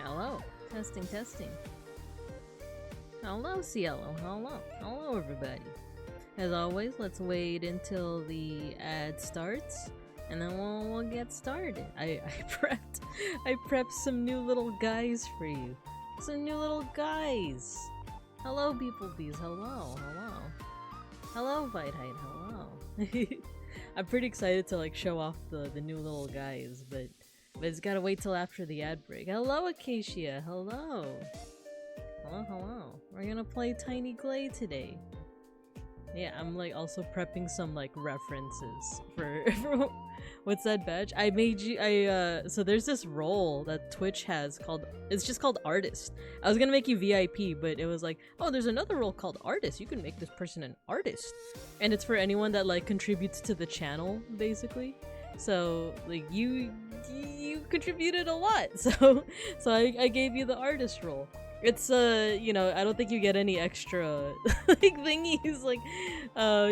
Hello. Testing, testing. Hello, Cielo. Hello. Hello, everybody. As always, let's wait until the ad starts, and then we'll get started. I prepped some new little guys for you. Some new little guys. Hello, beeplebees. Hello. Hello. Hello, Vitehite. Hello. I'm pretty excited to like show off the new little guys, but it's gotta wait till after the ad break. Hello, Acacia. Hello. Hello, hello. We're gonna play Tiny Glade today. Yeah, I'm like also prepping some like references for what's that badge? I made you so there's this role that Twitch has called, it's just called artist. I was gonna make you VIP, but it was like, oh, there's another role called artist. You can make this person an artist. And it's for anyone that like contributes to the channel, basically. So like you contributed a lot. So I gave you the artist role. It's you know, I don't think you get any extra like thingies, like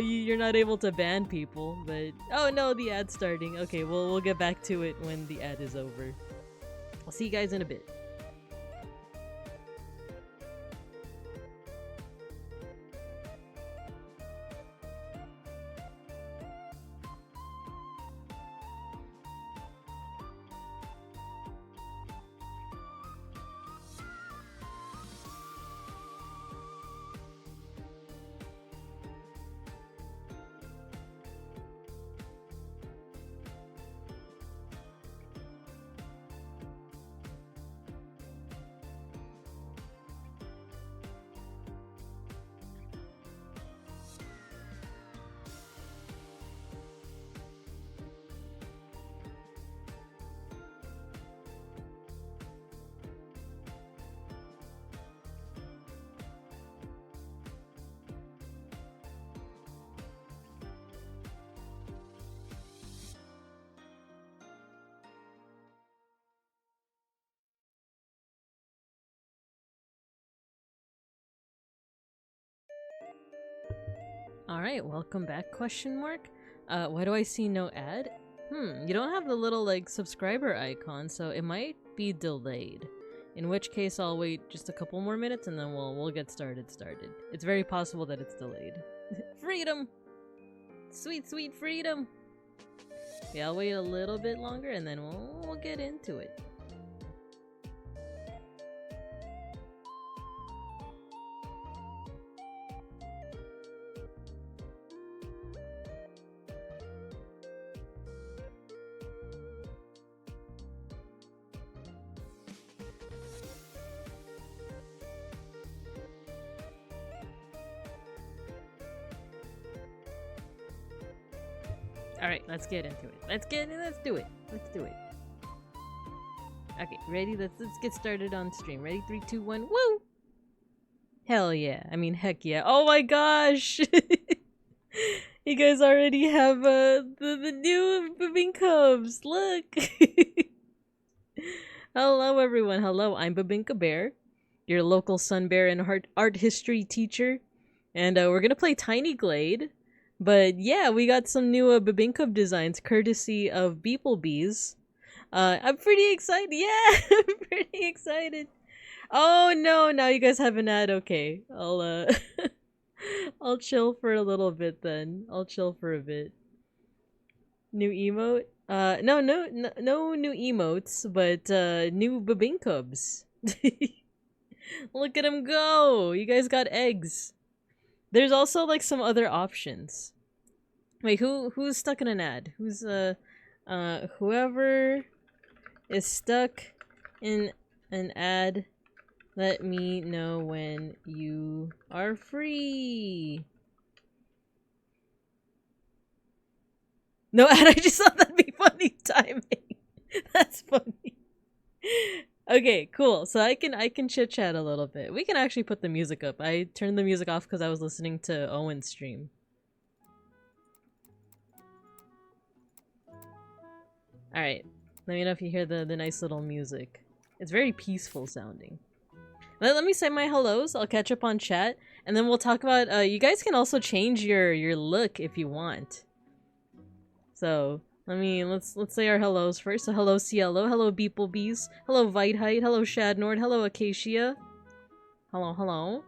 you're not able to ban people, but oh no, the ad's starting. Okay, we'll get back to it when the ad is over. I'll see you guys in a bit. Alright, welcome back, question mark? Why do I see no ad? You don't have the little, like, subscriber icon, so it might be delayed. In which case, I'll wait just a couple more minutes and then we'll get started. It's very possible that it's delayed. Freedom! Sweet, sweet freedom! Yeah, I'll wait a little bit longer and then we'll get into it. Alright, let's get into it. Let's do it. Okay, ready? Let's get started on stream. Ready? 3, 2, 1, woo! Hell yeah. I mean, heck yeah. Oh my gosh! You guys already have the new Babinka. Look! Hello everyone. Hello, I'm Babinka Bear, your local sun bear and art history teacher. And we're gonna play Tiny Glade. But yeah, we got some new Babinka designs courtesy of beeplebees. I'm pretty excited. Yeah, I'm pretty excited. Oh no, now you guys have an ad. Okay, I'll I'll chill for a little bit then. I'll chill for a bit. New emote? No new emotes, but new Babinkubs. Look at them go! You guys got eggs. There's also like some other options. Wait, who's stuck in an ad? Who's whoever is stuck in an ad, let me know when you are free. No ad, I just thought that'd be funny timing. That's funny. Okay, cool. So I can chit chat a little bit. We can actually put the music up. I turned the music off because I was listening to Owen's stream. Alright. Let me know if you hear the nice little music. It's very peaceful sounding. Let me say my hellos. I'll catch up on chat. And then we'll talk about you guys can also change your look if you want. So Let's say our hellos first. So hello Cielo, hello beeplebees, hello Vitehite, hello Shadnord, hello Acacia. Hello.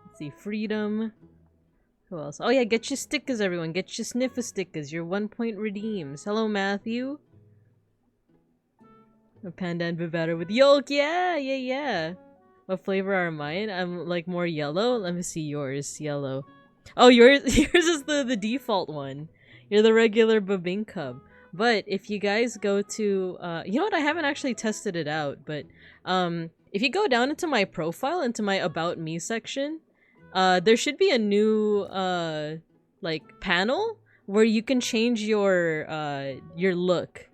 Let's see, Freedom. Who else? Oh yeah, get your stickers, everyone. Get your sniffer stickers. Your 1-point redeems. Hello Matthew. A panda and Vivetta with yolk. Yeah. What flavor are mine? I'm like more yellow. Let me see yours. Yellow. Oh, yours is the default one. You're the regular Babinkub. But if you guys go to you know what, I haven't actually tested it out, but if you go down into my profile, into my About Me section, there should be a new like panel where you can change your look.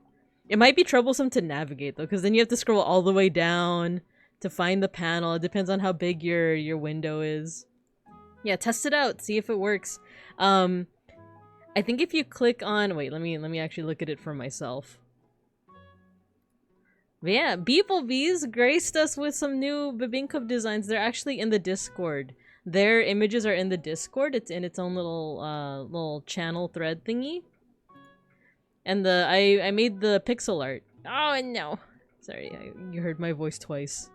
It might be troublesome to navigate though, because then you have to scroll all the way down to find the panel. It depends on how big your window is. Yeah, test it out, see if it works. I think if you click on, wait, let me actually look at it for myself. But yeah, beeplebees graced us with some new Babinkub designs. They're actually in the Discord. Their images are in the Discord. It's in its own little channel thread thingy. And I made the pixel art. Oh no, sorry, you heard my voice twice.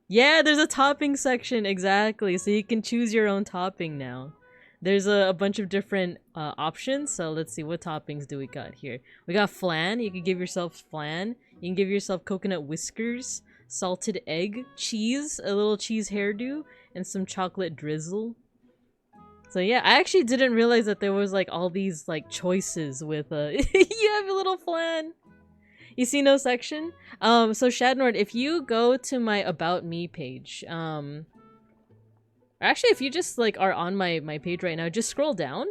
Yeah, there's a topping section, exactly. So you can choose your own topping now. There's a bunch of different options. So let's see, what toppings do we got here? We got flan. You can give yourself flan. You can give yourself coconut whiskers, salted egg, cheese, a little cheese hairdo, and some chocolate drizzle. So yeah, I actually didn't realize that there was like all these like choices with you have a little flan. You see no section? So Shadnord, if you go to my About Me page, actually if you just like are on my page right now, just scroll down.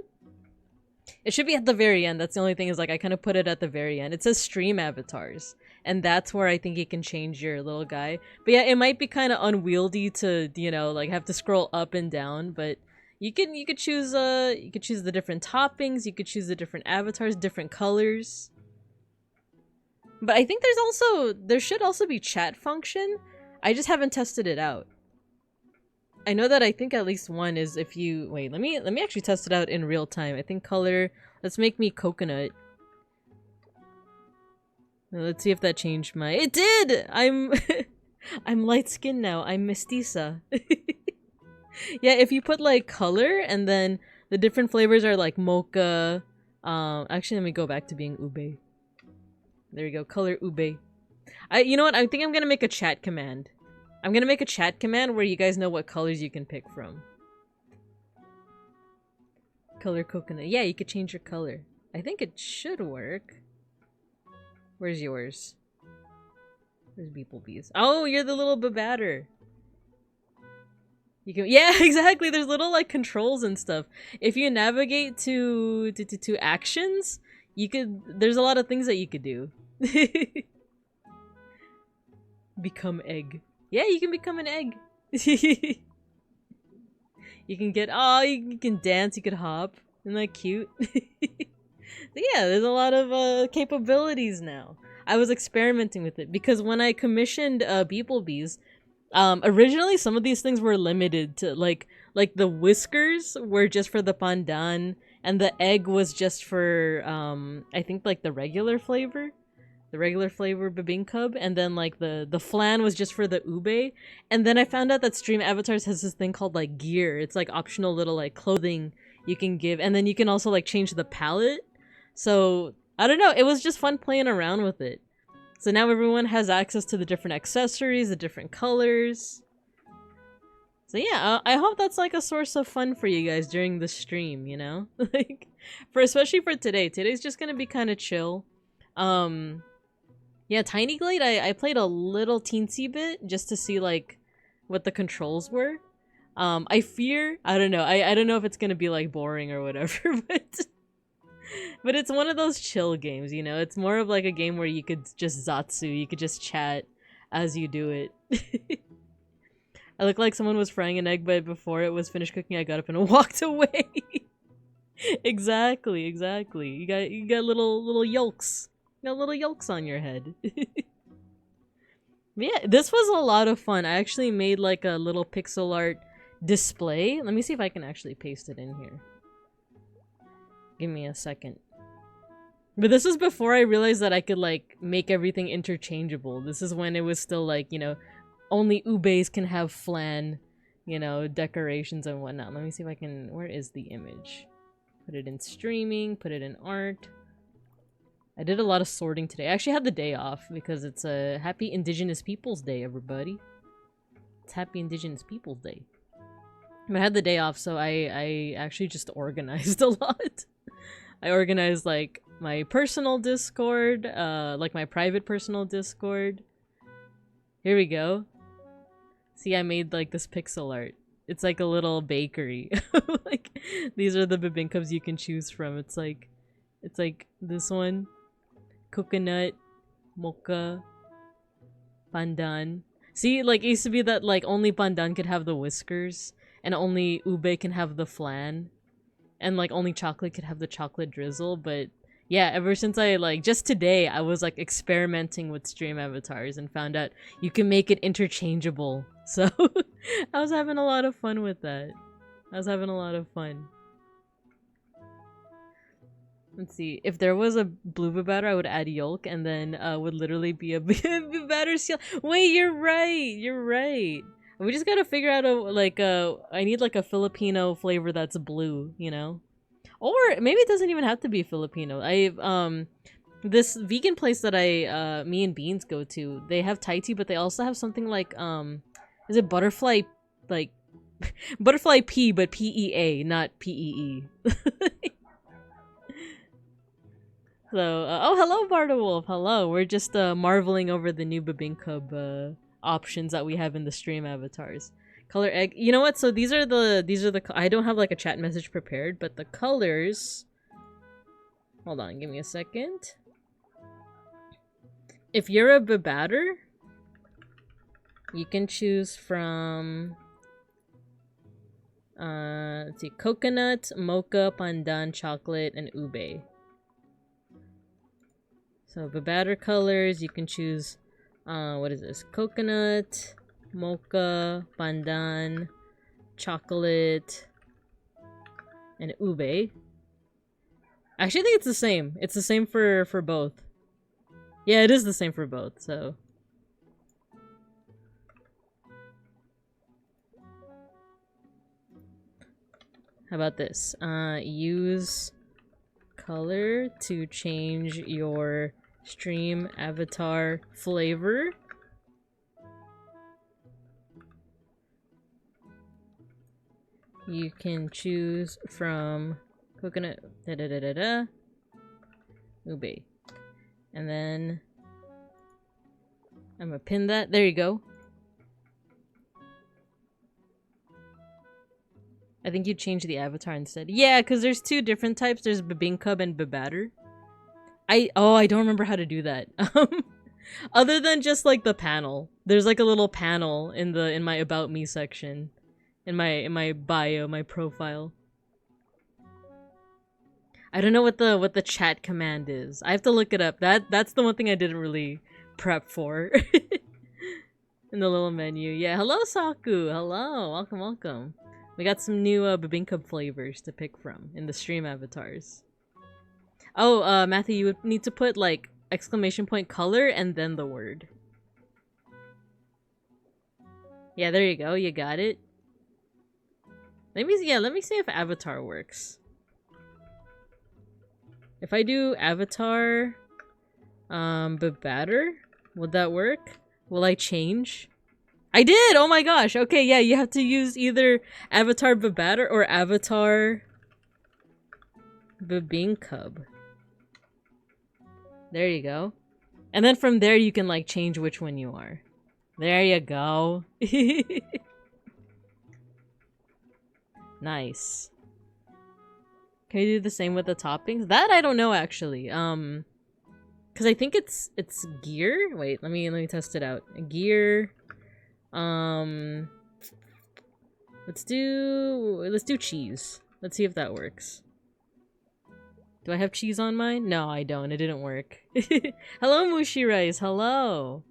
It should be at the very end. That's the only thing, is like I kind of put it at the very end. It says stream avatars, and that's where I think you can change your little guy. But yeah, it might be kind of unwieldy to, you know, like have to scroll up and down, but you could choose the different toppings, you could choose the different avatars, different colors. But I think there should also be chat function. I just haven't tested it out. I know that I think at least one is if you wait, let me actually test it out in real time. I think color, let's make me coconut. Now, let's see if that changed my, it did! I'm I'm light skinned now. I'm mestiza. Yeah, if you put like color and then the different flavors are like mocha. Actually let me go back to being ube. There we go, color ube. You know what? I think I'm gonna make a chat command. I'm gonna make a chat command where you guys know what colors you can pick from. Color coconut. Yeah, you could change your color. I think it should work. Where's yours? Where's beeplebees? Oh, you're the little babatter. You can, yeah, exactly. There's little like controls and stuff. If you navigate to actions, you could. There's a lot of things that you could do. Become egg. Yeah, you can become an egg. You can get. Oh, you can dance. You could hop. Isn't that cute? So yeah, there's a lot of capabilities now. I was experimenting with it because when I commissioned beeplebees, originally some of these things were limited to like the whiskers were just for the pandan, and the egg was just for I think like the regular flavor Babinkub, and then like the flan was just for the ube. And then I found out that Stream Avatars has this thing called like gear. It's like optional little like clothing you can give, and then you can also like change the palette. So I don't know, it was just fun playing around with it. So now everyone has access to the different accessories, the different colors. So yeah, I hope that's like a source of fun for you guys during the stream, you know? Like, especially for today. Today's just gonna be kind of chill. Yeah, Tiny Glade, I played a little teensy bit just to see like what the controls were. I fear, I don't know, I don't know if it's gonna be like boring or whatever, but it's one of those chill games, you know? It's more of like a game where you could just zatsu, you could just chat as you do it. I look like someone was frying an egg, but before it was finished cooking, I got up and walked away. Exactly. You got little yolks. You got little yolks on your head. Yeah, this was a lot of fun. I actually made like a little pixel art display. Let me see if I can actually paste it in here. Give me a second. But this is before I realized that I could, like, make everything interchangeable. This is when it was still, like, you know, only ubes can have flan, you know, decorations and whatnot. Let me see if I can... Where is the image? Put it in streaming, put it in art. I did a lot of sorting today. I actually had the day off because it's a Happy Indigenous Peoples Day, everybody. It's Happy Indigenous Peoples Day. But I had the day off, so I actually just organized a lot. I organized, like, my personal Discord, like my private personal Discord. Here we go. See, I made, like, this pixel art. It's like a little bakery. Like, these are the bebinkubs you can choose from. It's like this one. Coconut, mocha, pandan. See, like, it used to be that, like, only pandan could have the whiskers, and only ube can have the flan, and, like, only chocolate could have the chocolate drizzle, but yeah, ever since I, like, just today, I was, like, experimenting with stream avatars and found out you can make it interchangeable. So, I was having a lot of fun with that. I was having a lot of fun. Let's see. If there was a blue batter, I would add yolk, and then would literally be a batter seal. Wait, you're right. You're right. We just gotta figure out I need like a Filipino flavor that's blue, you know? Or maybe it doesn't even have to be Filipino. This vegan place that me and Beans go to, they have Thai tea, but they also have something like, is it butterfly, like, butterfly pea, but P-E-A, not P-E-E. So, oh, hello, Bardawolf. Hello. We're just marveling over the new bebinkub options that we have in the stream avatars. Color egg. You know what? So these are the I don't have like a chat message prepared, but the colors. Hold on, give me a second. If you're a bebatter, you can choose from let's see, coconut, mocha, pandan, chocolate, and ube. So bebatter colors, you can choose what is this? Coconut, mocha, pandan, chocolate, and ube. I actually think it's the same. It's the same for both. Yeah, it is the same for both, so. How about this? Use color to change your stream avatar flavor. You can choose from coconut, ube. And then I'm gonna pin that. There you go. I think you change the avatar instead. Yeah, because there's two different types. There's bebinkub and bebatter. I don't remember how to do that. Other than just like the panel. There's like a little panel in my about me section. In my bio, my profile. I don't know what the chat command is. I have to look it up. That's the one thing I didn't really prep for. In the little menu. Yeah, hello Saku. Hello. Welcome. We got some new bebinkub flavors to pick from in the stream avatars. Oh, Matthew, you would need to put like exclamation point color and then the word. Yeah, there you go. You got it. Let me see if avatar works. If I do avatar bebatter, would that work? Will I change? I did! Oh my gosh! Okay, yeah, you have to use either avatar bebatter or avatar bebinkub. There you go. And then from there you can like change which one you are. There you go. Nice. Can you do the same with the toppings? That I don't know actually. Cause I think it's gear. Wait, let me test it out. Gear. Let's do cheese. Let's see if that works. Do I have cheese on mine? No, I don't. It didn't work. Hello, Mushi Rice. Hello.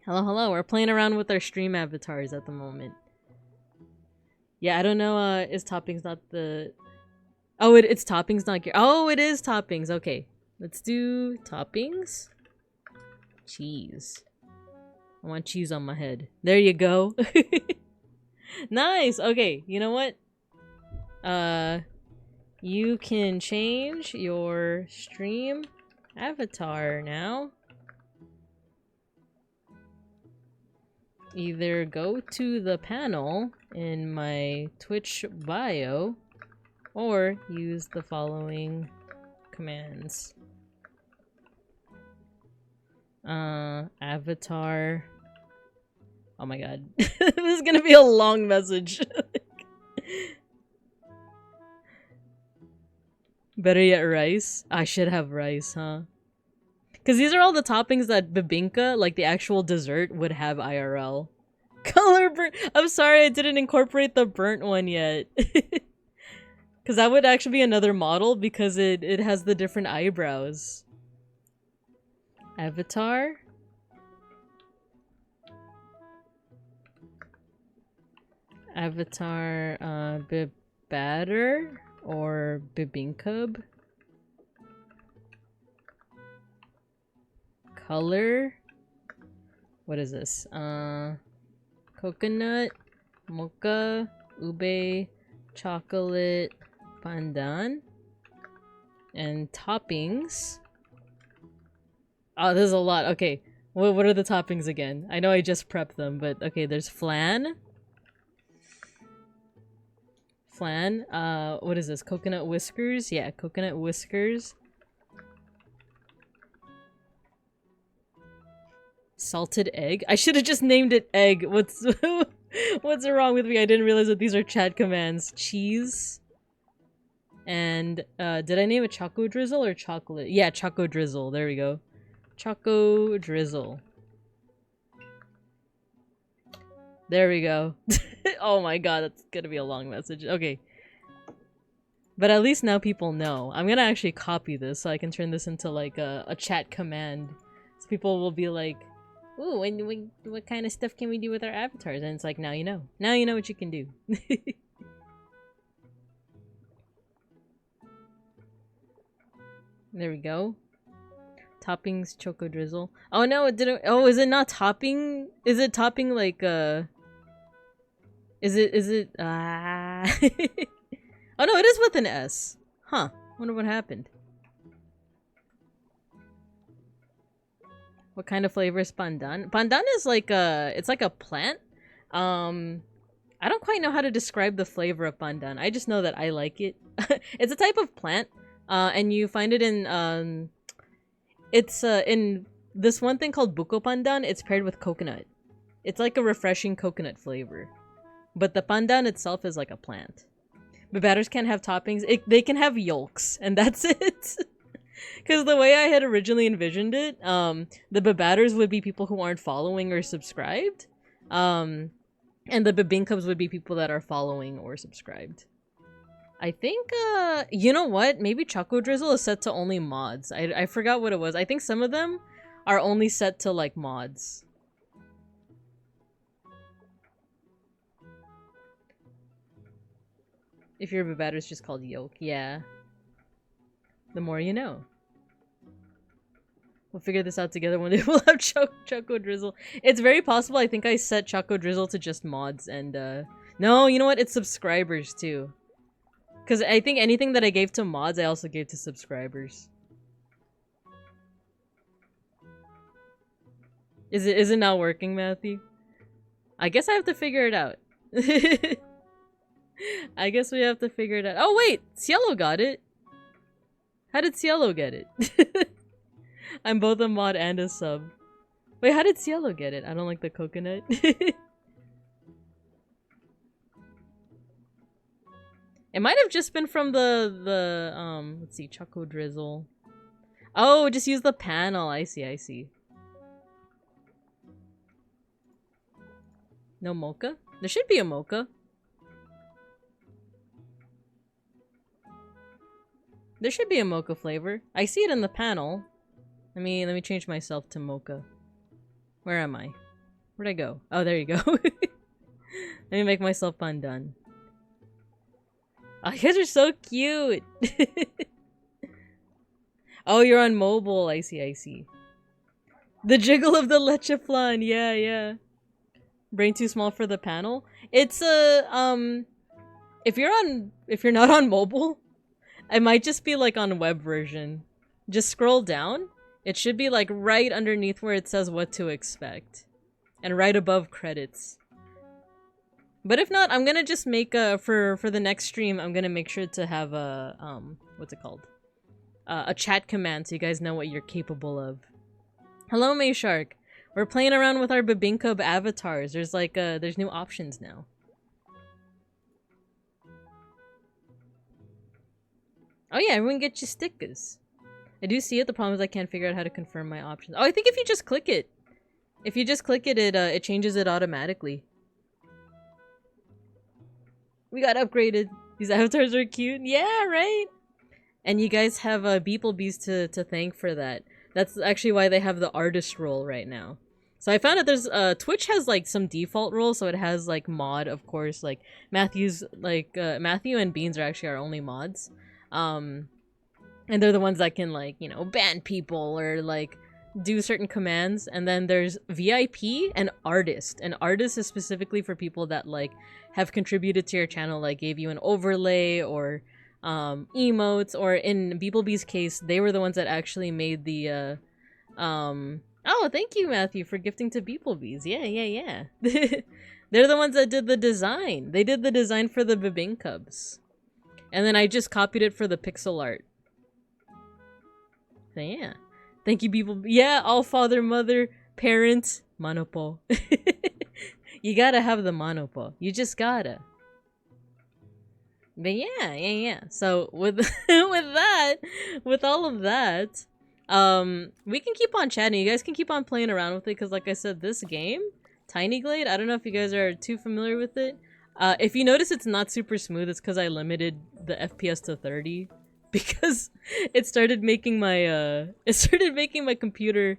Hello. We're playing around with our stream avatars at the moment. Yeah, I don't know. Is toppings not the... Oh, it's toppings, not gear. Oh, it is toppings. Okay. Let's do toppings. Cheese. I want cheese on my head. There you go. Nice. Okay, you know what? You can change your stream avatar now. Either go to the panel in my Twitch bio or use the following commands. Avatar. Oh my god. This is gonna be a long message. Better yet, rice. I should have rice, huh? Because these are all the toppings that bibinka, like the actual dessert, would have IRL. Color burnt. I'm sorry I didn't incorporate the burnt one yet. Because that would actually be another model because it has the different eyebrows. Avatar. Avatar, bibatter or bibinkub. Color. What is this? Coconut, mocha, ube, chocolate, pandan, and toppings. Oh, there's a lot. Okay, what are the toppings again? I know I just prepped them, but okay, there's flan. Flan. What is this? Coconut whiskers? Yeah, coconut whiskers. Salted egg? I should have just named it egg. What's what's wrong with me? I didn't realize that these are chat commands. Cheese. And did I name it Choco Drizzle or chocolate? Yeah, Choco Drizzle. There we go. Choco Drizzle. There we go. Oh my god, that's gonna be a long message. Okay. But at least now people know. I'm gonna actually copy this so I can turn this into like a chat command. So people will be like, ooh, what kind of stuff can we do with our avatars? And it's like, now you know. Now you know what you can do. There we go. Toppings, Choco Drizzle. Oh no, it didn't. Oh, is it not topping? Is it topping like, Is it, Oh no, it is with an S. Huh. Wonder what happened. What kind of flavor is pandan? Pandan is like it's like a plant. I don't quite know how to describe the flavor of pandan. I just know that I like it. It's a type of plant. And you find it in, it's in this one thing called buko pandan. It's paired with coconut. It's like a refreshing coconut flavor. But the pandan itself is like a plant. Bibatters can't have toppings. They can have yolks, and that's it. Because the way I had originally envisioned it, the bibatters would be people who aren't following or subscribed. And the bibinkubs would be people that are following or subscribed. I think, you know what? Maybe Choco Drizzle is set to only mods. I forgot what it was. I think some of them are only set to, like, mods. If your bibatter is just called yolk, yeah. The more you know. We'll figure this out together one day. We'll have Choco Drizzle. It's very possible. I think I set Choco Drizzle to just mods and, no, you know what? It's subscribers, too. Because I think anything that I gave to mods, I also gave to subscribers. Is it not working, Matthew? I guess I have to figure it out. I guess we have to figure it out. Oh, wait! Cielo got it! How did Cielo get it? I'm both a mod and a sub. Wait, how did Cielo get it? I don't like the coconut. It might have just been from the let's see, Choco Drizzle. Oh, just use the panel. I see. No mocha? There should be a mocha. There should be a mocha flavor. I see it in the panel. Let me change myself to mocha. Where am I? Where'd I go? Oh, there you go. Let me make myself pandan. Oh, you guys are so cute. Oh, you're on mobile. I see, I see. The jiggle of the leche flan. Yeah, yeah. Brain too small for the panel. It's a if you're not on mobile, it might just be like on web version. Just scroll down. It should be like right underneath where it says what to expect. And right above credits. But if not, I'm gonna just make for the next stream, I'm gonna make sure to have a what's it called? A chat command so you guys know what you're capable of. Hello, May Shark. We're playing around with our Bebinkub avatars. There's like there's new options now. Oh yeah, everyone get your stickers. I do see it. The problem is I can't figure out how to confirm my options. Oh, I think if you just click it. If you just click it, it changes it automatically. We got upgraded. These avatars are cute. Yeah, right? And you guys have beeplebees to thank for that. That's actually why they have the artist role right now. So I found out there's Twitch has like some default roles, so it has like mod, of course, like Matthew's like Matthew and Beans are actually our only mods. And they're the ones that can like, you know, ban people or like do certain commands. And then there's VIP and artist. And artist is specifically for people that like have contributed to your channel, like gave you an overlay or emotes, or in beeplebees case, they were the ones that actually made the oh, thank you, Matthew, for gifting to beeplebees. Yeah, yeah, yeah. They're the ones that did the design. They did the design for the Bebinkubs. And then I just copied it for the pixel art. So yeah. Thank you, people. Yeah, all father, mother, parents, manopo. You gotta have the manopo. You just gotta. But yeah, yeah, yeah. So with with all of that, we can keep on chatting. You guys can keep on playing around with it because, like I said, this game, Tiny Glade. I don't know if you guys are too familiar with it. If you notice it's not super smooth, it's because I limited the FPS to 30 because it started making my computer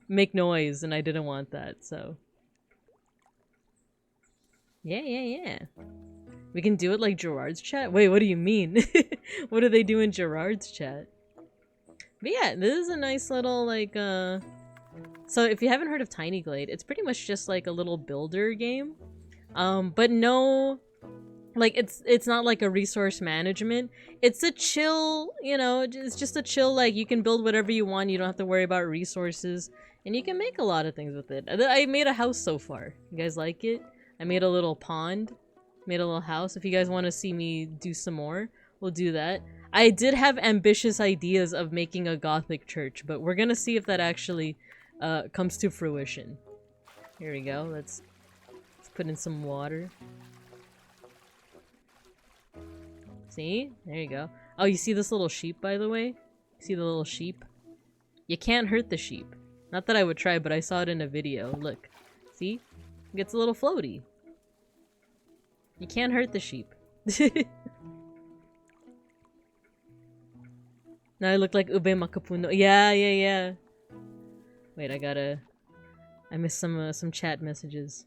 make noise, and I didn't want that. So yeah, yeah, yeah. We can do it like Gerard's chat? Wait, what do you mean? What do they do in Gerard's chat? But yeah, this is a nice little, like, So if you haven't heard of Tiny Glade, it's pretty much just like a little builder game. But no... Like, it's not like a resource management. It's a chill, you know, it's just a chill, like, you can build whatever you want. You don't have to worry about resources. And you can make a lot of things with it. I made a house so far. You guys like it? I made a little pond. Made a little house. If you guys want to see me do some more, we'll do that. I did have ambitious ideas of making a gothic church, but we're gonna see if that actually comes to fruition. Here we go. Let's put in some water. See? There you go. Oh, you see this little sheep, by the way? See the little sheep? You can't hurt the sheep. Not that I would try, but I saw it in a video. Look. See? It gets a little floaty. You can't hurt the sheep. Now I look like Ube Makapuno. Yeah, yeah, yeah. Wait, I missed some chat messages.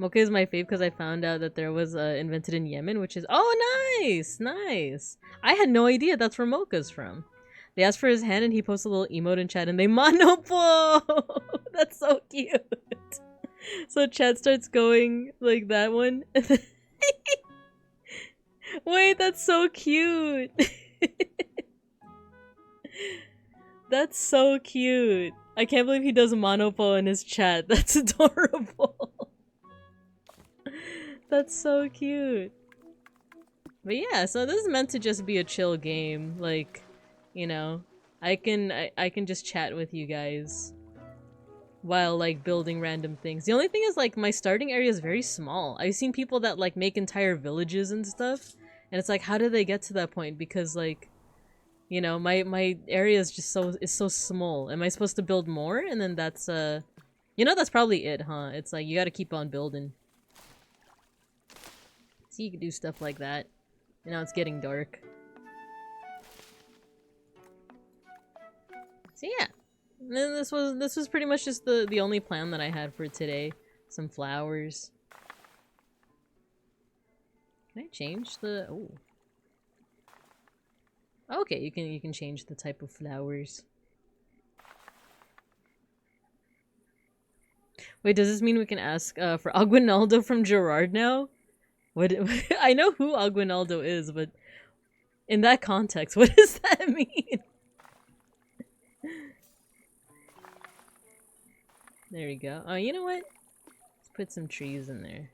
Mocha is my fave because I found out that there was invented in Yemen, which is... Oh, nice! Nice! I had no idea that's where Mocha's from. They asked for his hand and he posted a little emote in chat and they monopo! That's so cute! So chat starts going like that one. Wait, that's so cute! That's so cute! I can't believe he does monopo in his chat. That's adorable! That's so cute! But yeah, so this is meant to just be a chill game. Like, you know, I can just chat with you guys while like building random things. The only thing is like my starting area is very small. I've seen people that like make entire villages and stuff, and it's like, how do they get to that point? Because like, you know, my area is just so small. Am I supposed to build more? And then that's you know, that's probably it, huh? It's like you got to keep on building. So you can do stuff like that. And now it's getting dark. So yeah. And then this was pretty much just the only plan that I had for today. Some flowers. Can I change the... Oh. Okay, you can change the type of flowers. Wait, does this mean we can ask for Aguinaldo from Gerard now? What? I know who Aguinaldo is, but in that context, what does that mean? There we go. Oh, you know what? Let's put some trees in there.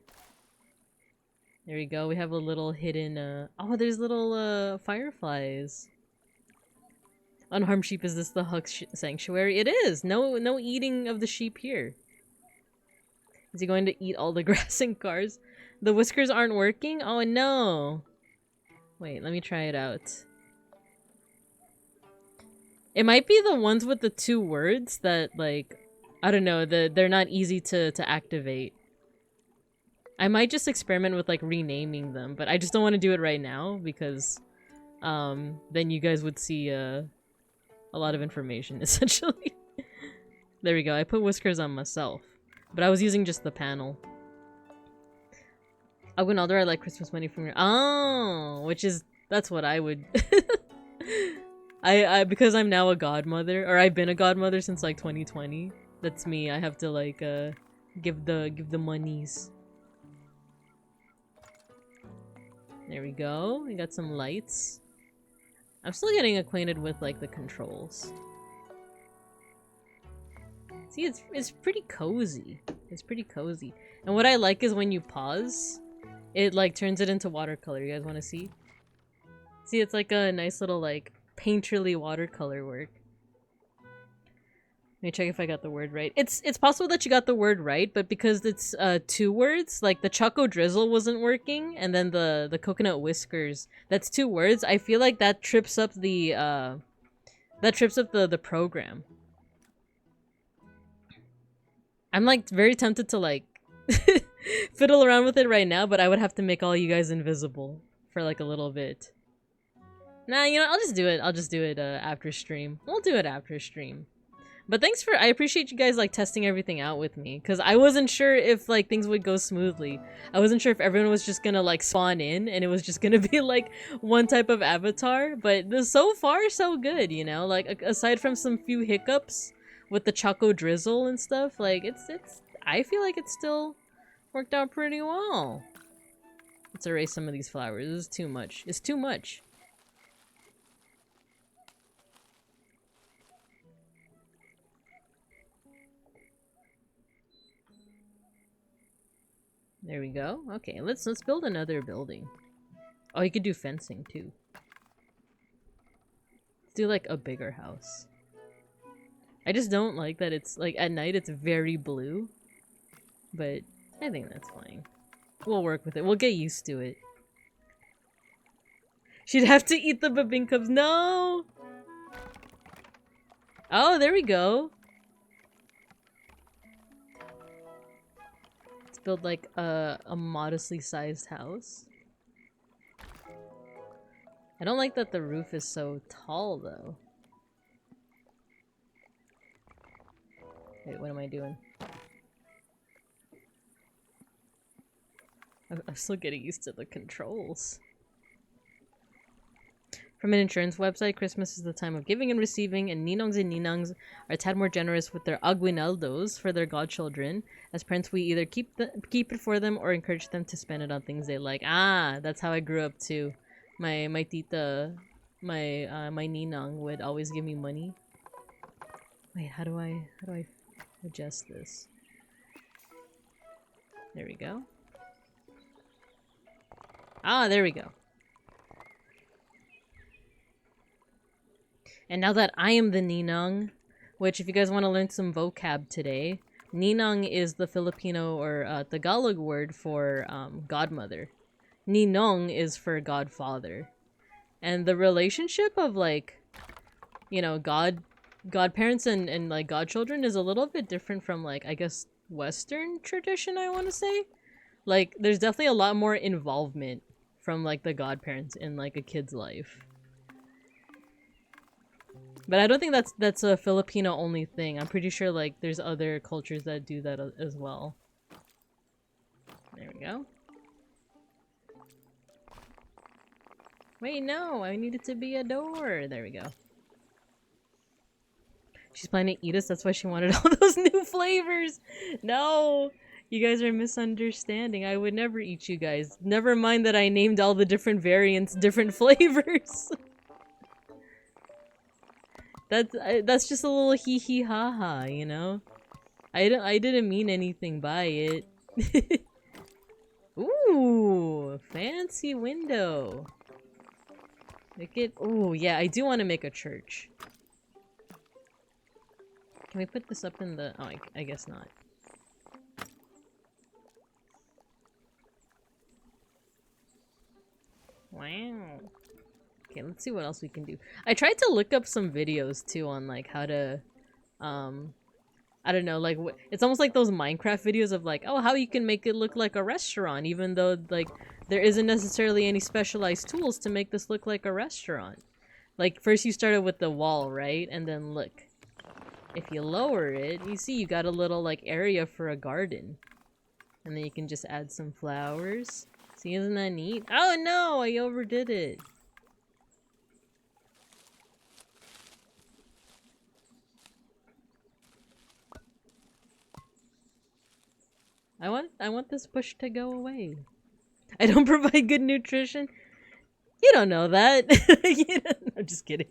There we go. We have a little hidden, oh, there's little, fireflies. Unharmed sheep, is this the Huck sanctuary? It is! No eating of the sheep here. Is he going to eat all the grass and cars? The whiskers aren't working? Oh, no! Wait, let me try it out. It might be the ones with the 2 words that, like, I don't know, they're not easy to activate. I might just experiment with, like, renaming them, but I just don't want to do it right now because then you guys would see a lot of information, essentially. There we go. I put whiskers on myself, but I was using just the panel. Aguinaldo, I like Christmas money from your... Oh! Which is... That's what I would... I because I'm now a godmother, or I've been a godmother since, like, 2020. That's me. I have to, like, give the monies. There we go. We got some lights. I'm still getting acquainted with, like, the controls. See, it's pretty cozy. It's pretty cozy. And what I like is when you pause, it, like, turns it into watercolor. You guys want to see? See, it's like a nice little, like, painterly watercolor work. Let me check if I got the word right. It's possible that you got the word right, but because it's 2 words, like the Choco Drizzle wasn't working, and then the Coconut Whiskers, that's 2 words. I feel like that trips up the the program. I'm like very tempted to like fiddle around with it right now, but I would have to make all you guys invisible for like a little bit. Nah, you know, I'll just do it. I'll just do it after stream. We'll do it after stream. But thanks for- I appreciate you guys, like, testing everything out with me. Because I wasn't sure if, like, things would go smoothly. I wasn't sure if everyone was just gonna, like, spawn in and it was just gonna be, like, one type of avatar. But so far, so good, you know? Like, aside from some few hiccups with the Choco Drizzle and stuff, like, it's- I feel like it still worked out pretty well. Let's erase some of these flowers. This is too much. It's too much. There we go. Okay, let's build another building. Oh, you could do fencing too. Let's do like a bigger house. I just don't like that it's like at night it's very blue. But I think that's fine. We'll work with it. We'll get used to it. She'd have to eat the babinkums. No! Oh, there we go. Build like a modestly sized house. I don't like that the roof is so tall though. Wait, what am I doing? I'm still getting used to the controls. From an insurance website, Christmas is the time of giving and receiving, and ninongs are a tad more generous with their aguinaldos for their godchildren. As parents, we either keep it for them or encourage them to spend it on things they like. Ah, that's how I grew up too. My tita, my ninong would always give me money. Wait, how do I adjust this? There we go. Ah, there we go. And now that I am the ninong, which if you guys want to learn some vocab today, ninong is the Filipino or Tagalog word for godmother. Ninong is for godfather. And the relationship of like, you know, godparents and like godchildren is a little bit different from like, I guess, Western tradition, I want to say. Like, there's definitely a lot more involvement from like the godparents in like a kid's life. But I don't think that's a Filipino only thing. I'm pretty sure like there's other cultures that do that as well. There we go. Wait, no, I need it to be a door. There we go. She's planning to eat us, that's why she wanted all those new flavors. No, you guys are misunderstanding. I would never eat you guys. Never mind that I named all the different variants different flavors. That's just a little hee hee ha ha, you know? I didn't mean anything by it. Ooh, fancy window. Make it. Ooh, yeah, I do want to make a church. Can we put this up in the... Oh, I guess not. Wow. Okay, let's see what else we can do. I tried to look up some videos, too, on, like, how to... I don't know, like, it's almost like those Minecraft videos of, like, oh, how you can make it look like a restaurant, even though, like, there isn't necessarily any specialized tools to make this look like a restaurant. Like, first you started with the wall, right? And then, look. If you lower it, you see you got a little, like, area for a garden. And then you can just add some flowers. See, isn't that neat? Oh, no! I overdid it! I want this bush to go away. I don't provide good nutrition? You don't know that. I'm just kidding.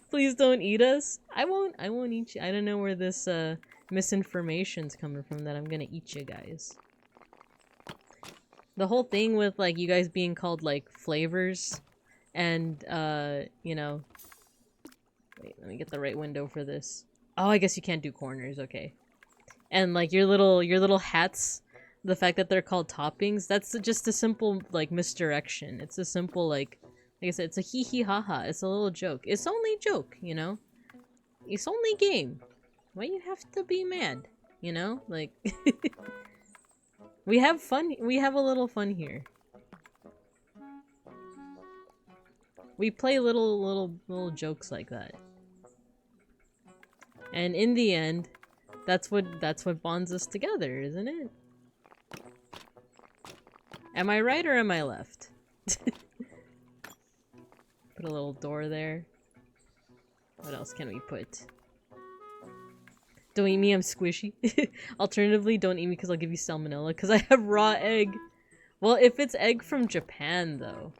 Please don't eat us. I won't eat you. I don't know where this misinformation's coming from that I'm gonna eat you guys. The whole thing with like you guys being called like flavors and you know, wait, let me get the right window for this. Oh, I guess you can't do corners, okay. And like your little hats, the fact that they're called toppings, that's just a simple like misdirection. It's a simple like I said, it's a hee hee ha ha. It's a little joke. It's only joke, you know? It's only game. Why you have to be mad? You know? Like we have fun. We have a little fun here. We play little jokes like that. And in the end, that's what bonds us together, isn't it? Am I right or am I left? Put a little door there. What else can we put? Don't eat me, I'm squishy. Alternatively, don't eat me because I'll give you salmonella because I have raw egg. Well, if it's egg from Japan, though.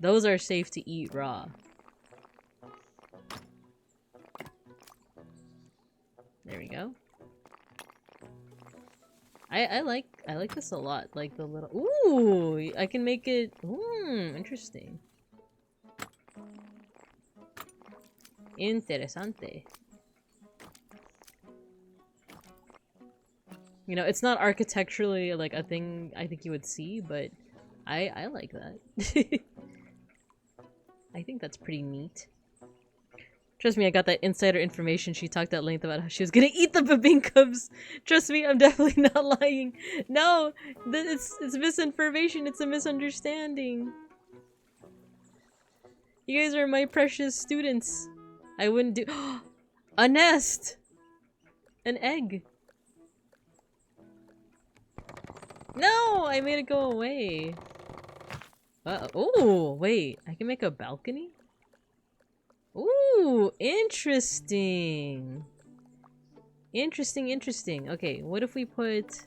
Those are safe to eat raw. There we go. I like this a lot. Like the little... Ooh! I can make it... interesting. Interesante. You know, it's not architecturally like a thing I think you would see, but I like that. I think that's pretty neat. Trust me, I got that insider information. She talked at length about how she was gonna eat the babinkums. Trust me, I'm definitely not lying. No, it's misinformation. It's a misunderstanding. You guys are my precious students. I wouldn't do- A nest! An egg! No! I made it go away. Oh, wait. I can make a balcony? Ooh, interesting. Interesting. Okay, what if we put...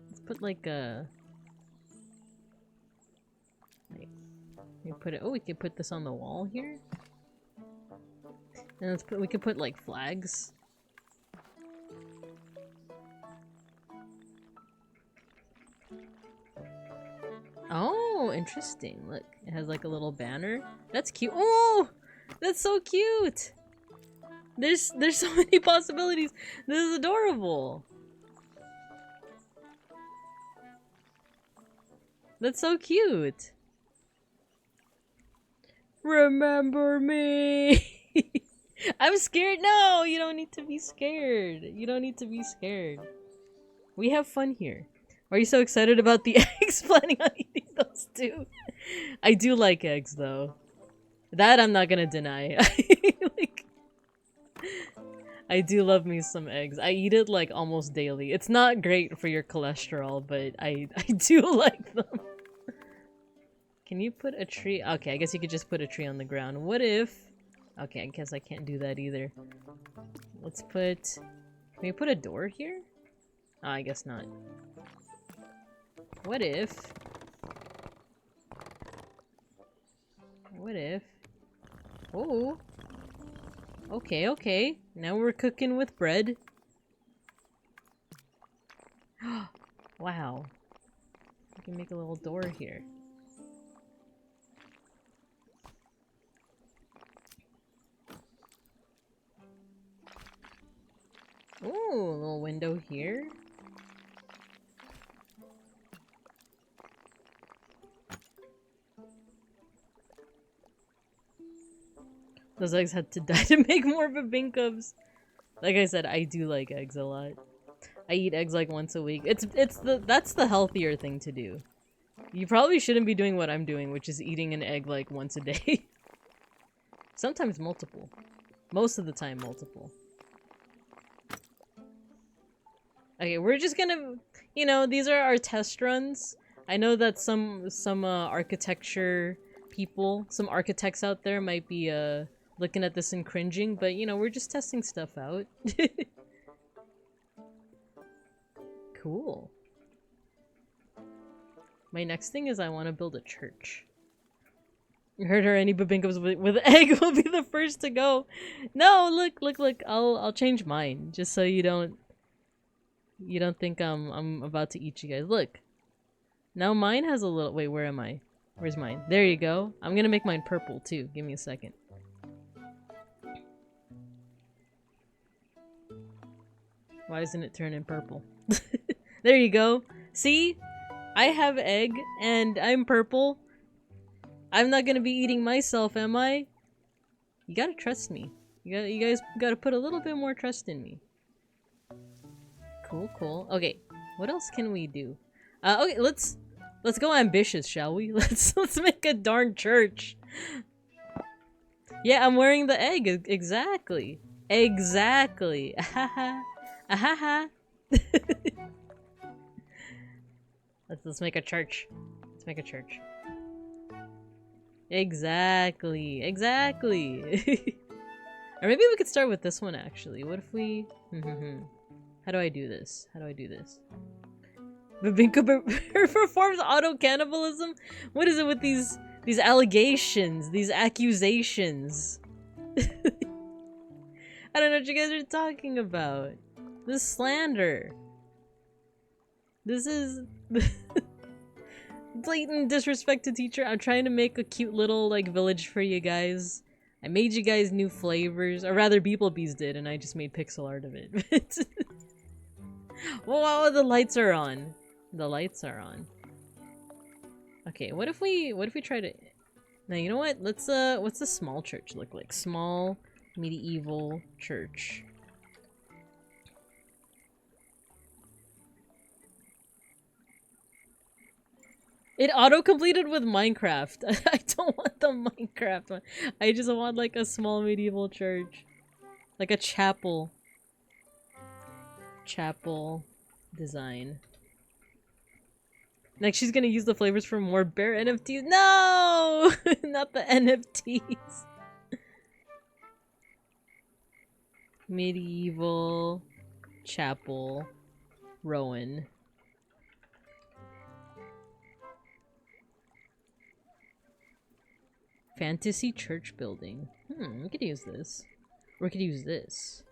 Let's put like a... Wait. We put it... Oh, we could put this on the wall here? And let's put... We could put like flags. Oh, interesting. Look, it has like a little banner. That's cute. Oh, that's so cute. There's so many possibilities. This is adorable. That's so cute. Remember me. I'm scared. No, you don't need to be scared. You don't need to be scared. We have fun here. Are you so excited about the eggs? Planning on eating those too? I do like eggs though. That I'm not gonna deny. Like, I do love me some eggs. I eat it like almost daily. It's not great for your cholesterol, but I do like them. Can you put a tree? Okay, I guess you could just put a tree on the ground. What if... Okay, I guess I can't do that either. Let's put... Can we put a door here? Oh, I guess not. What if... What if... Oh! Okay, okay. Now we're cooking with bread. Wow. I can make a little door here. Ooh, a little window here. Those eggs had to die to make more bebinkubs. Like I said, I do like eggs a lot. I eat eggs like once a week. That's the healthier thing to do. You probably shouldn't be doing what I'm doing, which is eating an egg like once a day. Sometimes multiple. Most of the time multiple. Okay, we're just gonna, you know, these are our test runs. I know that some architecture people, some architects out there might be looking at this and cringing, but you know, we're just testing stuff out. Cool. My next thing is I want to build a church. You heard her, any bebinkubs with egg will be the first to go. No, look, I'll change mine just so you don't think I'm about to eat you guys. Look. Now mine has a little, wait, where am I? Where's mine? There you go. I'm gonna make mine purple too. Give me a second. Why isn't it turning purple? There you go. See? I have egg and I'm purple. I'm not gonna be eating myself, am I? You gotta trust me. You guys gotta put a little bit more trust in me. Cool, cool. Okay, what else can we do? Okay, let's go ambitious, shall we? Let's make a darn church. Yeah, I'm wearing the egg. Exactly. Exactly. Ahaha. Ahaha. Let's make a church. Let's make a church. Exactly. Exactly. Or maybe we could start with this one actually. What if we How do I do this? How do I do this? Babinka performs auto-cannibalism? What is it with these allegations? These accusations? I don't know what you guys are talking about. This slander. This is blatant disrespect to teacher. I'm trying to make a cute little like village for you guys. I made you guys new flavors, or rather beeplebees did, and I just made pixel art of it. Whoa, the lights are on. The lights are on. Okay, what if we try to... Now, you know what? Let's, what's a small church look like? Small, medieval church. It auto-completed with Minecraft. I don't want the Minecraft one. I just want, like, a small medieval church. Like a chapel. Chapel design. Like, she's gonna use the flavors for more bear NFTs. No! Not the NFTs. Medieval chapel Rowan. Fantasy church building. We could use this. Or we could use this.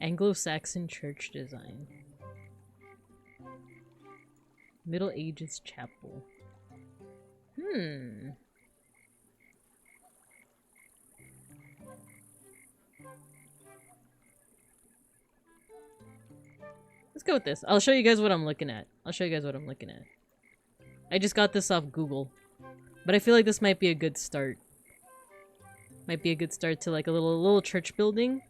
Anglo-Saxon church design. Middle Ages chapel. Let's go with this. I'll show you guys what I'm looking at. I just got this off Google. But I feel like this might be a good start. Might be a good start to like a little church building.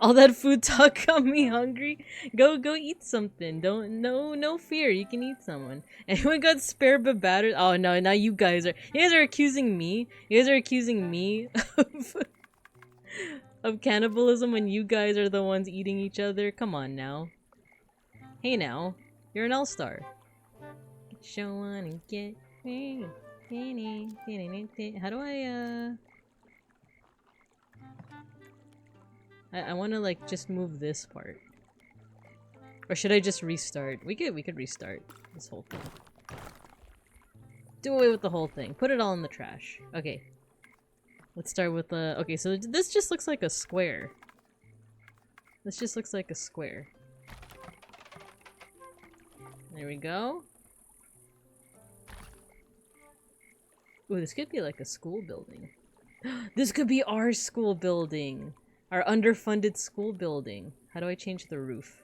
All that food talk got me hungry. Go eat something. No fear. You can eat someone. Anyone got spare batters? Oh no, now you guys are accusing me. You guys are accusing me of cannibalism when you guys are the ones eating each other. Come on now. Hey now, you're an all-star. Show on and get me. How do I want to like just move this part. Or should I just restart? We could restart this whole thing. Do away with the whole thing. Put it all in the trash. Okay. Let's start with the okay, so this just looks like a square. This just looks like a square. There we go. Ooh, this could be like a school building. This could be our school building. Our underfunded school building. How do I change the roof?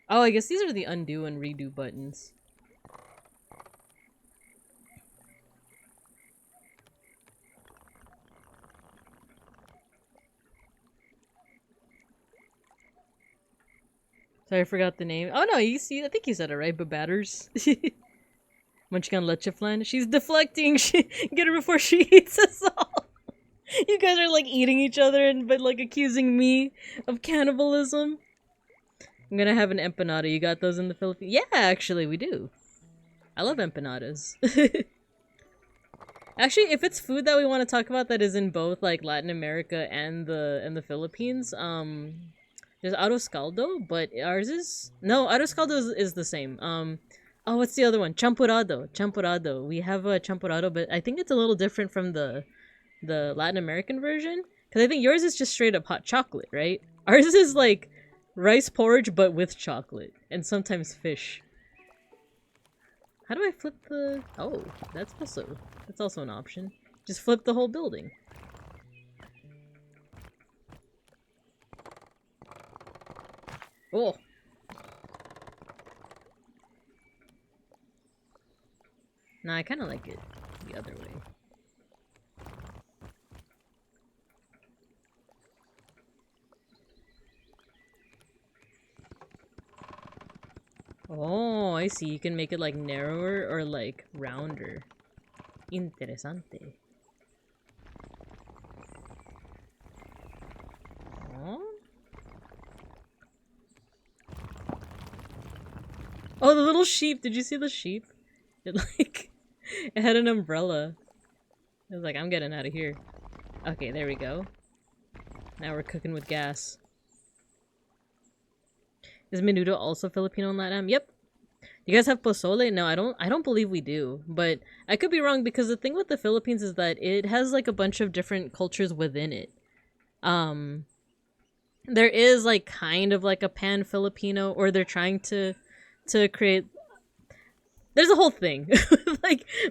Oh, I guess these are the undo and redo buttons. Sorry, I forgot the name. Oh no, I think you said it right, Babatters. Munchkin Lecheflan. She's deflecting. Get her before she eats us all. You guys are like eating each other but like accusing me of cannibalism. I'm gonna have an empanada. You got those in the Philippines? Yeah, actually, we do. I love empanadas. Actually, if it's food that we want to talk about that is in both like Latin America and the Philippines, there's arroz caldo, but ours is no arroz caldo is the same. Oh, what's the other one? Champurrado. Champurrado. We have a champurrado, but I think it's a little different from the Latin American version because I think yours is just straight up hot chocolate, right? Ours is like rice porridge, but with chocolate and sometimes fish. How do I flip the? Oh, that's also an option. Just flip the whole building. Oh. Nah, I kind of like it the other way. Oh, I see. You can make it like narrower or like rounder. Interesante. Oh, the little sheep. Did you see the sheep? It like it had an umbrella. It was like, I'm getting out of here. Okay, there we go. Now we're cooking with gas. Is menudo also Filipino and Latam? Yep. You guys have pozole? No, I don't believe we do. But I could be wrong because the thing with the Philippines is that it has like a bunch of different cultures within it. There is like kind of like a pan-Filipino, or they're trying to create. There's a whole thing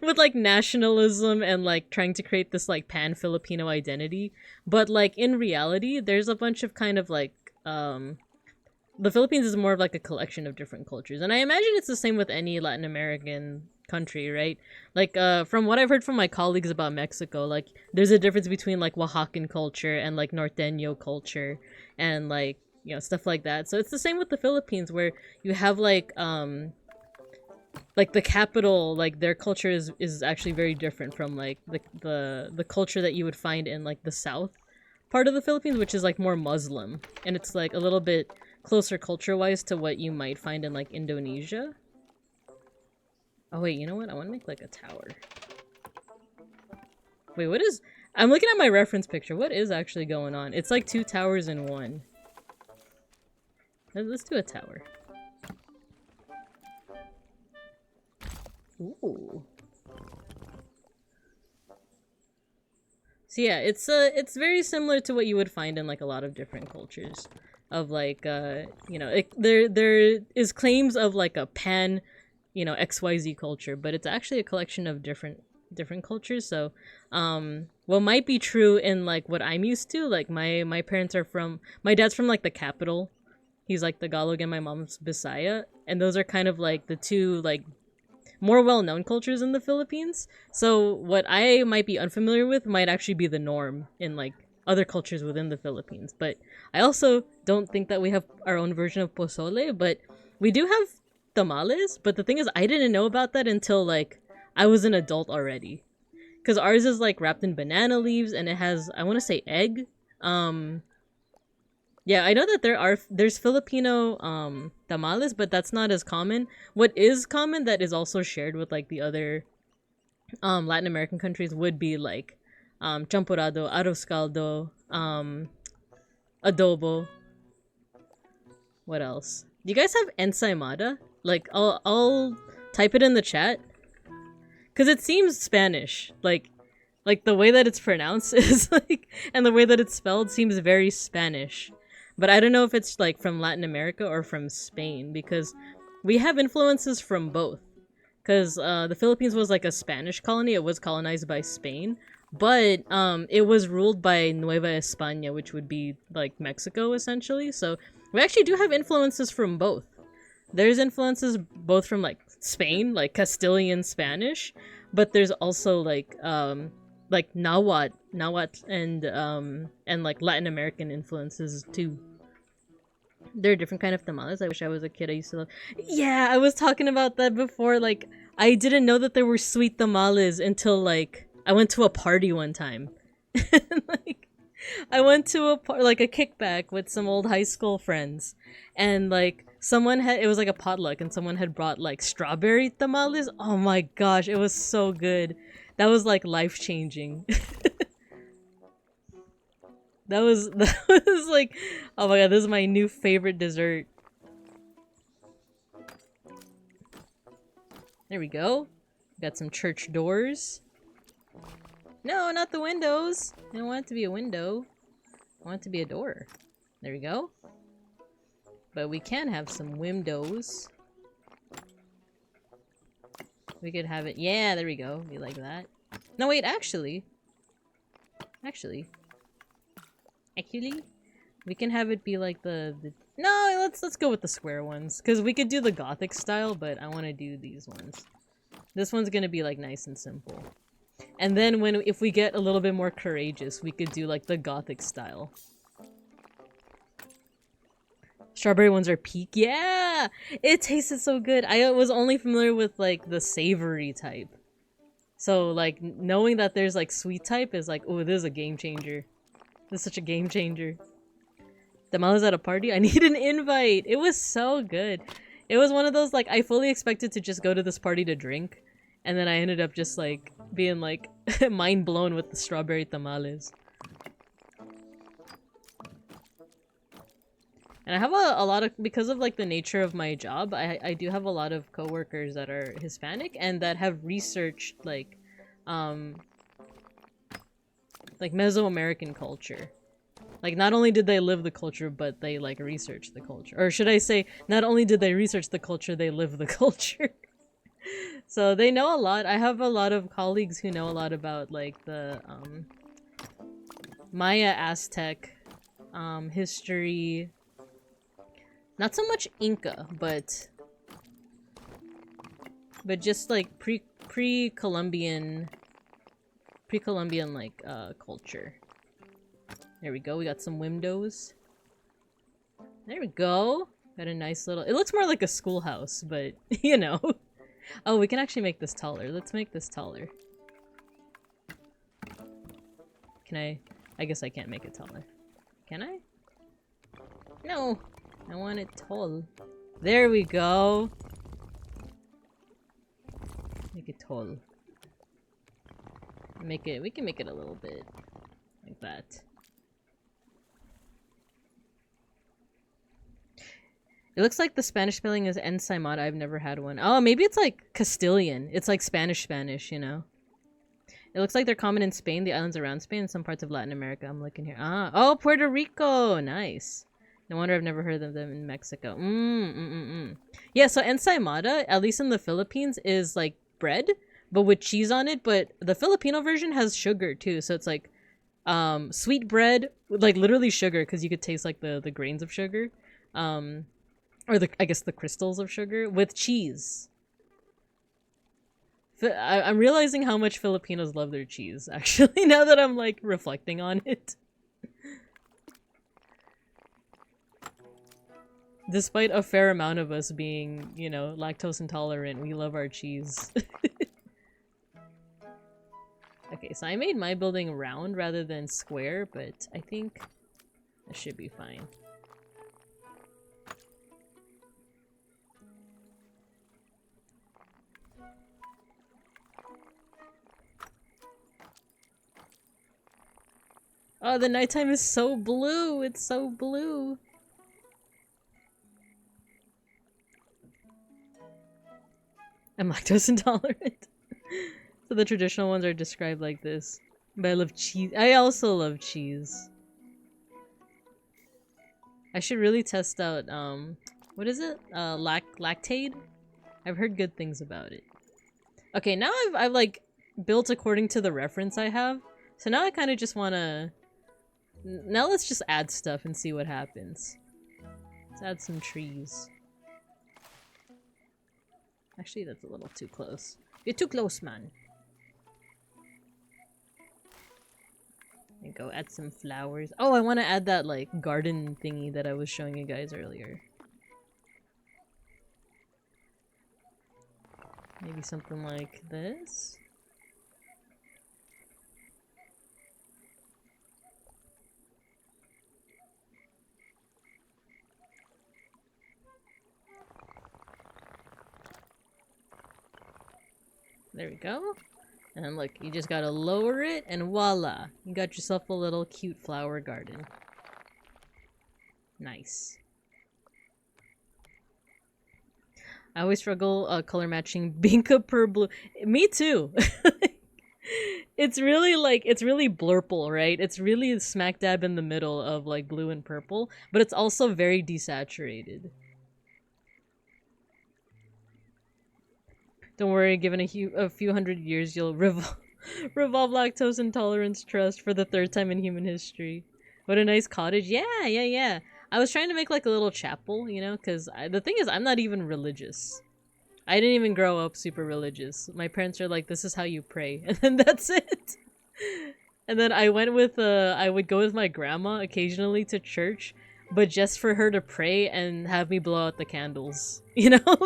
with nationalism and like trying to create this like pan-Filipino identity, but like in reality there's a bunch of kind of like the Philippines is more of like a collection of different cultures, and I imagine it's the same with any Latin American country, right? Like from what I've heard from my colleagues about Mexico, like there's a difference between like Oaxacan culture and like Norteño culture and like, you know, stuff like that. So it's the same with the Philippines, where you have like the capital, like their culture is actually very different from like the culture that you would find in like the south part of the Philippines, which is like more Muslim, and it's like a little bit closer culture-wise to what you might find in like Indonesia. Oh wait, you know what? I want to make like a tower. Wait, what is... I'm looking at my reference picture. What is actually going on? It's like 2 towers in one. Let's do a tower. Ooh. So yeah, it's very similar to what you would find in like a lot of different cultures. Of like you know, there is claims of like a pan, you know, XYZ culture, but it's actually a collection of different cultures. So what might be true in like what I'm used to, like my parents are from, my dad's from like the capital. He's like Tagalog and my mom's Bisaya, and those are kind of like the two like more well-known cultures in the Philippines. So what I might be unfamiliar with might actually be the norm in like other cultures within the Philippines. But I also don't think that we have our own version of pozole, but we do have tamales. But the thing is, I didn't know about that until like I was an adult already. because ours is like wrapped in banana leaves and it has, I want to say egg. Yeah, I know that there's Filipino tamales, but that's not as common. What is common that is also shared with like the other Latin American countries would be like champurrado, arroz caldo, adobo. What else? Do you guys have ensaimada? Like I'll type it in the chat cuz it seems Spanish. Like the way that it's pronounced is like, and the way that it's spelled seems very Spanish. But I don't know if it's like from Latin America or from Spain because we have influences from both. Because the Philippines was like a Spanish colony. It was colonized by Spain. But it was ruled by Nueva España, which would be like Mexico essentially. So we actually do have influences from both. There's influences both from like Spain, like Castilian Spanish. But there's also like Nahuatl and like Latin American influences too. There are different kind of tamales. I wish I was a kid. I used to love. Yeah, I was talking about that before. Like, I didn't know that there were sweet tamales until like I went to a party one time. Like, I went to a kickback with some old high school friends, and like someone had, it was like a potluck, and someone had brought like strawberry tamales. Oh my gosh, it was so good. That was like life changing. that was like, oh my god, this is my new favorite dessert. There we go. Got some church doors. No, not the windows. I don't want it to be a window. I want it to be a door. There we go. But we can have some windows. We could have it. Yeah, there we go. Be like that. No, wait, actually, we can have it be like the no. Let's go with the square ones because we could do the gothic style, but I want to do these ones. This one's gonna be like nice and simple. And then if we get a little bit more courageous, we could do like the gothic style. Strawberry ones are peak. Yeah! It tasted so good. I was only familiar with like the savory type. So like knowing that there's like sweet type is like, oh, this is a game changer. This is such a game changer. Tamales at a party? I need an invite. It was so good. It was one of those like I fully expected to just go to this party to drink. And then I ended up just like being like mind blown with the strawberry tamales. And I have a lot of, because of like the nature of my job, I do have a lot of coworkers that are Hispanic and that have researched like Mesoamerican culture. Like not only did they live the culture, but they like researched the culture. Or should I say, not only did they research the culture, they live the culture. So they know a lot. I have a lot of colleagues who know a lot about like the Maya, Aztec history. Not so much Inca, but just like pre-Columbian like culture. There we go. We got some windows. There we go. Got a nice little. It looks more like a schoolhouse, but you know. Oh, we can actually make this taller. Let's make this taller. Can I? I guess I can't make it taller. Can I? No. I want it tall. There we go. Make it tall. Make it. We can make it a little bit like that. It looks like the Spanish spelling is ensaimada. I've never had one. Oh, maybe it's like Castilian. It's like Spanish, you know? It looks like they're common in Spain, the islands around Spain, and some parts of Latin America. I'm looking here. Ah, oh, Puerto Rico! Nice. No wonder I've never heard of them in Mexico. Yeah, so ensaimada, at least in the Philippines, is like bread, but with cheese on it. But the Filipino version has sugar too, so it's like sweet bread, like literally sugar, because you could taste like the grains of sugar. Or I guess the crystals of sugar with cheese. I'm realizing how much Filipinos love their cheese, actually, now that I'm like reflecting on it. Despite a fair amount of us being, you know, lactose intolerant, we love our cheese. Okay, so I made my building round rather than square, but I think that should be fine. Oh, the nighttime is so blue! It's so blue! I'm lactose intolerant. So the traditional ones are described like this. But I love cheese. I also love cheese. I should really test out, what is it? Lactaid? I've heard good things about it. Okay, now I've like, built according to the reference I have. So now I kind of just want to... Now let's just add stuff and see what happens. Let's add some trees. Actually, that's a little too close. You're too close, man. And go add some flowers. Oh, I want to add that, like, garden thingy that I was showing you guys earlier. Maybe something like this. There we go. And look, you just gotta lower it and voila! You got yourself a little cute flower garden. Nice. I always struggle color matching Binka per blue. Me too! It's really like, it's really blurple, right? It's really smack dab in the middle of like blue and purple, but it's also very desaturated. Don't worry, given a few hundred years, you'll revolve lactose intolerance trust for the 3rd time in human history. What a nice cottage. Yeah, yeah, yeah. I was trying to make like a little chapel, you know, because the thing is, I'm not even religious. I didn't even grow up super religious. My parents are like, this is how you pray. And then that's it. And then I went with, I would go with my grandma occasionally to church, but just for her to pray and have me blow out the candles. You know,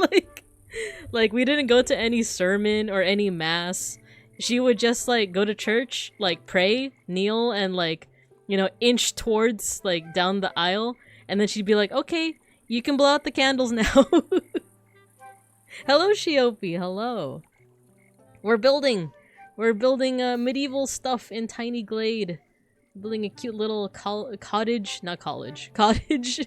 like we didn't go to any sermon or any mass. She would just like go to church, like pray, kneel, and like, you know, inch towards like down the aisle, and then she'd be like, okay, you can blow out the candles now. Hello, Shiopi, hello. We're building medieval stuff in tiny glade. Building a cute little cottage, not college, cottage.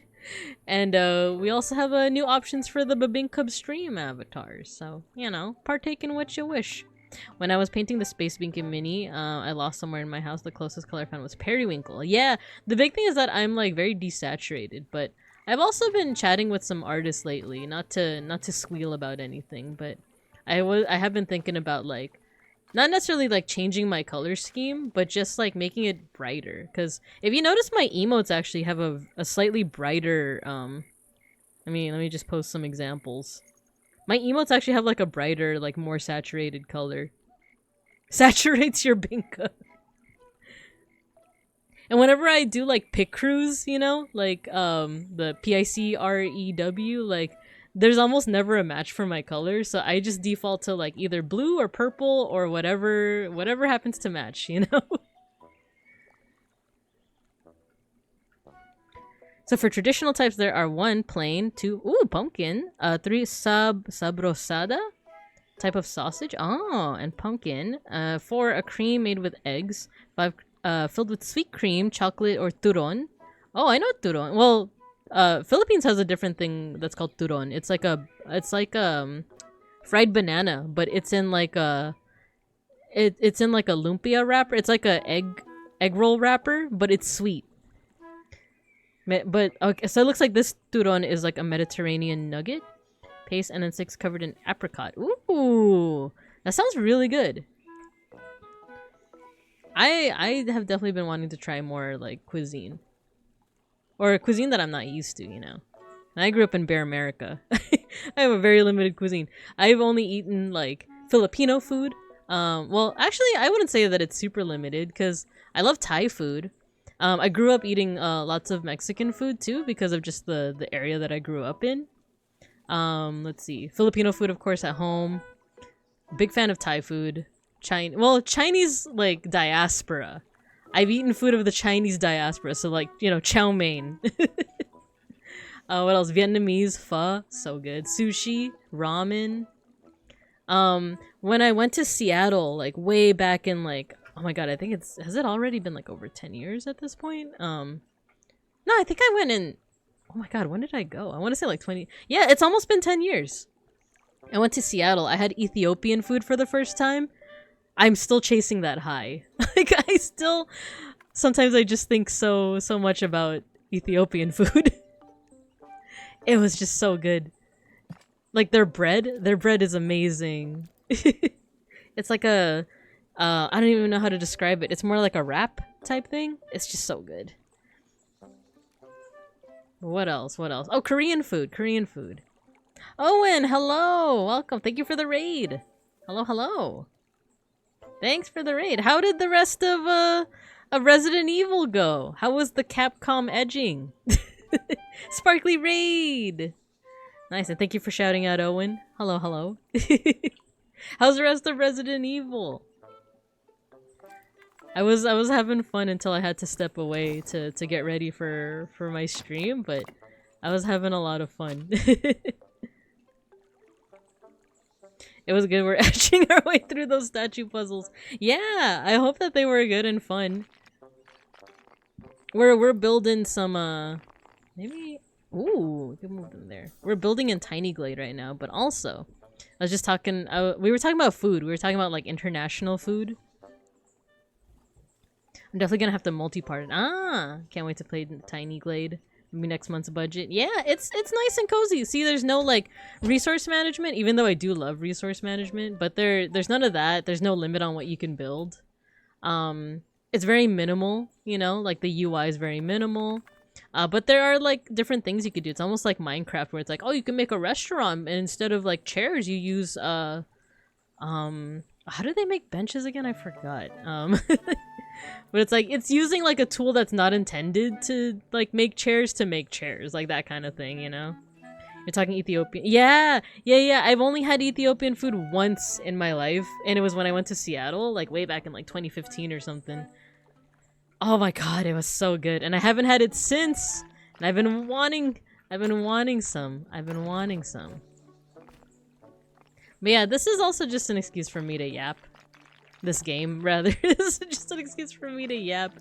And we also have new options for the Babinka stream avatars, so, you know, partake in what you wish. When I was painting the Space Binka mini, I lost somewhere in my house. The closest color I found was periwinkle. Yeah, the big thing is that I'm like very desaturated, but I've also been chatting with some artists lately, not to squeal about anything, but I have been thinking about like not necessarily like changing my color scheme, but just like making it brighter. Because if you notice, my emotes actually have a slightly brighter, I mean, let me just post some examples. My emotes actually have like a brighter, like more saturated color. Saturates your Binka. And whenever I do like pick crews, you know, like the PICREW, like there's almost never a match for my color, so I just default to like either blue or purple or whatever happens to match, you know? So for traditional types, there are 1 plain, 2 pumpkin, 3 sabrosada type of sausage, and pumpkin, 4 a cream made with eggs, 5 filled with sweet cream, chocolate, or turon. Oh, I know turon. Well, Philippines has a different thing that's called turon. It's like fried banana, but it's in like a it's in like a lumpia wrapper. It's like a egg roll wrapper, but it's sweet. But okay, so it looks like this turon is like a Mediterranean nugget paste, and then 6 covered in apricot. Ooh, that sounds really good. I have definitely been wanting to try more like cuisine. Or cuisine that I'm not used to, you know. And I grew up in Bear America. I have a very limited cuisine. I've only eaten like Filipino food. Well, actually, I wouldn't say that it's super limited because I love Thai food. I grew up eating lots of Mexican food too because of just the area that I grew up in. Let's see. Filipino food, of course, at home. Big fan of Thai food. Chinese like diaspora. I've eaten food of the Chinese diaspora, so like, you know, chow mein. What else? Vietnamese pho, so good. Sushi, ramen. When I went to Seattle, like way back in like, oh my god, I think has it already been like over 10 years at this point? No, I think I went in, oh my god, when did I go? I want to say like 20, yeah, it's almost been 10 years. I went to Seattle. I had Ethiopian food for the first time. I'm still chasing that high. Like, sometimes I just think so much about Ethiopian food. It was just so good. Like, their bread is amazing. It's like a, I don't even know how to describe it. It's more like a wrap type thing. It's just so good. What else? Oh, Korean food. Owen, hello! Welcome. Thank you for the raid. Hello. Thanks for the raid. How did the rest of Resident Evil go? How was the Capcom edging? Sparkly raid! Nice, and thank you for shouting out Owen. Hello. How's the rest of Resident Evil? I was having fun until I had to step away to get ready for my stream, but I was having a lot of fun. It was good. We're etching our way through those statue puzzles. Yeah, I hope that they were good and fun. We're building some maybe, ooh, we can move them there. We're building in Tiny Glade right now, but also I was just talking, we were talking about food. We were talking about like international food. I'm definitely gonna have to multi-part it. Can't wait to play Tiny Glade. Maybe next month's budget. Yeah, it's nice and cozy. See, there's no like resource management, even though I do love resource management, but there's none of that. There's no limit on what you can build. It's very minimal, you know, like the UI is very minimal. But there are like different things you could do. It's almost like Minecraft where it's like, oh, you can make a restaurant and instead of like chairs you use how do they make benches again? I forgot. But it's like, it's using like a tool that's not intended to like make chairs, like that kind of thing, you know? You're talking Ethiopian. Yeah. I've only had Ethiopian food once in my life, and it was when I went to Seattle, like way back in like 2015 or something. Oh my god, it was so good. And I haven't had it since. And I've been wanting some. But yeah, this is also just an excuse for me to yap. This game, rather. This is just an excuse for me to yap.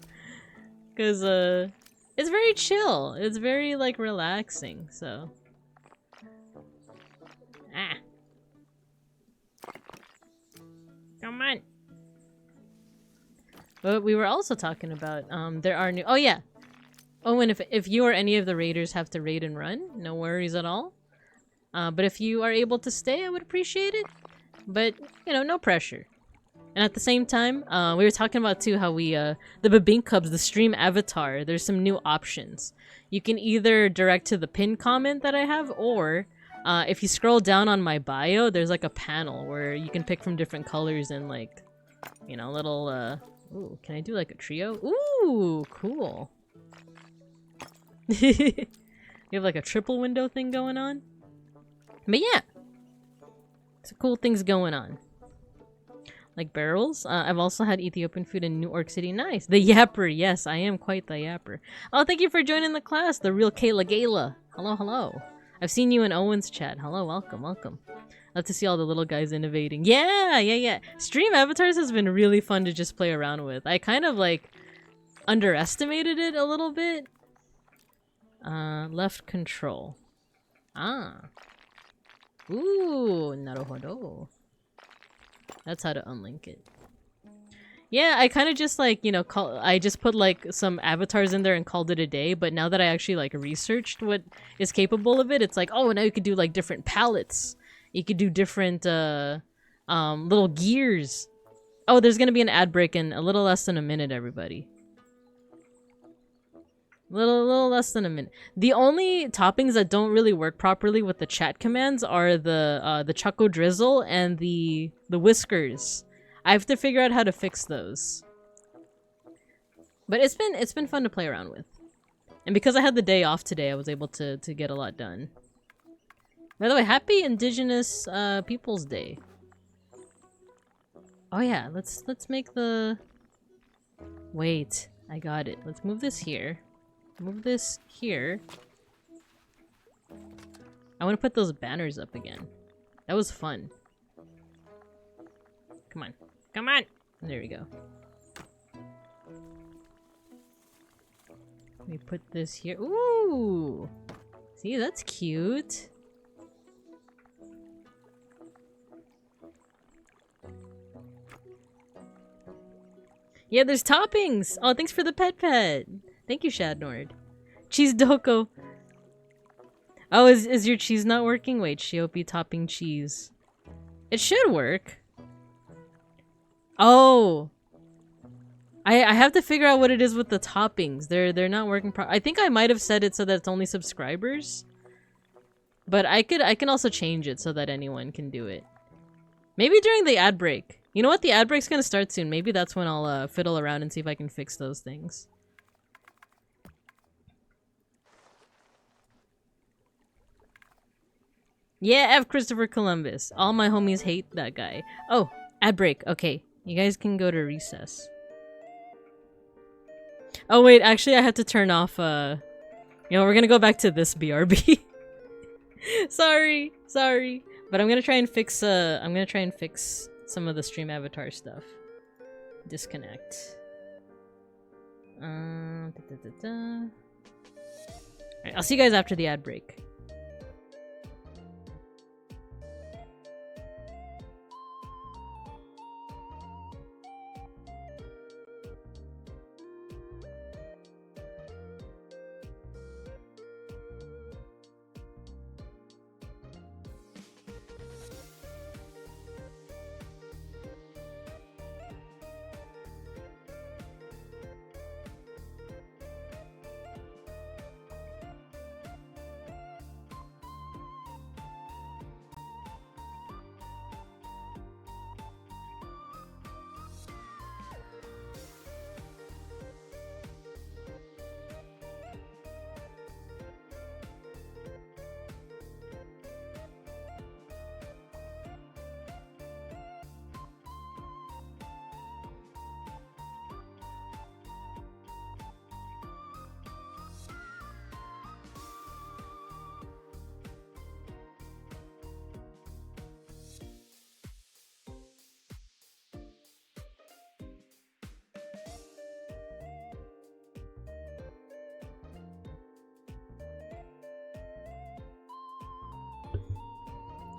Because, it's very chill. It's very, like, relaxing, so. Come on. But we were also talking about, there are new- oh yeah! Oh, and if you or any of the raiders have to raid and run, no worries at all. But if you are able to stay, I would appreciate it. But, you know, no pressure. And at the same time, we were talking about too how we, the Babink Cubs, the stream avatar, there's some new options. You can either direct to the pinned comment that I have, or if you scroll down on my bio, there's like a panel where you can pick from different colors and like, you know, little, ooh, can I do like a trio? Ooh, cool. You have like a triple window thing going on? But yeah, some cool things going on. Like barrels. I've also had Ethiopian food in New York City. Nice. The yapper. Yes, I am quite the yapper. Oh, thank you for joining the class. The real Kayla Gala. Hello. I've seen you in Owen's chat. Hello, welcome. Love to see all the little guys innovating. Yeah. Stream avatars has been really fun to just play around with. I kind of like underestimated it a little bit. Left control. Ooh, naruhodo. That's how to unlink it. Yeah, I kind of just like, you know, I just put like some avatars in there and called it a day, but now that I actually like researched what is capable of it, it's like, oh, now you could do like different palettes. You could do different little gears. Oh, there's gonna be an ad break in a little less than a minute, everybody. Little less than a minute. The only toppings that don't really work properly with the chat commands are the Choco Drizzle and the whiskers. I have to figure out how to fix those. But it's been fun to play around with. And because I had the day off today, I was able to get a lot done. By the way, happy Indigenous Peoples Day. Oh yeah, let's make the... Wait, I got it. Let's move this here. Move this here. I want to put those banners up again. That was fun. Come on. Come on! There we go. Let me put this here. Ooh! See, that's cute. Yeah, there's toppings! Oh, thanks for the pet. Thank you, Shadnord. Cheese Doko. Oh, is your cheese not working? Wait, Shiopi topping cheese. It should work. Oh! I have to figure out what it is with the toppings. They're not working I think I might have set it so that it's only subscribers. But I can also change it so that anyone can do it. Maybe during the ad break. You know what? The ad break's gonna start soon. Maybe that's when I'll fiddle around and see if I can fix those things. Yeah, F. Christopher Columbus. All my homies hate that guy. Oh, ad break. Okay, you guys can go to recess. Oh wait, actually I have to turn off, you know, we're gonna go back to this BRB. Sorry. But I'm gonna try and fix, some of the stream avatar stuff. Disconnect. Alright, I'll see you guys after the ad break.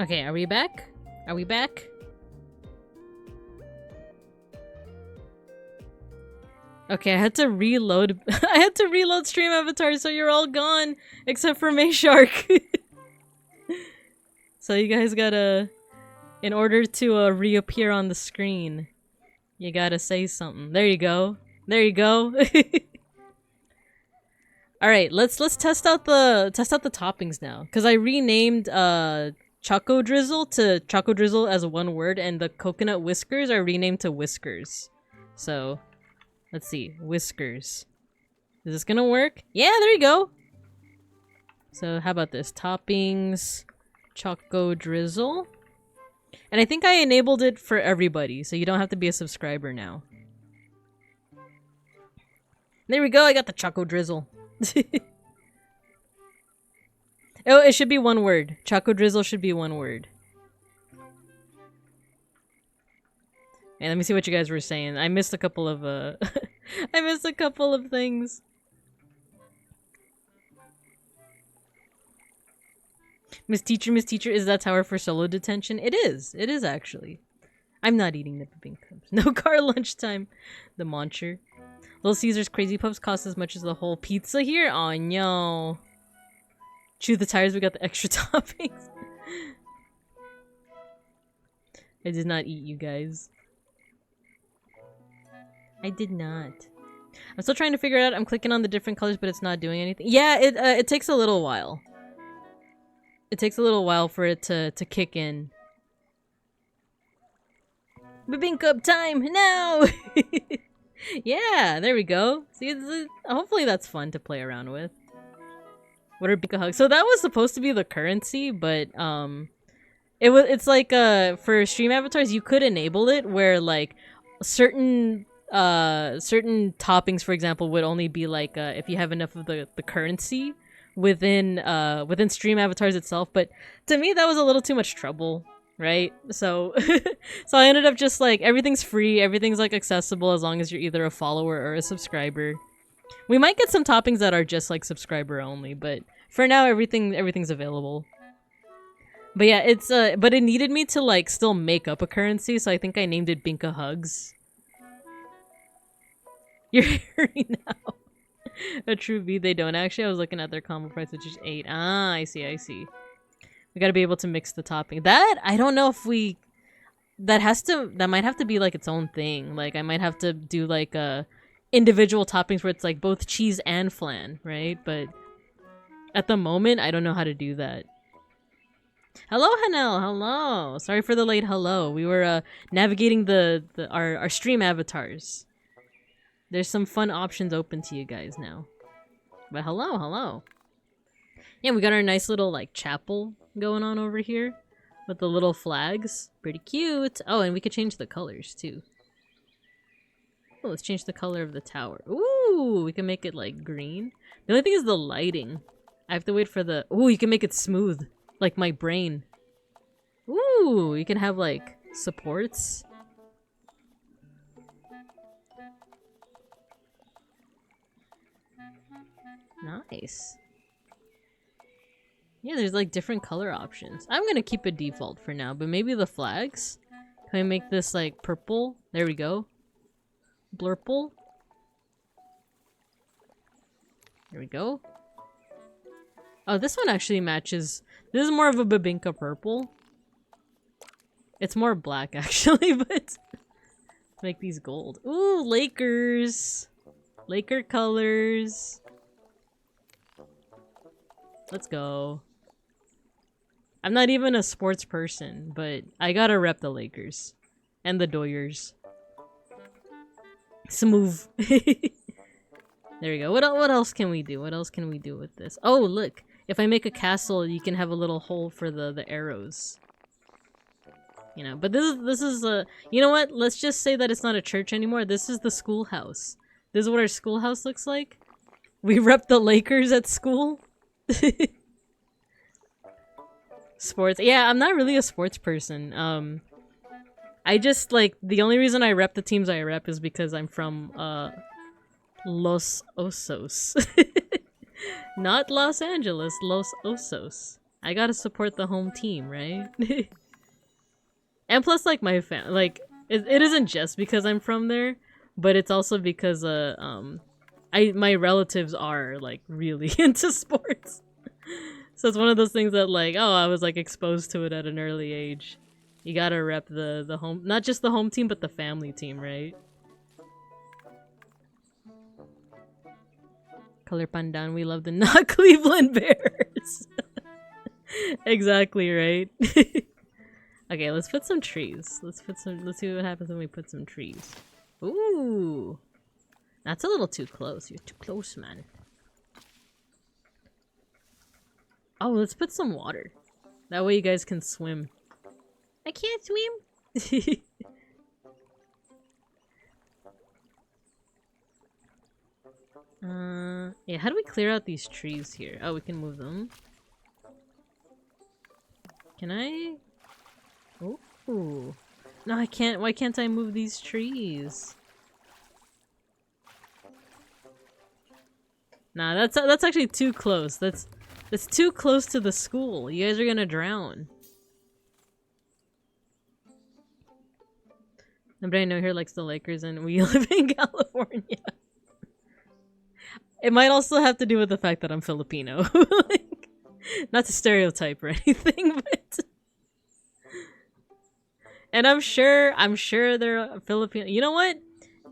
Okay, are we back? Are we back? Okay, I had to reload. I had to reload stream avatar, so you're all gone except for Mayshark. So you guys gotta, in order to reappear on the screen, you gotta say something. There you go. There you go. All right, let's test out the toppings now, because I renamed Choco Drizzle to Choco Drizzle as one word, and the coconut whiskers are renamed to Whiskers. So, let's see. Whiskers. Is this gonna work? Yeah, there you go! So, how about this? Toppings, Choco Drizzle. And I think I enabled it for everybody, so you don't have to be a subscriber now. There we go, I got the Choco Drizzle. Oh, it should be one word. Choco Drizzle should be one word. And let me see what you guys were saying. I missed a couple of I missed a couple of things. Miss Teacher, is that tower for solo detention? It is. It is actually. I'm not eating the pink cups. No car lunchtime. The Moncher. Little Caesar's Crazy Puffs cost as much as the whole pizza here? Oh no. Chew the tires, we got the extra toppings. I did not eat, you guys. I did not. I'm still trying to figure it out. I'm clicking on the different colors, but it's not doing anything. Yeah, it takes a little while. It takes a little while for it to kick in. Bibink up time now! Yeah, there we go. See, hopefully that's fun to play around with. What are Bika Hugs? So that was supposed to be the currency, but It's like for stream avatars you could enable it where like certain toppings, for example, would only be like if you have enough of the currency within stream avatars itself. But to me that was a little too much trouble, right? So so I ended up just like everything's free, everything's like accessible as long as you're either a follower or a subscriber. We might get some toppings that are just like subscriber only, but for now everything's available. But yeah, it's but it needed me to like still make up a currency, so I think I named it Binka Hugs. You're hearing now. A true V, they don't. Actually, I was looking at their combo price, which is 8. Ah, I see. We gotta be able to mix the topping. That, I don't know if we... That might have to be like its own thing. Like, I might have to do like individual toppings where it's like both cheese and flan, right? But at the moment, I don't know how to do that. Hello, Hanel. Hello. Sorry for the late hello. We were navigating our stream avatars. There's some fun options open to you guys now. But hello. Yeah, we got our nice little like chapel going on over here with the little flags. Pretty cute. Oh, and we could change the colors too. Oh, let's change the color of the tower. Ooh, we can make it like green. The only thing is the lighting. I have to wait for the... Ooh, you can make it smooth. Like my brain. Ooh, you can have like supports. Nice. Yeah, there's like different color options. I'm gonna keep it default for now, but maybe the flags? Can I make this like purple? There we go. Blurple. There we go. Oh, this one actually matches. This is more of a Babinka purple. It's more black actually, but let's make these gold. Ooh, Lakers. Laker colors. Let's go. I'm not even a sports person, but I gotta rep the Lakers. And the Doyers. Smooth. There we go. What else can we do? What else can we do with this? Oh, look. If I make a castle, you can have a little hole for the arrows. You know, but this is a... You know what? Let's just say that it's not a church anymore. This is the schoolhouse. This is what our schoolhouse looks like. We rep the Lakers at school. Sports. Yeah, I'm not really a sports person. I just, like, the only reason I rep the teams I rep is because I'm from, Los Osos. Not Los Angeles, Los Osos. I gotta support the home team, right? And plus, like, my like, it isn't just because I'm from there, but it's also because, my relatives are, like, really into sports. So it's one of those things that, like, oh, I was, like, exposed to it at an early age. You gotta rep the home, not just the home team, but the family team, right? Color pandan, we love the not Cleveland Bears. Exactly, right? Okay, let's put some trees. Let's see what happens when we put some trees. Ooh. That's a little too close. You're too close, man. Oh, let's put some water. That way you guys can swim. I can't swim. Yeah, how do we clear out these trees here? Oh, we can move them. Can I? Ooh. No, I can't. Why can't I move these trees? Nah, that's actually too close. That's too close to the school. You guys are gonna drown. Nobody I know here likes the Lakers and we live in California. It might also have to do with the fact that I'm Filipino. Like, not to stereotype or anything, but... And I'm sure they're Filipino. You know what?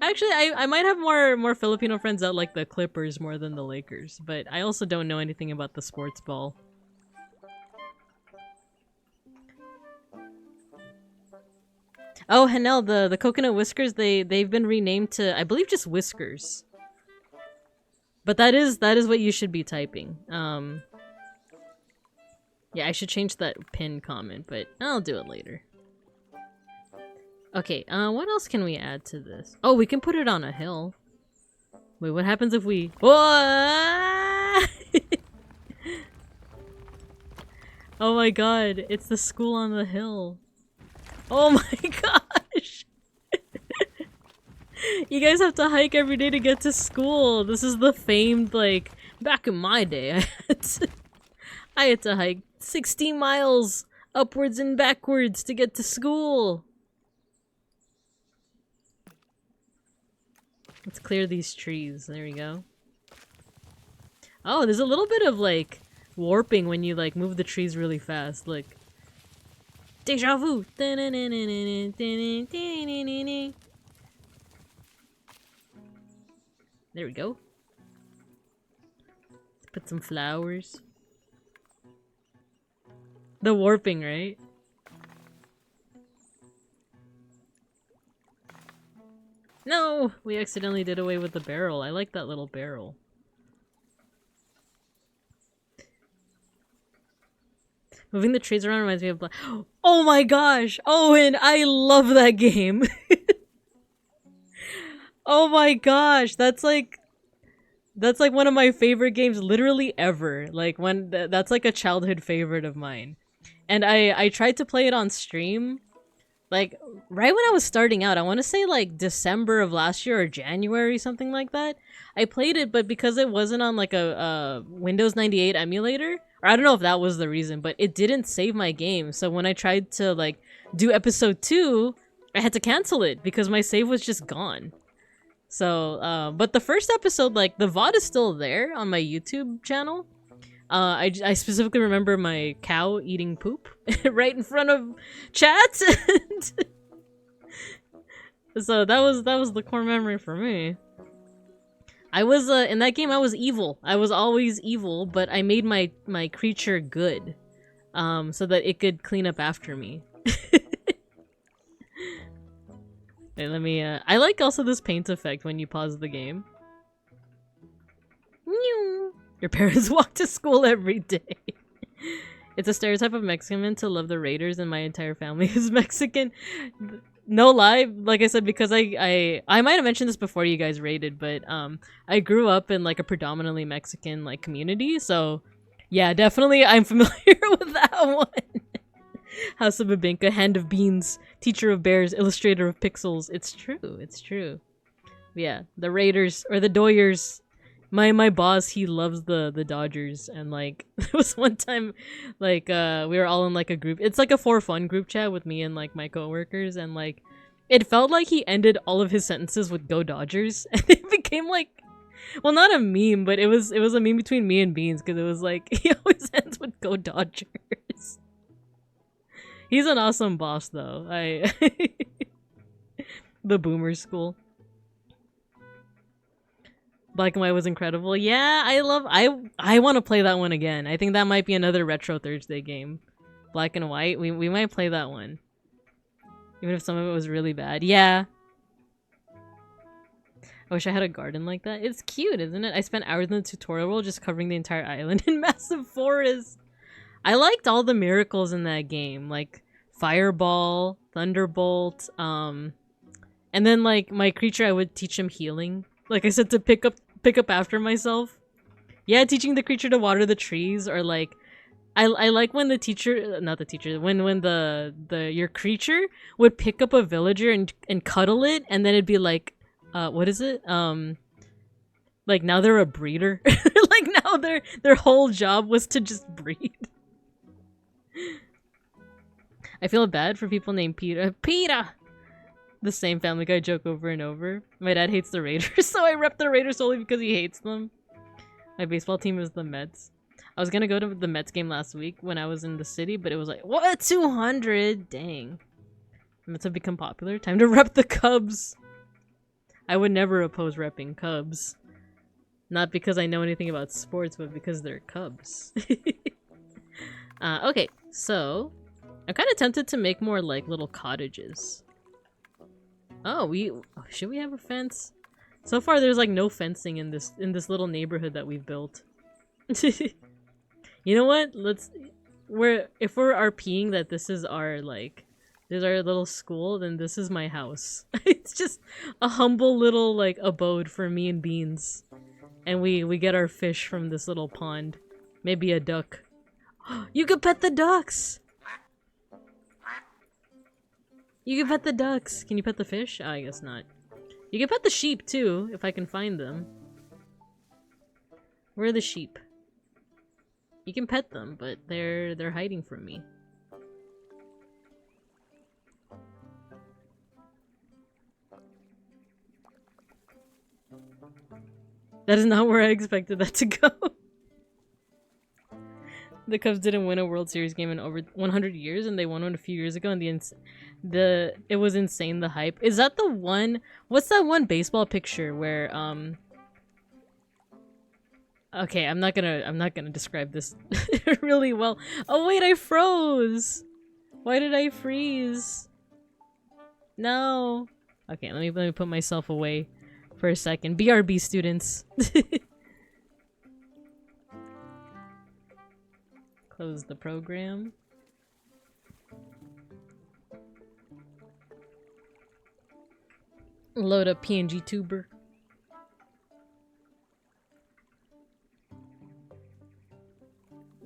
Actually, I might have more Filipino friends that like the Clippers more than the Lakers, but I also don't know anything about the sports ball. Oh, Hanel, the coconut whiskers, they've been renamed to, I believe, just whiskers. But that is what you should be typing. Yeah, I should change that pin comment, but I'll do it later. Okay, what else can we add to this? Oh, we can put it on a hill. Wait, what happens if we... Whoa! Oh my god, it's the school on the hill. Oh my gosh! You guys have to hike every day to get to school. This is the famed, like, back in my day, I had to hike 60 miles upwards and backwards to get to school. Let's clear these trees. There we go. Oh, there's a little bit of, like, warping when you, like, move the trees really fast. Like, deja vu. There we go. Let's put some flowers. The warping, right? No! We accidentally did away with the barrel. I like that little barrel. Moving the trees around reminds me of oh my gosh! Owen, I love that game! Oh my gosh! That's like one of my favorite games literally ever. Like when that's like a childhood favorite of mine. And I tried to play it on stream, like, right when I was starting out. I want to say, like, December of last year or January, something like that. I played it, but because it wasn't on, like, a Windows 98 emulator, or I don't know if that was the reason, but it didn't save my game. So when I tried to, like, do episode 2, I had to cancel it because my save was just gone. So, but the first episode, like, the VOD is still there on my YouTube channel. I specifically remember my cow eating poop right in front of chat. So that was the core memory for me. I was in that game I was evil. I was always evil, but I made my creature good. So that it could clean up after me. Wait, let me I like also this paint effect when you pause the game. Your parents walk to school every day. It's a stereotype of Mexican to love the Raiders, and my entire family is Mexican. No lie, like I said, because I might have mentioned this before you guys raided, but I grew up in like a predominantly Mexican like community, so yeah, definitely I'm familiar with that one. House of Babinka, Hand of Beans, Teacher of Bears, Illustrator of Pixels. It's true, it's true. Yeah, the Raiders or the Doyers. My boss, he loves the Dodgers, and like there was one time like we were all in like a group. It's like a for fun group chat with me and like my coworkers, and like it felt like he ended all of his sentences with "Go Dodgers," and it became like, well, not a meme, but it was a meme between me and Beans, because it was like he always ends with "Go Dodgers." He's an awesome boss though. The boomer school. Black and White was incredible. Yeah, I want to play that one again. I think that might be another Retro Thursday game. Black and White. We might play that one. Even if some of it was really bad. Yeah. I wish I had a garden like that. It's cute, isn't it? I spent hours in the tutorial world just covering the entire island in massive forests. I liked all the miracles in that game. Like Fireball, Thunderbolt, and then like my creature, I would teach him healing. Like I said, to pick up after myself. Yeah, teaching the creature to water the trees, or like I like when the teacher, not the teacher, when your creature would pick up a villager and cuddle it, and then it'd be like, what is it? Like now they're a breeder. Like now their whole job was to just breed. I feel bad for people named Peter. Peter! The same Family Guy joke over and over. My dad hates the Raiders, so I rep the Raiders solely because he hates them. My baseball team is the Mets. I was gonna go to the Mets game last week when I was in the city, but it was like, what? 200? Dang. Mets have become popular. Time to rep the Cubs. I would never oppose repping Cubs. Not because I know anything about sports, but because they're Cubs. Okay, so I'm kind of tempted to make more like little cottages. Oh, should we have a fence? So far, there's like no fencing in this little neighborhood that we've built. You know what? if we're RPing that this is our like this is our little school, then this is my house. It's just a humble little like abode for me and Beans. And we get our fish from this little pond. Maybe a duck. You could pet the ducks! You can pet the ducks. Can you pet the fish? Oh, I guess not. You can pet the sheep too, if I can find them. Where are the sheep? You can pet them, but they're hiding from me. That is not where I expected that to go. The Cubs didn't win a World Series game in over 100 years, and they won one a few years ago, and it was insane, the hype. Is that the one? What's that one baseball picture where okay, I'm not gonna describe this really well. Oh wait, I froze. Why did I freeze? No. Okay, let me put myself away for a second. BRB students. Close the program. Load up PNGTuber.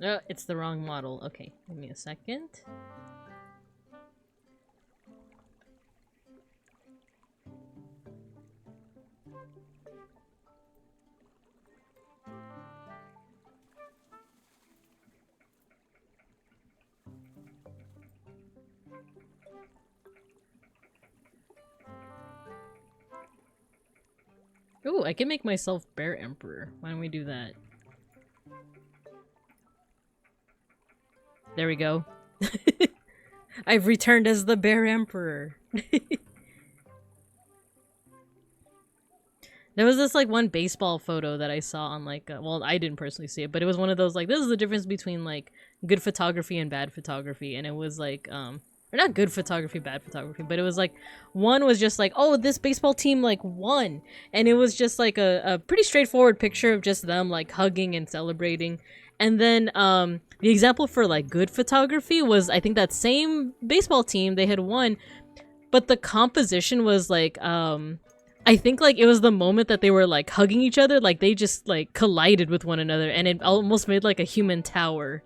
Oh, it's the wrong model. Okay, give me a second. Ooh, I can make myself Bear Emperor. Why don't we do that? There we go. I've returned as the Bear Emperor. There was this like one baseball photo that I saw on like, well, I didn't personally see it, but it was one of those like, this is the difference between like good photography and bad photography. And it was like, or not good photography, bad photography, but it was like, one was just like, oh, this baseball team like won. And it was just like a pretty straightforward picture of just them like hugging and celebrating. And then the example for like good photography was, I think that same baseball team, they had won, but the composition was like, I think like it was the moment that they were like hugging each other, like they just like collided with one another, and it almost made like a human tower.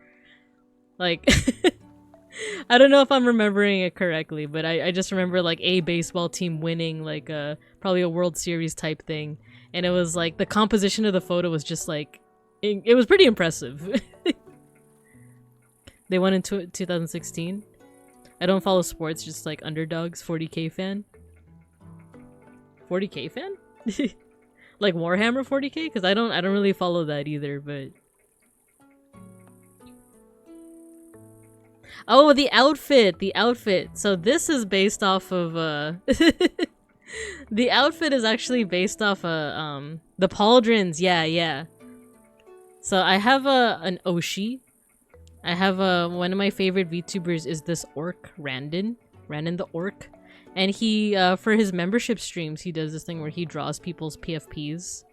Like, I don't know if I'm remembering it correctly, but I just remember like a baseball team winning like probably a World Series type thing, and it was like the composition of the photo was just like, it was pretty impressive. They won in 2016. I don't follow sports, just like underdogs. 40k fan. 40k fan? Like Warhammer 40k? Because I don't really follow that either, but oh, the outfit. So this is based off of the outfit is actually based off the pauldrons. Yeah. So I have an Oshi. I have one of my favorite VTubers is this orc, Randon the orc. And he, for his membership streams, he does this thing where he draws people's PFPs.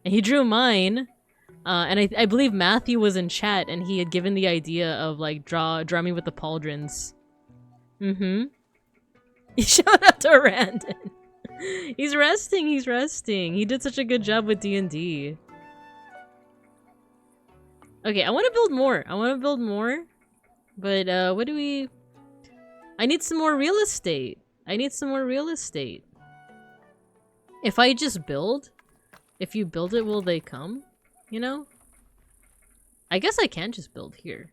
And he drew mine. And I believe Matthew was in chat and he had given the idea of like, draw me with the pauldrons. Mm-hmm. Shout out to Randon. He's resting. He did such a good job with D&D. Okay, I want to build more. But, what do we... I need some more real estate. If I just build, if you build it, will they come? You know? I guess I can just build here.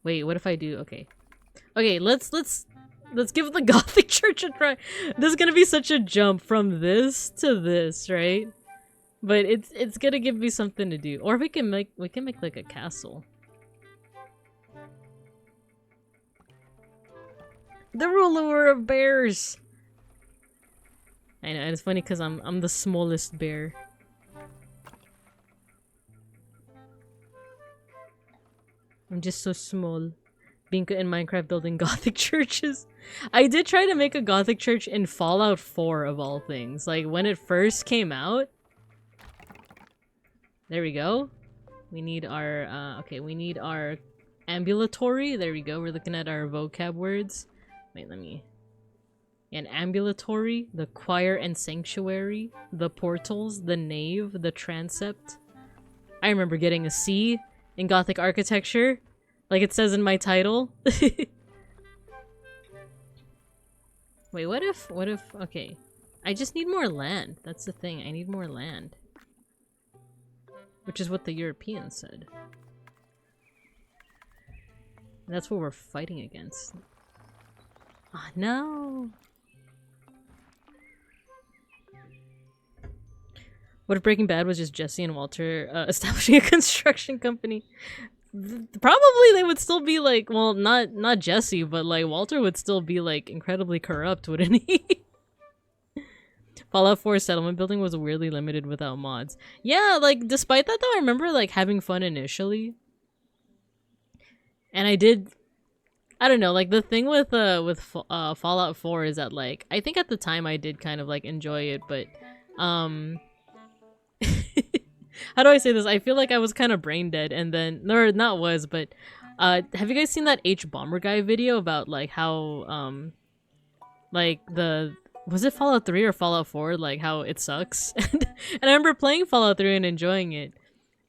Wait, what if I do? Okay. Okay, let's give the Gothic church a try. This is gonna be such a jump from this to this, right? But it's gonna give me something to do. Or we can make like a castle. The ruler of bears. I know, it's funny because I'm the smallest bear. I'm just so small. Being in Minecraft building Gothic churches. I did try to make a Gothic church in Fallout 4 of all things. Like when it first came out. There we go. We need our okay, we need our ambulatory. There we go. We're looking at our vocab words. Wait, let me... An ambulatory, the choir and sanctuary, the portals, the nave, the transept. I remember getting a C in Gothic architecture, like it says in my title. Wait, what if, okay. I just need more land. That's the thing, I need more land. Which is what the Europeans said. And that's what we're fighting against. Ah, no! What if Breaking Bad was just Jesse and Walter establishing a construction company? Probably they would still be like, well, not Jesse, but like Walter would still be like incredibly corrupt, wouldn't he? Fallout 4 settlement building was weirdly limited without mods. Yeah, like despite that though, I remember like having fun initially. And I don't know, like the thing with Fallout 4 is that like I think at the time I did kind of like enjoy it, but how do I say this? I feel like I was kind of brain dead, and then or not was, but have you guys seen that H Bomber guy video about like how like was it Fallout 3 or Fallout 4, like how it sucks? And I remember playing Fallout 3 and enjoying it.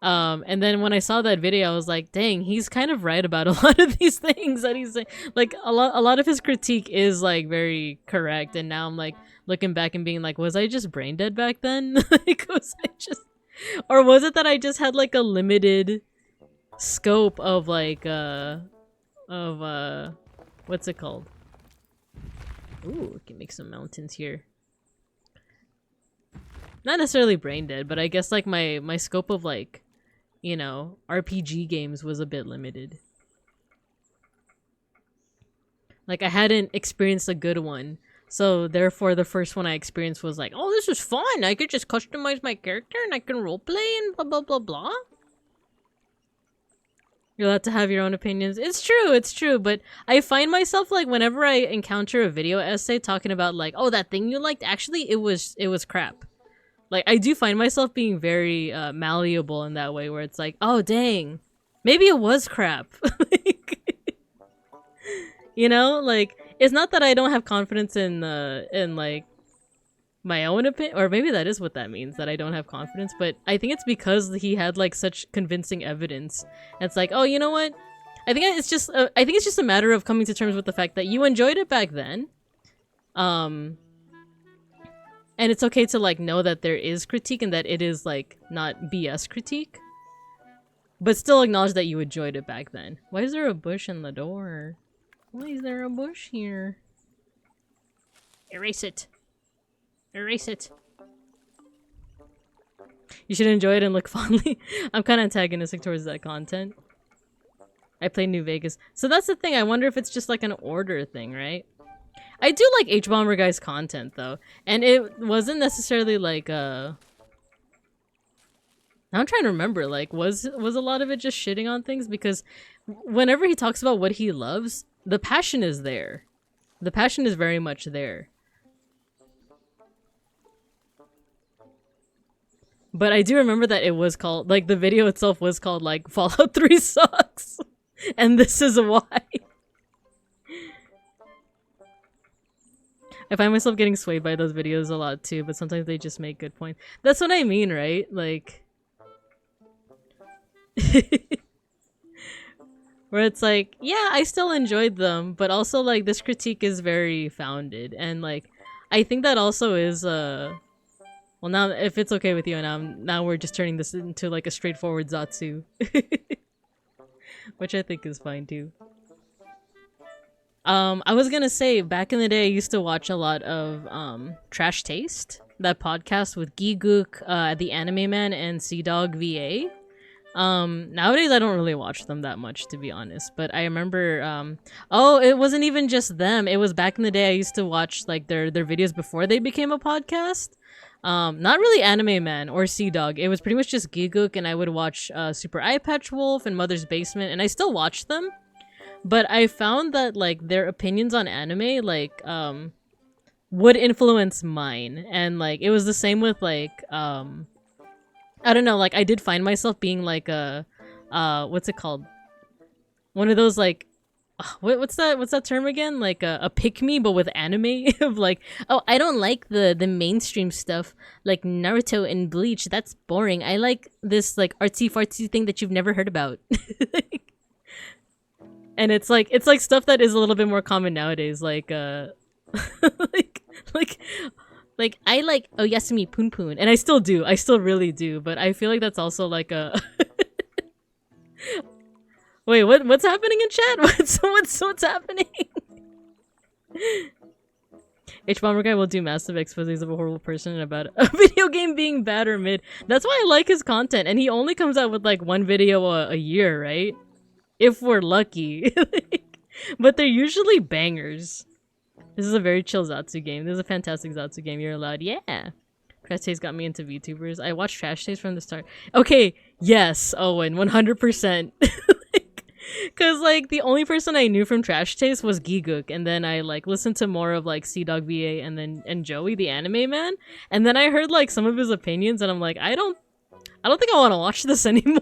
And then when I saw that video, I was like, dang, he's kind of right about a lot of these things that he's saying. Like a lot of his critique is like very correct, and now I'm like looking back and being like, was I just brain dead back then? Like was I just, or was it that I just had like a limited scope of like what's it called? Ooh, we can make some mountains here. Not necessarily brain dead, but I guess like my scope of like, you know, RPG games was a bit limited. Like I hadn't experienced a good one, so therefore the first one I experienced was like, oh, this is fun, I could just customize my character and I can roleplay and blah blah blah blah. You're allowed to have your own opinions. It's true, but I find myself like whenever I encounter a video essay talking about like, oh, that thing you liked, actually it was crap. Like I do find myself being very malleable in that way, where it's like, oh dang, maybe it was crap. Like, you know, like it's not that I don't have confidence in like my own opinion, or maybe that is what that means, that I don't have confidence, but I think it's because he had like such convincing evidence. And it's like, oh, you know what? I think it's just a matter of coming to terms with the fact that you enjoyed it back then. And it's okay to like know that there is critique and that it is like not BS critique, but still acknowledge that you enjoyed it back then. Why is there a bush in the door? Why is there a bush here? Erase it. Erase it. You should enjoy it and look fondly. I'm kind of antagonistic towards that content. I play New Vegas. So that's the thing. I wonder if it's just like an order thing, right? I do like H-Bomber Guy's content though. And it wasn't necessarily like now I'm trying to remember, like was a lot of it just shitting on things? Because whenever he talks about what he loves, the passion is there. The passion is very much there. But I do remember that it was called, like the video itself was called like Fallout 3 sucks. And this is why. I find myself getting swayed by those videos a lot too, but sometimes they just make good points. That's what I mean, right? Like... where it's like, yeah, I still enjoyed them, but also like this critique is very founded. And like, I think that also is, well, now, if it's okay with you, and now we're just turning this into like a straightforward Zatsu. Which I think is fine too. I was gonna say, back in the day, I used to watch a lot of Trash Taste, that podcast with Gigook, the Anime Man, and Sea-Dog VA. Nowadays I don't really watch them that much, to be honest, but I remember, oh, it wasn't even just them. It was back in the day I used to watch like their videos before they became a podcast. Not really Anime Man or Sea-Dog. It was pretty much just Gigook, and I would watch Super Eye Patch Wolf and Mother's Basement, and I still watch them. But I found that like their opinions on anime like would influence mine, and like it was the same with like I don't know, like I did find myself being like a what's it called? one of those like what's that term again? Like a pick me but with anime of like, oh, I don't like the mainstream stuff like Naruto and Bleach. That's boring. I like this like artsy fartsy thing that you've never heard about. And it's like stuff that is a little bit more common nowadays, like like like I like Oyasumi Poon Poon, and I still really do, but I feel like that's also like a wait, what's happening in chat? What's happening? H-Bomber Guy will do massive exposés of a horrible person and about a video game being bad or mid. That's why I like his content, and he only comes out with like one video a year, right? If we're lucky. But they're usually bangers. This is a very chill Zatsu game. This is a fantastic Zatsu game. You're allowed. Yeah. Trash Taste got me into VTubers. I watched Trash Taste from the start. Okay, yes, Owen, 100%. Cause like the only person I knew from Trash Taste was Giguk, and then I like listened to more of like Dog VA and Joey the anime man, and then I heard like some of his opinions, and I'm like, I don't think I want to watch this anymore.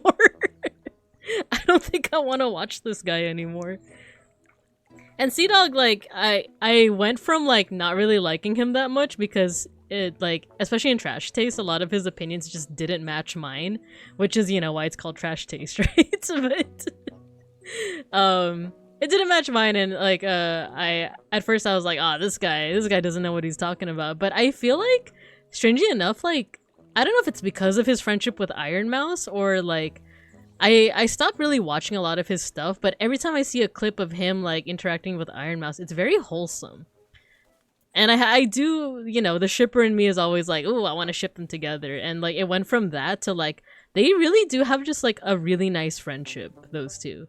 I don't think I want to watch this guy anymore. And Dog, like I went from like not really liking him that much because it like, especially in Trash Taste, a lot of his opinions just didn't match mine, which is, you know, why it's called Trash Taste, right? But it didn't match mine, and like I at first I was like, this guy doesn't know what he's talking about. But I feel like, strangely enough, like I don't know if it's because of his friendship with Iron Mouse or like I stopped really watching a lot of his stuff, but every time I see a clip of him like interacting with Iron Mouse, it's very wholesome. And I do, you know, the shipper in me is always like, oh, I want to ship them together. And like it went from that to like they really do have just like a really nice friendship, those two.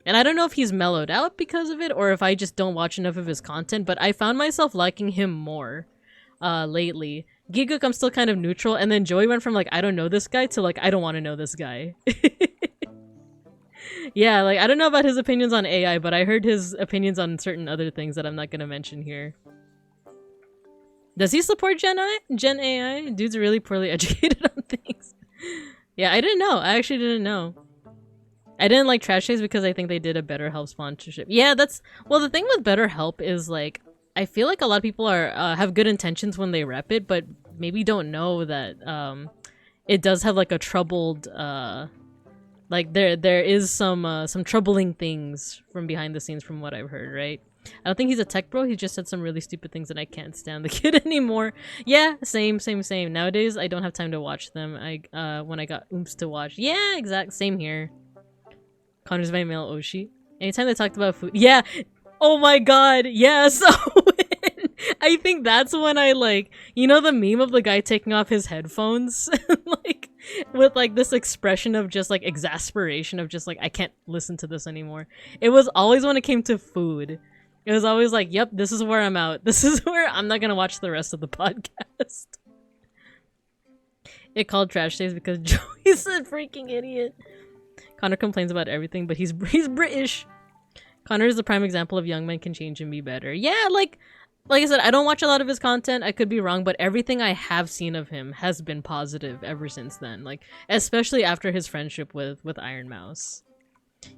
And I don't know if he's mellowed out because of it or if I just don't watch enough of his content, but I found myself liking him more lately. Giguk, I'm still kind of neutral, and then Joey went from like, I don't know this guy to like, I don't want to know this guy. Yeah, like I don't know about his opinions on AI, but I heard his opinions on certain other things that I'm not gonna mention here. Does he support Gen AI? Dude's really poorly educated on things. Yeah, I didn't know. I actually didn't know. I didn't like Trash Days because I think they did a BetterHelp sponsorship. Yeah, that's... Well, the thing with BetterHelp is, like, I feel like a lot of people are have good intentions when they rep it, but maybe don't know that it does have, like, a troubled... like, there is some troubling things from behind the scenes from what I've heard, right? I don't think he's a tech bro. He just said some really stupid things and I can't stand the kid anymore. Yeah, same. Nowadays, I don't have time to watch them. When I got oomph to watch. Yeah, same here. Connor's my male Oshi. Anytime they talked about food. Yeah. Oh my god. Yes. I think that's when I like, you know the meme of the guy taking off his headphones? Like, with like this expression of just like exasperation of just like, I can't listen to this anymore. It was always when it came to food. It was always like, yep, this is where I'm out. This is where I'm not gonna watch the rest of the podcast. It called Trash Days because Joey's a freaking idiot. Connor complains about everything, but he's British. Connor is the prime example of young men can change and be better. Yeah, like I said, I don't watch a lot of his content. I could be wrong, but everything I have seen of him has been positive ever since then. Like, especially after his friendship with Iron Mouse.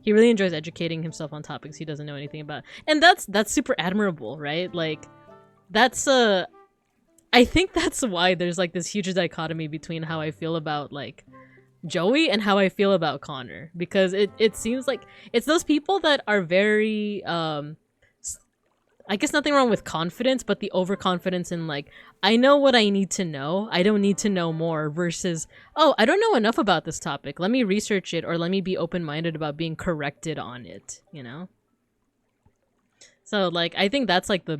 He really enjoys educating himself on topics he doesn't know anything about. And that's super admirable, right? Like, that's I think that's why there's like this huge dichotomy between how I feel about like Joey and how I feel about Connor, because it seems like it's those people that are very I guess nothing wrong with confidence, but the overconfidence in like, I know what I need to know, I don't need to know more, versus, oh, I don't know enough about this topic, let me research it, or let me be open-minded about being corrected on it, you know? So like, I think that's like the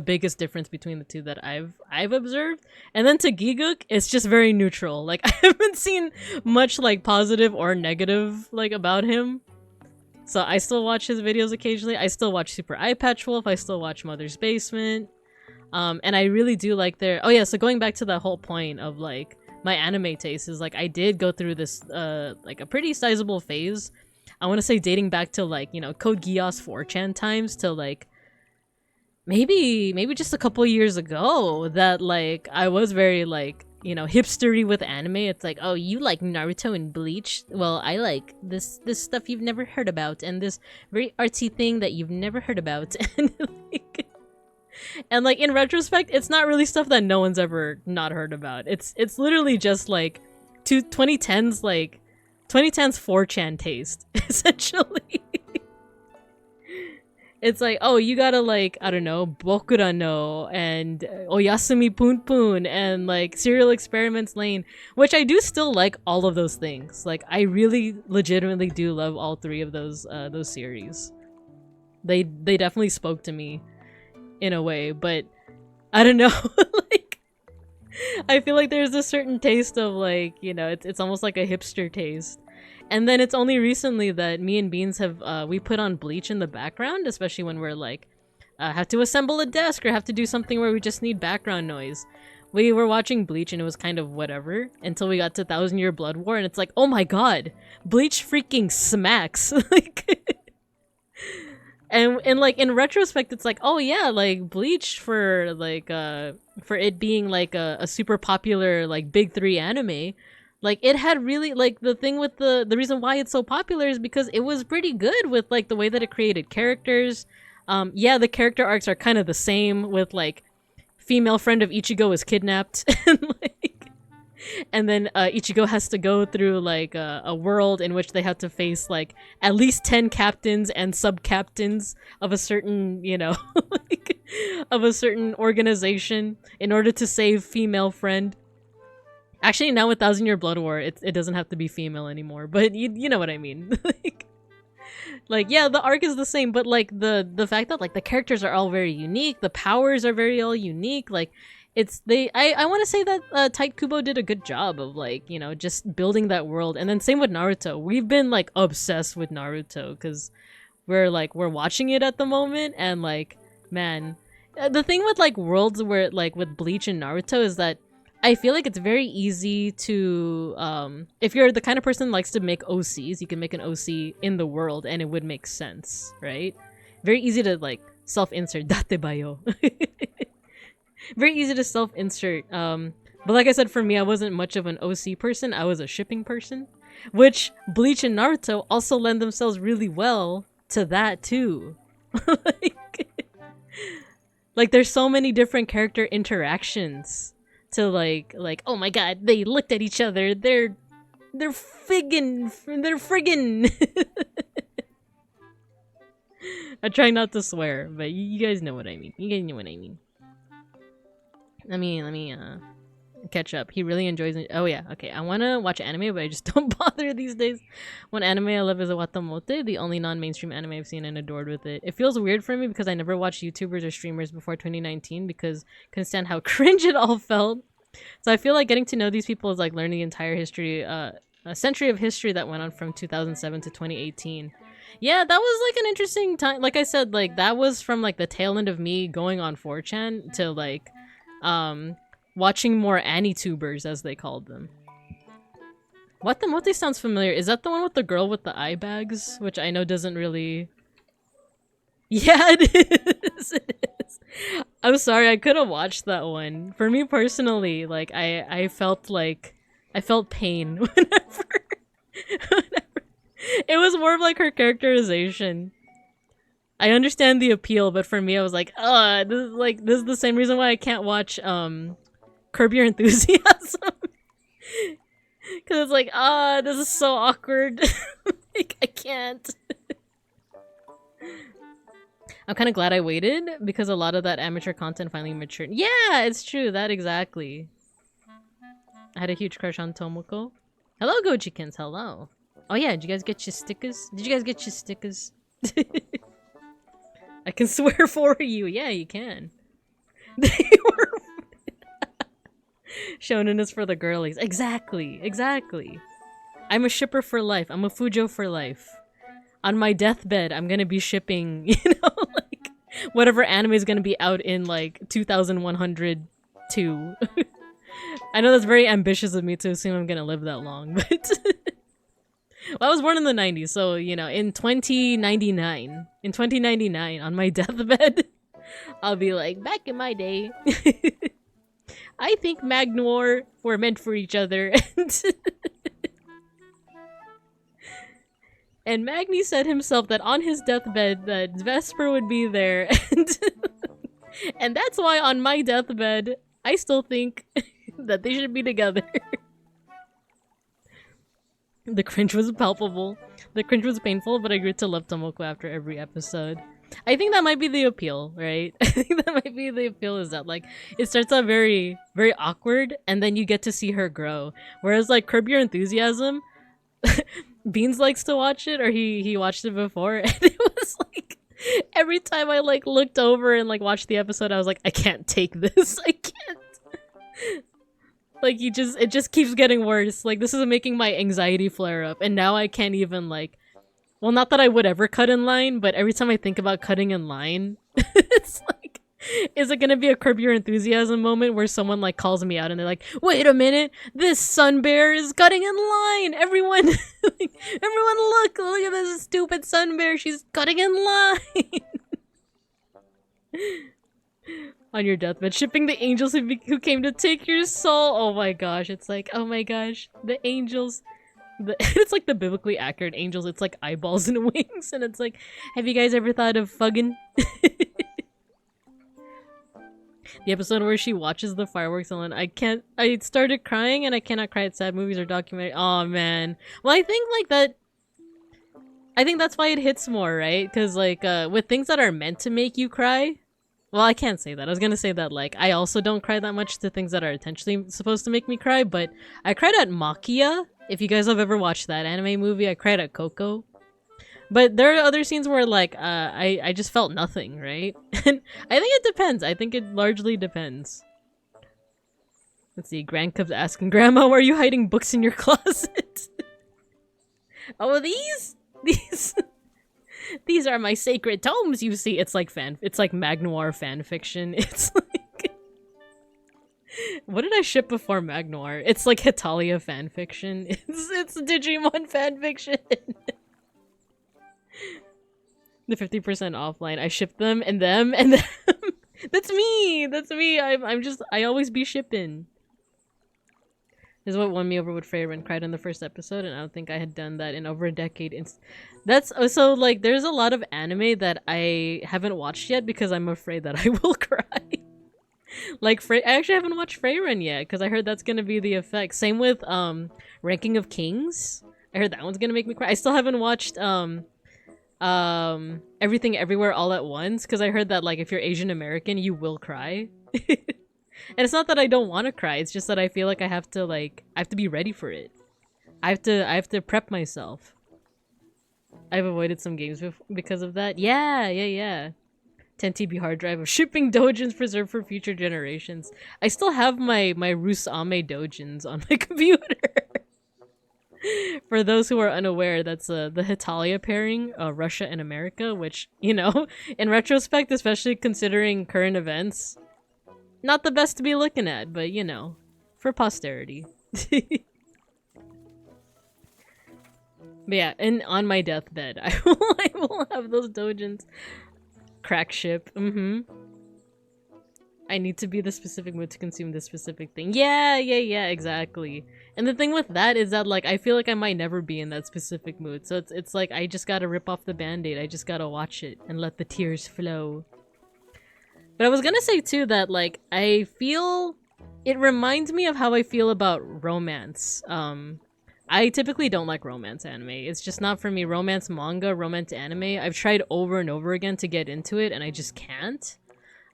biggest difference between the two that I've observed. And then to Giguk, it's just very neutral. Like, I haven't seen much like positive or negative like about him. So I still watch his videos occasionally. I still watch Super Eye Patch Wolf. I still watch Mother's Basement. And I really do like their... Oh yeah, so going back to that whole point of like my anime taste is like I did go through this like a pretty sizable phase. I want to say dating back to like, you know, Code Geass 4chan times to like maybe just a couple years ago that like I was very like, you know, hipstery with anime. It's like, oh, you like Naruto and Bleach? Well, I like this stuff you've never heard about, and this very artsy thing that you've never heard about. And like in retrospect, it's not really stuff that no one's ever not heard about. It's literally just like 2010s 4chan taste, essentially. It's like, oh, you gotta like, I don't know, Bokura no and Oyasumi Pun Pun and like Serial Experiments Lane, which I do still like all of those things. Like I really legitimately do love all three of those series. They definitely spoke to me in a way, but I don't know. Like I feel like there's a certain taste of like, you know, it's almost like a hipster taste. And then it's only recently that me and Beans have we put on Bleach in the background, especially when we're like have to assemble a desk or have to do something where we just need background noise. We were watching Bleach and it was kind of whatever until we got to 1000 Year Blood War, and it's like, oh my god, Bleach freaking smacks. Like and like in retrospect it's like, oh yeah, like Bleach for it being like a super popular like big three anime, like it had really like the thing with the reason why it's so popular is because it was pretty good with like the way that it created characters. Yeah, the character arcs are kind of the same with like female friend of Ichigo is kidnapped and then Ichigo has to go through like a world in which they have to face like at least 10 captains and sub-captains of a certain, you know, like, of a certain organization in order to save female friend. Actually, now with 1000 Year Blood War, it doesn't have to be female anymore, but you know what I mean. Like yeah, the arc is the same, but like the fact that like the characters are all very unique, the powers are very all unique, like I want to say that Tight Kubo did a good job of like, you know, just building that world. And then same with Naruto. We've been like obsessed with Naruto because we're watching it at the moment, and like, man, the thing with like worlds where like with Bleach and Naruto is that I feel like it's very easy to if you're the kind of person who likes to make OCs, you can make an OC in the world and it would make sense, right? Very easy to like self-insert datebayo. Very easy to self-insert. But like I said, for me, I wasn't much of an OC person. I was a shipping person, which Bleach and Naruto also lend themselves really well to that too. Like there's so many different character interactions to like oh my god, they looked at each other, they're friggin' I try not to swear, but you guys know what I mean. You guys know what I mean. Let me catch up. He really enjoys it. Oh yeah, okay. I want to watch anime, but I just don't bother these days. One anime I love is Watamote, the only non-mainstream anime I've seen and adored with it. It feels weird for me because I never watched YouTubers or streamers before 2019 because I couldn't stand how cringe it all felt. So I feel like getting to know these people is like learning the entire history, a century of history that went on from 2007 to 2018. Yeah, that was like an interesting time. Like I said, like that was from like the tail end of me going on 4chan to like watching more AniTubers, as they called them. Watamote sounds familiar. Is that the one with the girl with the eye bags? Which I know doesn't really... Yeah, it is. It is. I'm sorry, I could have watched that one. For me personally, like, I felt pain whenever... It was more of like her characterization. I understand the appeal, but for me, I was like, this is the same reason why I can't watch Curb Your Enthusiasm. Because it's like, this is so awkward. Like, I can't. I'm kind of glad I waited because a lot of that amateur content finally matured. Yeah, it's true. That exactly. I had a huge crush on Tomoko. Hello, Gochikins. Hello. Oh yeah, did you guys get your stickers? Did you guys get your stickers? I can swear for you. Yeah, you can. They were... Shonen is for the girlies. Exactly. Exactly. I'm a shipper for life. I'm a Fujo for life. On my deathbed, I'm gonna be shipping, you know, like, whatever anime is gonna be out in, like, 2102. I know that's very ambitious of me to assume I'm gonna live that long, but... Well, I was born in the 90s, so, you know, in 2099, on my deathbed, I'll be like, back in my day, I think Magnoir were meant for each other. And Magni said himself that on his deathbed that Vesper would be there. And that's why on my deathbed, I still think that they should be together. The cringe was palpable. The cringe was painful, but I grew to love Tomoko after every episode. I think that might be the appeal, right? I think that might be the appeal, is that like it starts out very, very awkward and then you get to see her grow. Whereas like Curb Your Enthusiasm, Beans likes to watch it, or he watched it before, and it was like every time I like looked over and like watched the episode, I was like, I can't take this. I can't. Like it just keeps getting worse. Like this is making my anxiety flare up, and now I can't even like. Well, not that I would ever cut in line, but every time I think about cutting in line, it's like, is it gonna be a Curb Your Enthusiasm moment where someone like calls me out and they're like, wait a minute, this sun bear is cutting in line! Everyone, like, everyone look at this stupid sun bear, she's cutting in line! On your deathbed, shipping the angels who came to take your soul! Oh my gosh, it's like, oh my gosh, the angels... it's like the biblically accurate angels. It's like eyeballs and wings, and it's like, have you guys ever thought of fuggin'? The episode where she watches the fireworks alone. I started crying, and I cannot cry at sad movies or documentary. Oh man. Well, I think like that. I think that's why it hits more, right? Because like with things that are meant to make you cry. Well, I can't say that. I was gonna say that like I also don't cry that much to things that are intentionally supposed to make me cry, but I cried at Makia. If you guys have ever watched that anime movie, I cried at Coco. But there are other scenes where like I just felt nothing, right? And I think it depends. I think it largely depends. Let's see, Grandcub's asking, Grandma, why are you hiding books in your closet? Oh, these are my sacred tomes, you see. It's like Magnoir fan fiction. It's like what did I ship before Magnoir? It's like Hitalia fanfiction. It's Digimon fanfiction. The 50% offline. I ship them and them. That's me. That's me. I always be shipping. This is what won me over with Freya and cried in the first episode, and I don't think I had done that in over a decade. That's so like there's a lot of anime that I haven't watched yet because I'm afraid that I will cry. Like I actually haven't watched Freyren yet because I heard that's gonna be the effect. Same with Ranking of Kings. I heard that one's gonna make me cry. I still haven't watched Everything Everywhere All at Once because I heard that like if you're Asian American you will cry. And it's not that I don't want to cry. It's just that I feel like I have to be ready for it. I have to prep myself. I've avoided some games because of that. Yeah. 10 TB hard drive of shipping doujins preserved for future generations. I still have my Rusame doujins on my computer. For those who are unaware, that's the Hitalia pairing, Russia and America, which, you know, in retrospect, especially considering current events, not the best to be looking at, but, you know, for posterity. But yeah, and on my deathbed, I will have those doujins. Crack ship. I need to be the specific mood to consume this specific thing. Yeah, exactly. And the thing with that is that like I feel like I might never be in that specific mood. So it's like I just gotta rip off the band-aid. I just gotta watch it and let the tears flow. But I was gonna say too that like I feel it reminds me of how I feel about romance. I typically don't like romance anime. It's just not for me. Romance manga, romance anime. I've tried over and over again to get into it and I just can't.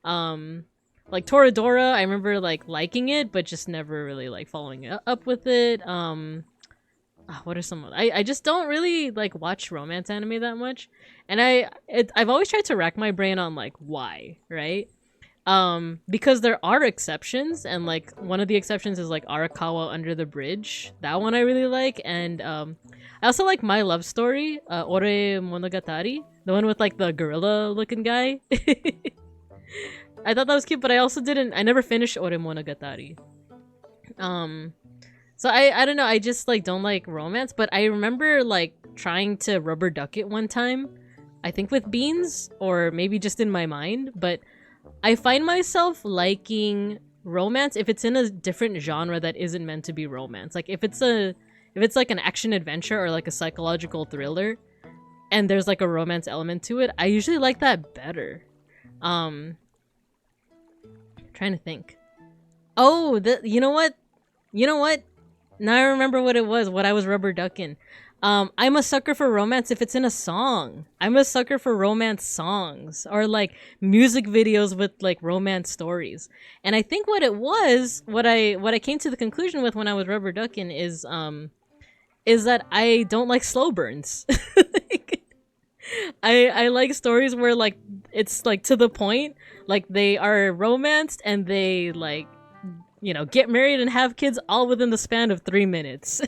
Like Toradora, I remember like liking it, but just never really like following up with it. What are some? I just don't really like watch romance anime that much, and I've always tried to rack my brain on like why, right? Because there are exceptions, and like one of the exceptions is like Arakawa Under the Bridge. That one I really like, and I also like My Love Story, Ore Monogatari, the one with like the gorilla looking guy. I thought that was cute, but I never finished Ore Monogatari. So I don't know, I just like don't like romance, but I remember like trying to rubber duck it one time, I think with Beans, or maybe just in my mind, but I find myself liking romance if it's in a different genre that isn't meant to be romance. Like if it's like an action adventure or like a psychological thriller and there's like a romance element to it, I usually like that better. Trying to think. Oh, you know what? Now I remember what I was rubber ducking. I'm a sucker for romance if it's in a song. I'm a sucker for romance songs or like music videos with like romance stories. And I think what I came to the conclusion with when I was rubber ducking is that I don't like slow burns. I like stories where like it's like to the point, like they are romanced and they like, you know, get married and have kids all within the span of 3 minutes.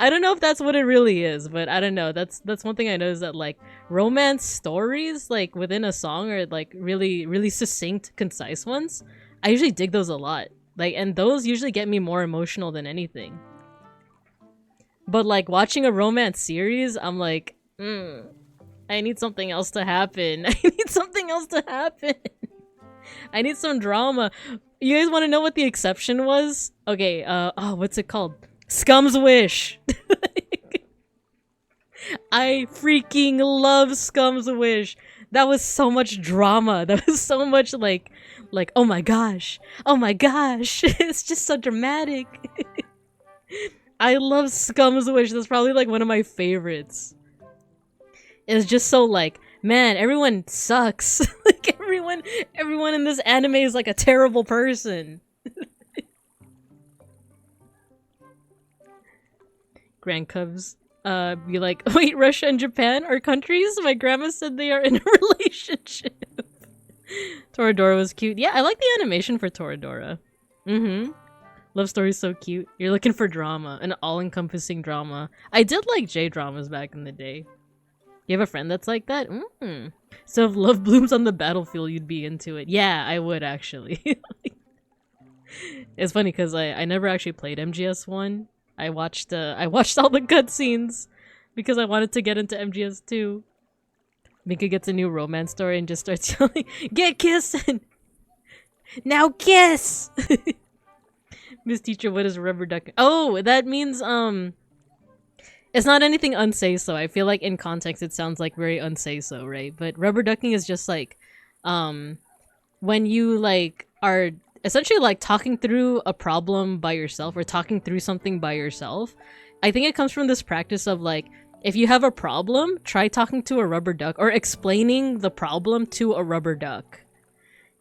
I don't know if that's what it really is, but I don't know. That's one thing I know is that like romance stories like within a song are like really succinct, concise ones. I usually dig those a lot. Like, and those usually get me more emotional than anything. But like watching a romance series, I'm like, I need something else to happen. I need something else to happen. I need some drama. You guys want to know what the exception was? Okay, what's it called? Scum's Wish. I freaking love Scum's Wish. That was so much drama. That was so much like, oh my gosh. It's just so dramatic. I love Scum's Wish. That's probably like one of my favorites. It's just so like, man, everyone sucks. Like everyone in this anime is like a terrible person. Grand Cubs be like, wait, Russia and Japan are countries? My grandma said they are in a relationship. Toradora was cute. Yeah, I like the animation for Toradora. Love story's so cute. You're looking for drama, an all-encompassing drama. I did like J-dramas back in the day. You have a friend that's like that? So if love blooms on the battlefield, you'd be into it. Yeah, I would actually. It's funny because I never actually played MGS1. I watched all the cutscenes because I wanted to get into MGS2. Mika gets a new romance story and just starts yelling, "Get kissing! Now kiss!" Miss Teacher, what is rubber duck? Oh, that means it's not anything unsay so. I feel like in context it sounds like very unsay so, right? But rubber ducking is just like when you like are essentially like talking through a problem by yourself or talking through something by yourself. I think it comes from this practice of like, if you have a problem, try talking to a rubber duck or explaining the problem to a rubber duck.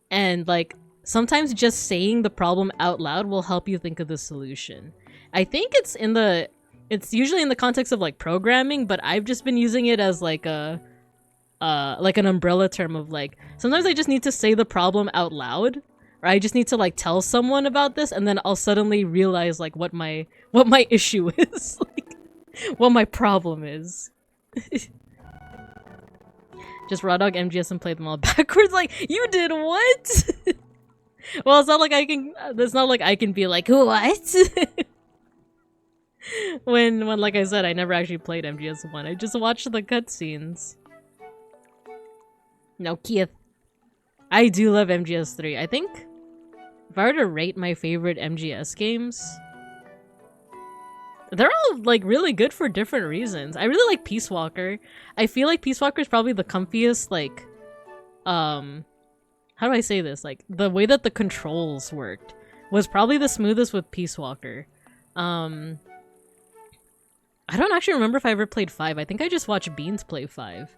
And like, sometimes just saying the problem out loud will help you think of the solution. I think it's usually in the context of like programming, but I've just been using it as like a like an umbrella term of like, sometimes I just need to say the problem out loud. Or I just need to like tell someone about this and then I'll suddenly realize like what my issue is. Like, what my problem is. Just raw dog MGS and play them all backwards. Like, you did what? Well, it's not like I can be like, what? when like I said, I never actually played MGS1. I just watched the cutscenes. No, Keith. I do love MGS3. I think if I were to rate my favorite MGS games, they're all like really good for different reasons. I really like Peace Walker. I feel like Peace Walker is probably the comfiest, like, how do I say this? Like, the way that the controls worked was probably the smoothest with Peace Walker. I don't actually remember if I ever played 5. I think I just watched Beans play 5.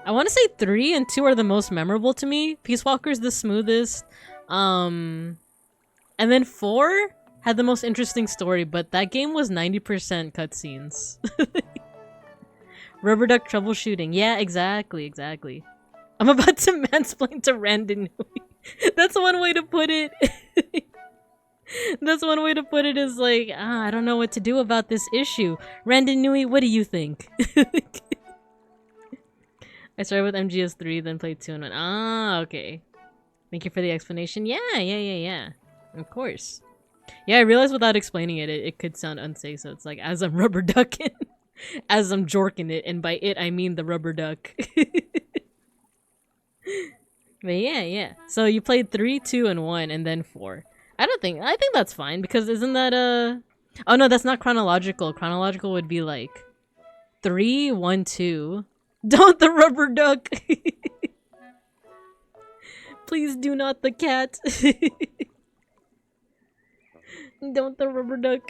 I want to say 3 and 2 are the most memorable to me. Peace Walker's the smoothest. And then 4 had the most interesting story, but that game was 90% cutscenes. Rubber duck troubleshooting. Yeah, exactly. I'm about to mansplain to Randon. That's one way to put it. That's one way to put it is like, I don't know what to do about this issue. Randon Nui, what do you think? I started with MGS3, then played 2 and 1. Ah, okay. Thank you for the explanation. Yeah. Of course. Yeah, I realized without explaining it, it could sound unsafe, so it's like, as I'm rubber ducking, as I'm jorking it, and by it, I mean the rubber duck. But yeah. So you played 3, 2, and 1, and then 4. I think that's fine because isn't that oh no, that's not chronological. Chronological would be like 3, 1, 2. Don't the rubber duck. Please do not the cat. Don't the rubber duck.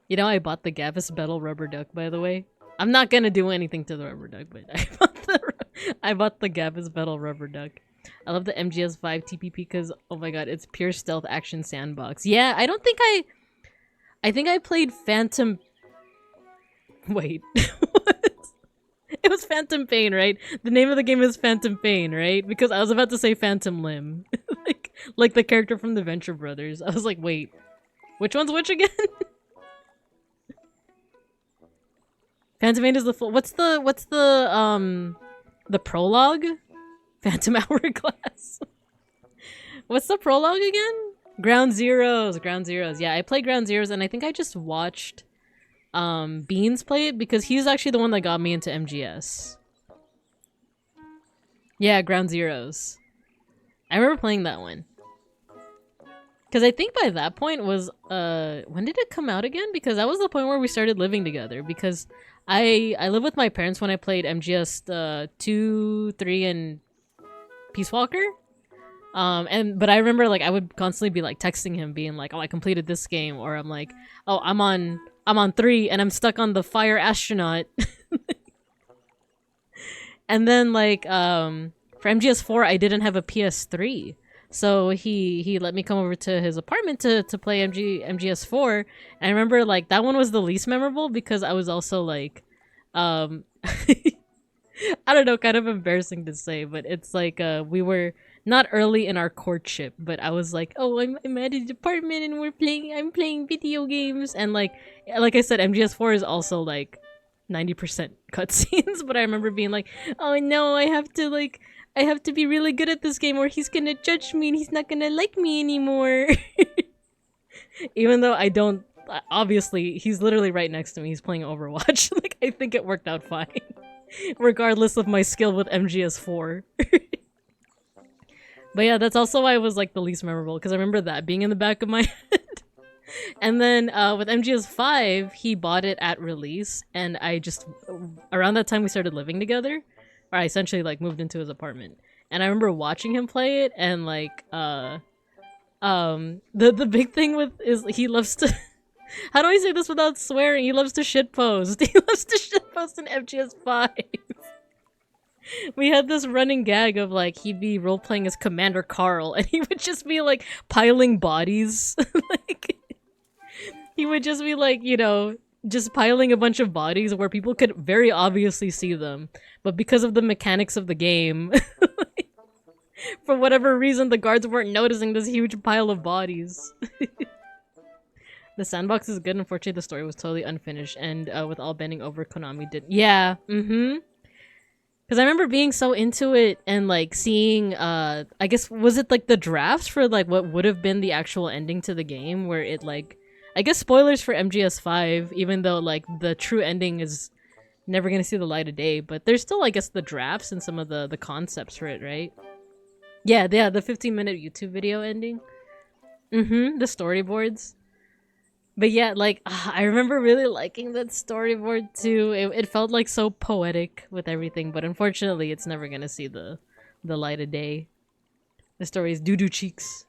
You know, I bought the Gavis Battle rubber duck, by the way. I'm not gonna do anything to the rubber duck, but I bought the Gavis Battle rubber duck. I love the MGS5 TPP because, oh my god, it's pure stealth action sandbox. Yeah, I don't think I think I played Phantom... Wait. What? It was Phantom Pain, right? The name of the game is Phantom Pain, right? Because I was about to say Phantom Limb. like the character from the Venture Brothers. I was like, wait. Which one's which again? Phantom Pain is the full... What's the prologue? Phantom Hourglass. What's the prologue again? Ground Zeroes. Yeah, I played Ground Zeroes and I think I just watched Beans play it because he's actually the one that got me into MGS. Yeah, Ground Zeroes. I remember playing that one. Because I think by that point was, when did it come out again? Because that was the point where we started living together. Because I lived with my parents when I played MGS 2, 3, and Peace Walker. But I remember like I would constantly be like texting him being like, oh, I completed this game, or I'm like, oh, I'm on 3 and I'm stuck on the fire astronaut. And then like for MGS4 I didn't have a PS3. So he let me come over to his apartment to play MGS4. And I remember like that one was the least memorable because I was also like I don't know, kind of embarrassing to say, but it's like we were not early in our courtship, but I was like, oh, I'm at his apartment and I'm playing video games, and like I said, MGS4 is also like 90% cutscenes, but I remember being like, oh no, I have to be really good at this game or he's gonna judge me and he's not gonna like me anymore. Even though I don't, obviously, he's literally right next to me, he's playing Overwatch. Like, I think it worked out fine. Regardless of my skill with MGS4. But yeah, that's also why it was like the least memorable, because I remember that being in the back of my head. And then with MGS5, he bought it at release, and I just, around that time we started living together, or I essentially like moved into his apartment. And I remember watching him play it, and like, the big thing with is he loves to how do I say this without swearing? He loves to shitpost. He loves to shitpost in MGS5. We had this running gag of like he'd be role-playing as Commander Carl and he would just be like piling bodies. Like he would just be like, you know, just piling a bunch of bodies where people could very obviously see them. But because of the mechanics of the game, for whatever reason, the guards weren't noticing this huge pile of bodies. The sandbox is good. Unfortunately, the story was totally unfinished, and with all bending over, Konami did. Yeah, Because I remember being so into it and like seeing, I guess, was it like the drafts for like what would have been the actual ending to the game, where it like, I guess spoilers for MGS5, even though like the true ending is never gonna see the light of day, but there's still, I guess, the drafts and some of the concepts for it, right? Yeah, the 15-minute YouTube video ending. The storyboards. But yeah, like, I remember really liking that storyboard too. It felt like so poetic with everything, but unfortunately it's never gonna see the light of day. The story is doo-doo cheeks.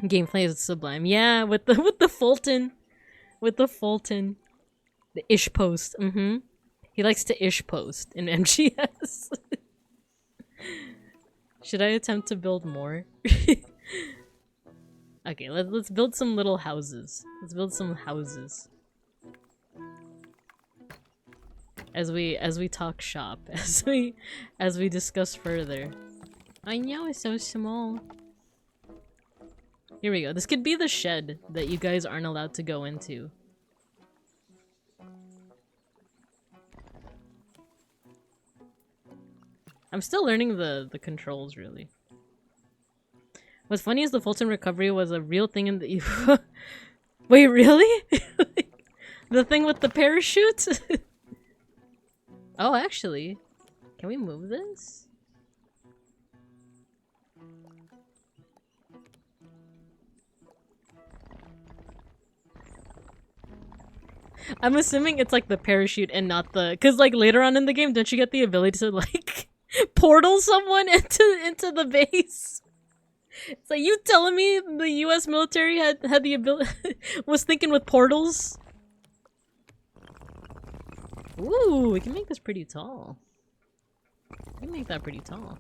Gameplay is sublime. Yeah, with the Fulton. With the Fulton. The ish post. He likes to ish post in MGS. Should I attempt to build more? Okay, let's build some little houses. Let's build some houses. As we talk shop, as we discuss further. I know it's so small. Here we go. This could be the shed that you guys aren't allowed to go into. I'm still learning the controls, really. What's funny is the Fulton recovery was a real thing in the... Wait, really? The thing with the parachute? Oh, actually, can we move this? I'm assuming it's like the parachute and not the, cause like later on in the game, don't you get the ability to like portal someone into the base? It's like, you telling me the U.S. military had the ability was thinking with portals? Ooh, we can make this pretty tall. We can make that pretty tall.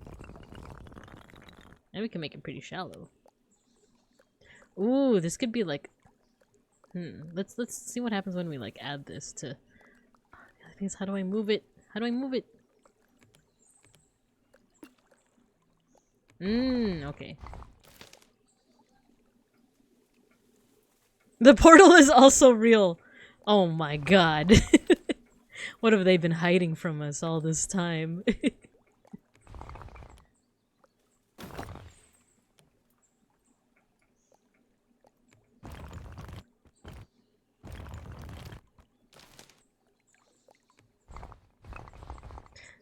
And we can make it pretty shallow. Ooh, this could be like, let's see what happens when we like add this to. The thing is, how do I move it? How do I move it? Okay. The portal is also real. Oh my god. What have they been hiding from us all this time?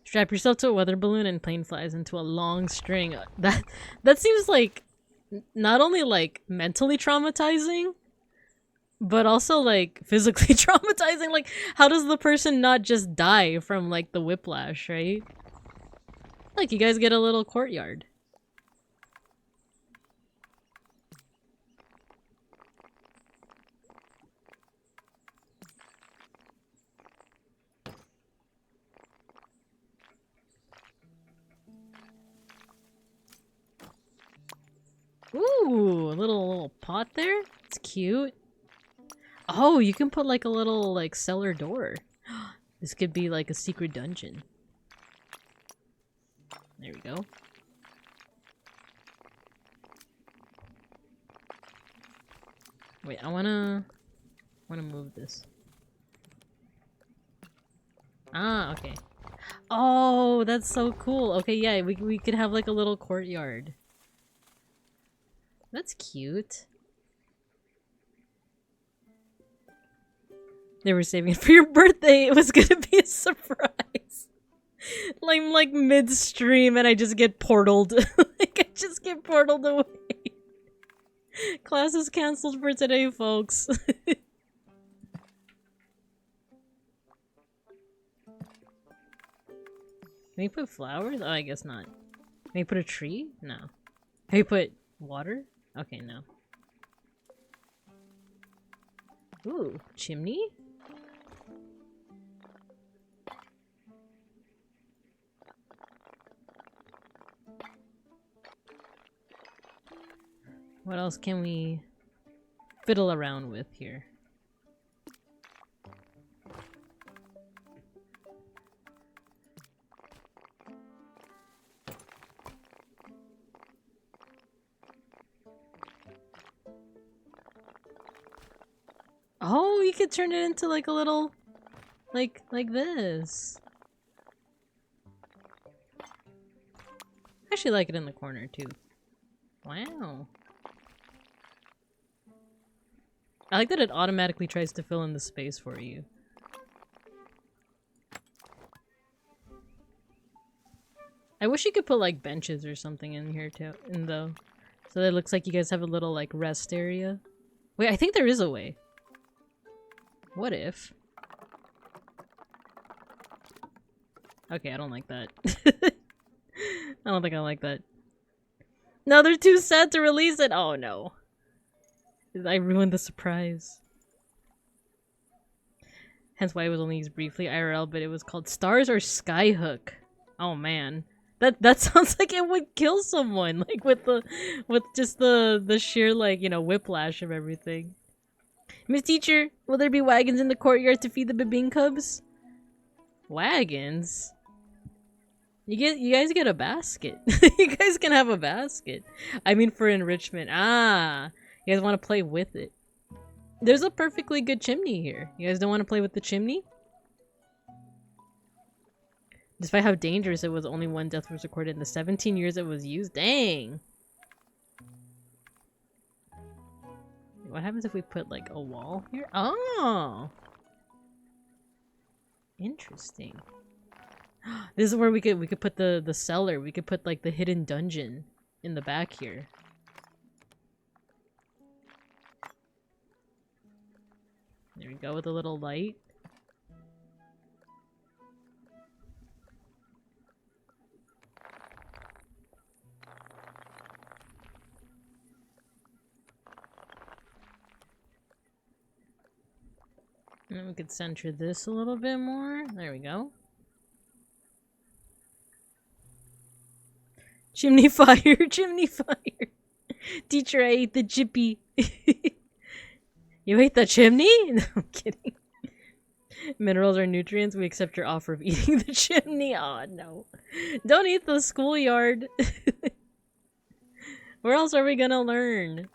Strap yourself to a weather balloon and plane flies into a long string. That seems like not only like mentally traumatizing, but also like physically traumatizing. Like, how does the person not just die from like the whiplash, right? Like, you guys get a little courtyard. Ooh, a little pot there. It's cute. Oh, you can put like a little like cellar door. This could be like a secret dungeon. There we go. Wait, I wanna move this. Ah, okay. Oh, that's so cool. Okay, yeah, we could have like a little courtyard. That's cute. They were saving it for your birthday. It was gonna be a surprise. Like, I'm like midstream and I just get portaled. Like, I just get portaled away. Class is canceled for today, folks. Can we put flowers? Oh, I guess not. Can we put a tree? No. Can we put water? Okay, no. Ooh, chimney? What else can we fiddle around with here? Oh, you could turn it into like a little, like this. I actually like it in the corner too. Wow. I like that it automatically tries to fill in the space for you. I wish you could put like benches or something in here too, so that it looks like you guys have a little like rest area. Wait, I think there is a way. What if? Okay, I don't like that. I don't think I like that. No, they're too sad to release it. Oh no. I ruined the surprise. Hence why it was only used briefly IRL, but it was called Stars or Skyhook. Oh man. That sounds like it would kill someone, like with just the sheer like, you know, whiplash of everything. Miss Teacher, will there be wagons in the courtyard to feed the baboon cubs? Wagons? You guys get a basket. You guys can have a basket. I mean for enrichment. Ah, you guys want to play with it. There's a perfectly good chimney here. You guys don't want to play with the chimney? Despite how dangerous it was, only one death was recorded in the 17 years it was used. Dang! What happens if we put like a wall here? Oh! Interesting. This is where we could put the cellar. We could put like the hidden dungeon in the back here. There we go with a little light. And then we could center this a little bit more. There we go. Chimney fire, chimney fire. Teacher, I ate the jippy. You ate the chimney? No, I'm kidding. Minerals are nutrients. We accept your offer of eating the chimney. Oh, no. Don't eat the schoolyard. Where else are we gonna learn?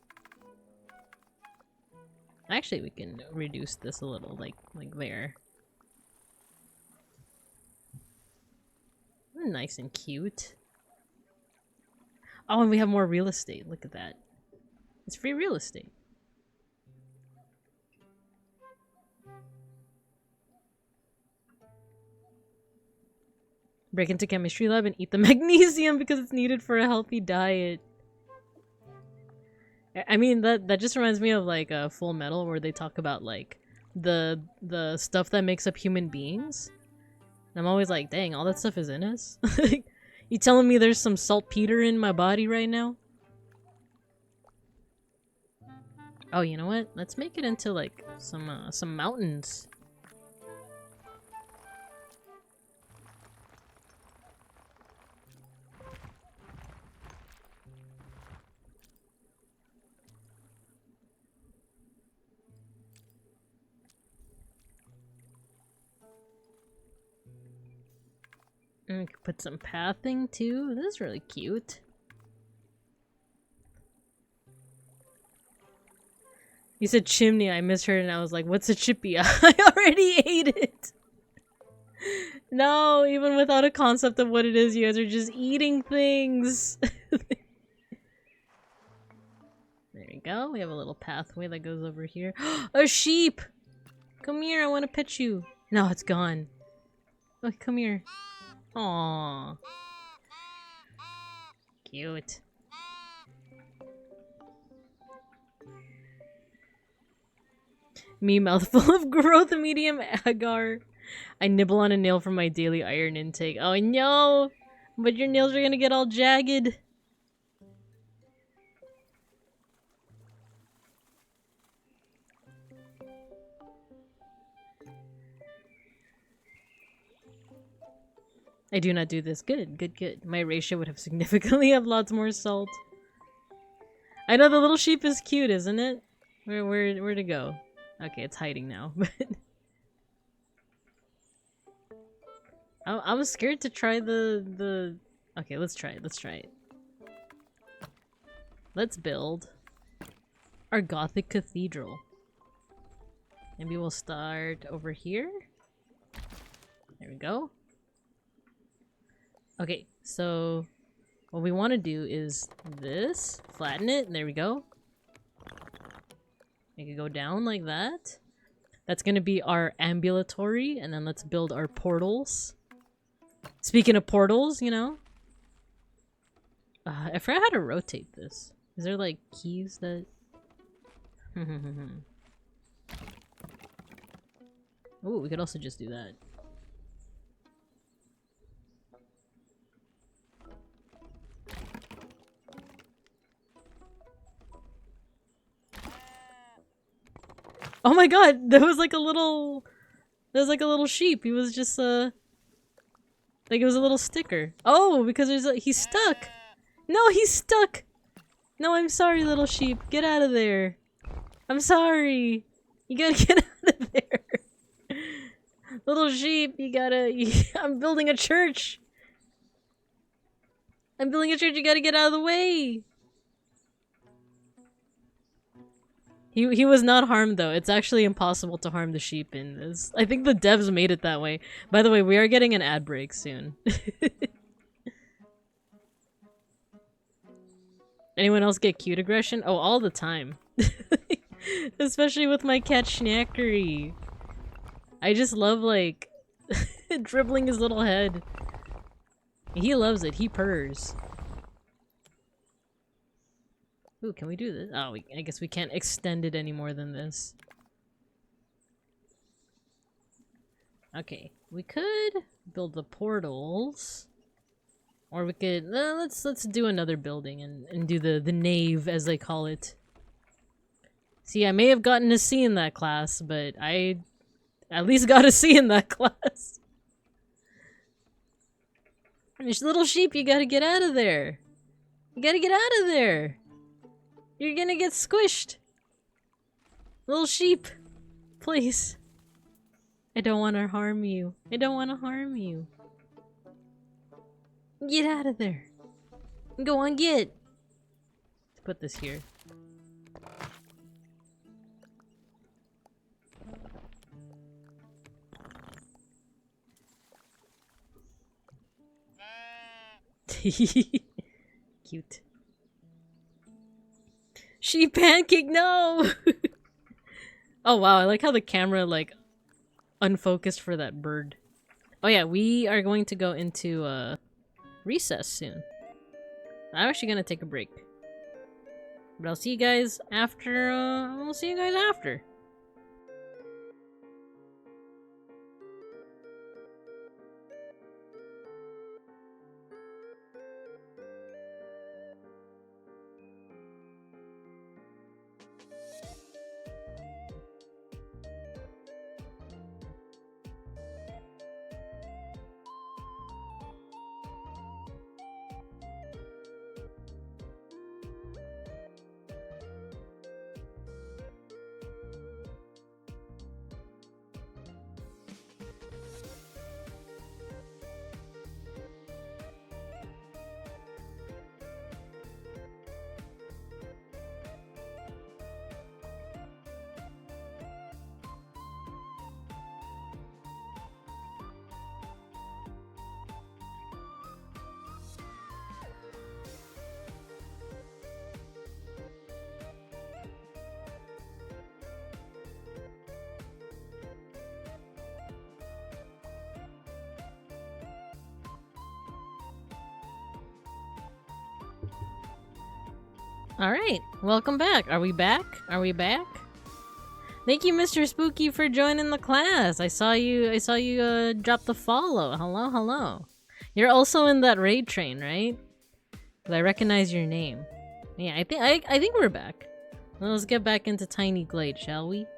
Actually, we can reduce this a little, like there. Nice and cute. Oh, and we have more real estate. Look at that. It's free real estate. Break into chemistry lab and eat the magnesium because it's needed for a healthy diet. I mean, that just reminds me of like a Full Metal where they talk about like the stuff that makes up human beings. And I'm always like, dang, all that stuff is in us? You telling me there's some saltpeter in my body right now? Oh, you know what? Let's make it into like some mountains. And we could put some pathing too. This is really cute. You said chimney, I misheard and I was like, what's a chippy? I already ate it! No, even without a concept of what it is, you guys are just eating things! There we go, we have a little pathway that goes over here. A sheep! Come here, I want to pet you! No, it's gone. Oh, come here. Aww. Cute. Me mouthful of growth medium agar. I nibble on a nail from my daily iron intake. Oh no! But your nails are gonna get all jagged. I do not do this. Good, good, good. My ratio would have significantly have lots more salt. I know the little sheep is cute, isn't it? Where to go? Okay, it's hiding now. But I'm scared to try the. Okay, let's try it. Let's try it. Let's build our gothic cathedral. Maybe we'll start over here. There we go. Okay, so what we want to do is this, flatten it, and there we go. Make it go down like that. That's gonna be our ambulatory, and then let's build our portals. Speaking of portals, you know. I forgot how to rotate this. Is there like keys that... Oh, we could also just do that. Oh my god, there was like a little sheep. He was just like it was a little sticker. Oh, because there's he's stuck. No, he's stuck. No, I'm sorry, little sheep. Get out of there. I'm sorry. You gotta get out of there. Little sheep, you gotta I'm building a church. I'm building a church, you gotta get out of the way. He was not harmed though. It's actually impossible to harm the sheep in this. I think the devs made it that way. By the way, we are getting an ad break soon. Anyone else get cute aggression? Oh, all the time. Especially with my cat Schnackery. I just love like dribbling his little head. He loves it. He purrs. Ooh, can we do this? Oh, I guess we can't extend it any more than this. Okay, we could build the portals. Or we could let's do another building and do the nave, as they call it. See, I may have gotten a C in that class, but I at least got a C in that class. This little sheep, you gotta get out of there. You gotta get out of there. You're gonna get squished. Little sheep, please. I don't want to harm you. I don't want to harm you. Get out of there. Go on, get. Let's put this here. Cute. Sheep pancake, no! Oh wow, I like how the camera like unfocused for that bird. Oh yeah, we are going to go into recess soon. I'm actually gonna take a break. But I'll see you guys after I'll see you guys after. Alright, welcome back. Are we back? Are we back? Thank you, Mr. Spooky, for joining the class. I saw you drop the follow. Hello, hello. You're also in that raid train, right? 'Cause I recognize your name. Yeah, I think we're back. Well, let's get back into Tiny Glade, shall we?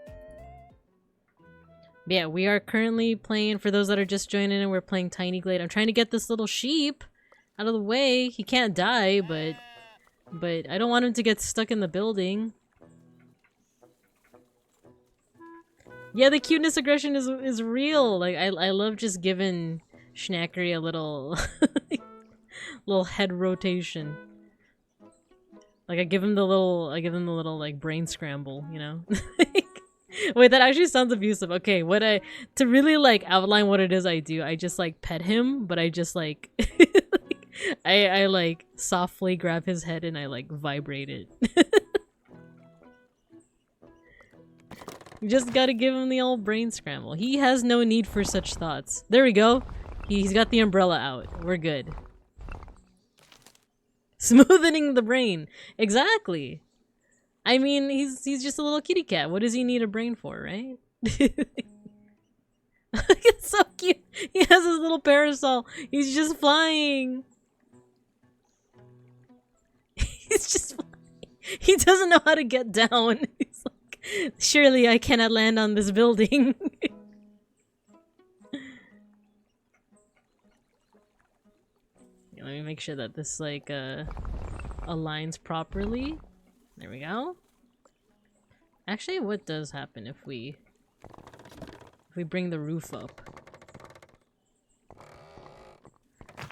But yeah, we are currently playing, for those that are just joining in, we're playing Tiny Glade. I'm trying to get this little sheep out of the way. He can't die, but I don't want him to get stuck in the building. Yeah, the cuteness aggression is real. Like I love just giving Schnackery a little little head rotation. Like I give him the little like brain scramble, you know? Wait, that actually sounds abusive. Okay, to really like outline what it is I do, I just like pet him, but I just like I like softly grab his head and I like vibrate it. You just gotta give him the old brain scramble. He has no need for such thoughts. There we go. He's got the umbrella out. We're good. Smoothing the brain. Exactly. I mean, he's just a little kitty cat. What does he need a brain for, right? It's so cute. He has his little parasol. He's just flying. He's just flying. He doesn't know how to get down. He's like, surely I cannot land on this building. Let me make sure that this like aligns properly. There we go. Actually, what does happen if we bring the roof up?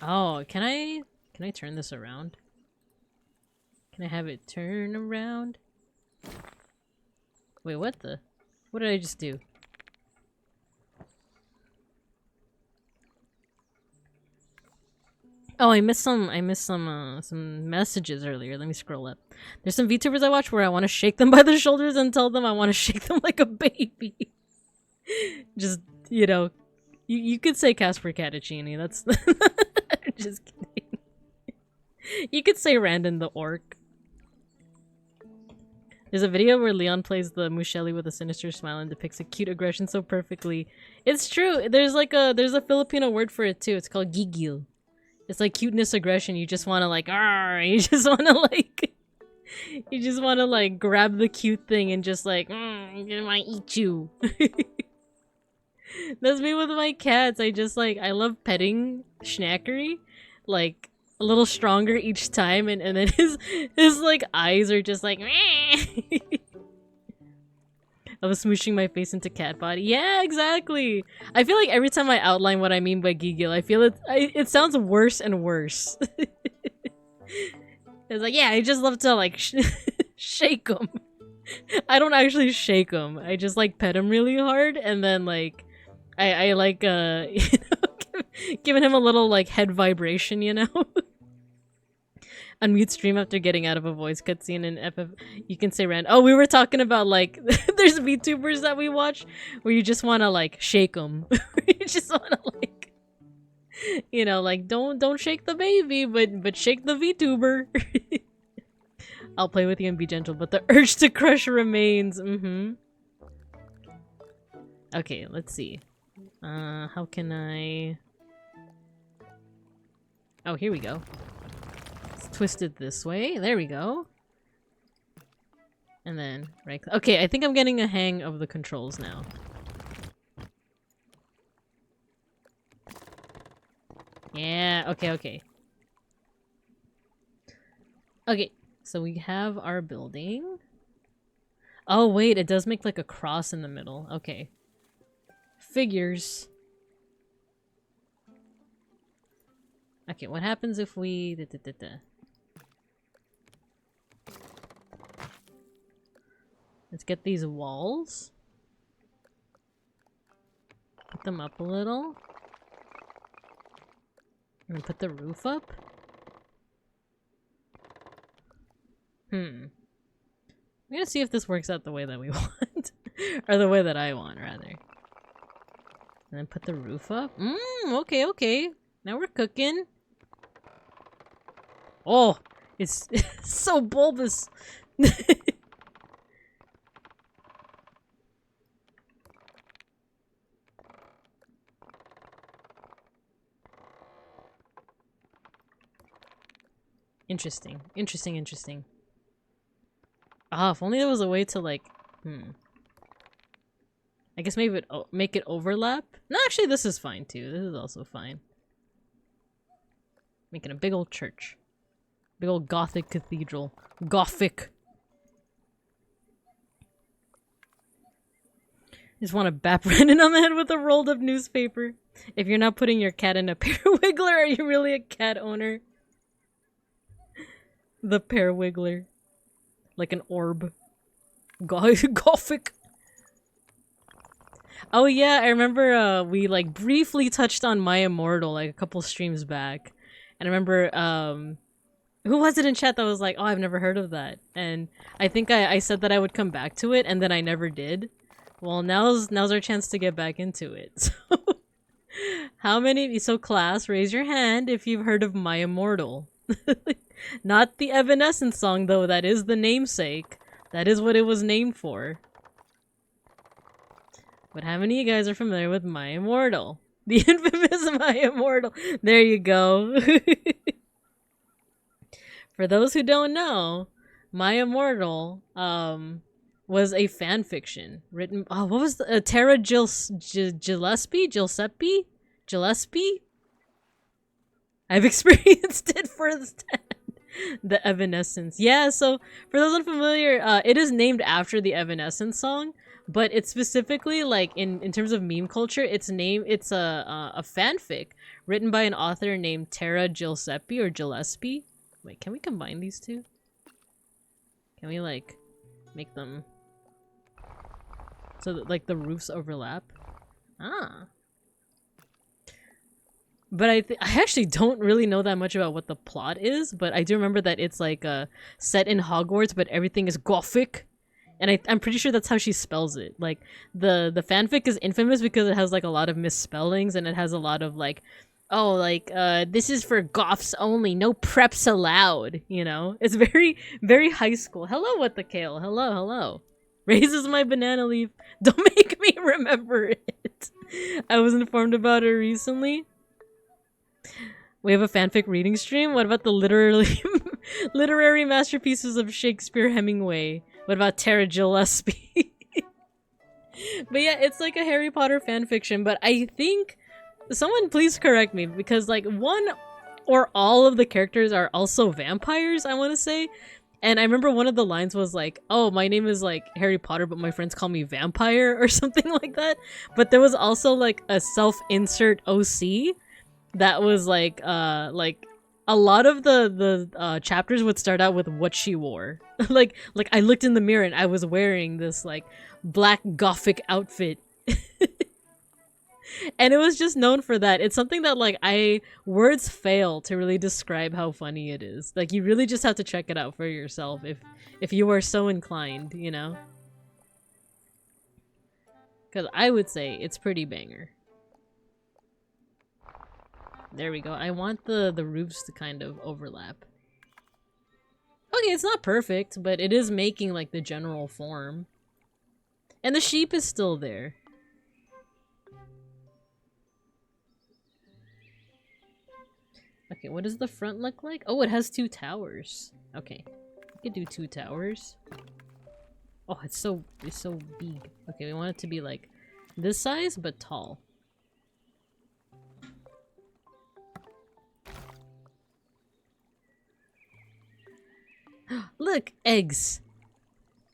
Oh, can I turn this around? Can I have it turn around? Wait, what did I just do? Oh, I missed some messages earlier. Let me scroll up. There's some VTubers I watch where I want to shake them by the shoulders and tell them I want to shake them like a baby. Just, you know, You could say Casper Cattuccini. That's just kidding. You could say Randon the orc. There's a video where Leon plays the Mushelli with a sinister smile and depicts a cute aggression so perfectly. It's true. There's a Filipino word for it too. It's called gigil. It's like cuteness aggression. You just want to like, you just want to like, you just want to like grab the cute thing and just like, I might eat you. That's me with my cats. I love petting Schnackery, like a little stronger each time, and then his like eyes are just like I was smooshing my face into cat body. Yeah, exactly. I feel like every time I outline what I mean by gigil, I feel it sounds worse and worse. It's like, yeah, I just love to like shake him. I don't actually shake him. I just like pet him really hard, and then like I like you know, giving him a little like head vibration, you know. Unmute stream after getting out of a voice cutscene in FF. You can say rand. Oh, we were talking about like there's VTubers that we watch where you just want to like shake them. You just want to like, you know, like don't shake the baby, but shake the VTuber. I'll play with you and be gentle, but the urge to crush remains. Okay, let's see. How can I? Oh, here we go. Twist it this way. There we go. And then right. Okay, I think I'm getting a hang of the controls now. Yeah, okay. Okay, so we have our building. Oh wait, it does make like a cross in the middle. Okay. Figures. Okay, what happens if we... Let's get these walls. Put them up a little. And then put the roof up. I'm gonna see if this works out the way that we want. Or the way that I want, rather. And then put the roof up. Okay. Now we're cooking. Oh, it's so bulbous. Interesting. Ah, if only there was a way to like, I guess maybe make it overlap. No, actually this is fine too. This is also fine. Making a big old church. Big old gothic cathedral. Gothic! Just want to bap Brennan on the head with a rolled up newspaper. If you're not putting your cat in a Parawiggler, are you really a cat owner? The Parawiggler. Like an orb. Gothic! Oh yeah, I remember we like briefly touched on My Immortal like a couple streams back. And I remember, who was it in chat that was like, oh, I've never heard of that? And I think I said that I would come back to it, and then I never did. Well, now's our chance to get back into it. So, how many? So, class, raise your hand if you've heard of My Immortal. Not the Evanescence song, though. That is the namesake. That is what it was named for. But how many of you guys are familiar with My Immortal? The infamous My Immortal. There you go. For those who don't know, My Immortal was a fan fiction written. Oh, what was the Tara Gillespie? I've experienced it firsthand. The Evanescence. Yeah. So for those unfamiliar, it is named after the Evanescence song. But it's specifically like in terms of meme culture, it's a fanfic written by an author named Tara Gillespie or Gillespie. Wait, can we combine these two? Can we like make them so that like the roofs overlap? Ah. But I actually don't really know that much about what the plot is, but I do remember that it's like set in Hogwarts, but everything is gothic. And I'm pretty sure that's how she spells it. Like, the fanfic is infamous because it has, like, a lot of misspellings, and it has a lot of, like, oh, like, this is for goths only, no preps allowed, you know? It's very, very high school. Hello, What the Kale. Hello, hello. Raises my banana leaf. Don't make me remember it. I was informed about it recently. We have a fanfic reading stream? What about the literary masterpieces of Shakespeare Hemingway? What about Tara Gillespie? But yeah, it's like a Harry Potter fanfiction, but I think... Someone please correct me, because like one or all of the characters are also vampires, I want to say. And I remember one of the lines was like, oh, my name is like Harry Potter, but my friends call me Vampire or something like that. But there was also like a self-insert OC that was like a lot of the chapters would start out with what she wore. like I looked in the mirror and I was wearing this like black gothic outfit. And it was just known for that. It's something that like words fail to really describe how funny it is. Like you really just have to check it out for yourself if you are so inclined, you know? Because I would say it's pretty banger. There we go. I want the roofs to kind of overlap. Okay, it's not perfect, but it is making like the general form. And the sheep is still there. Okay, what does the front look like? Oh, it has 2 towers. Okay. We could do 2 towers. Oh, it's so big. Okay, we want it to be like this size, but tall. Look! Eggs!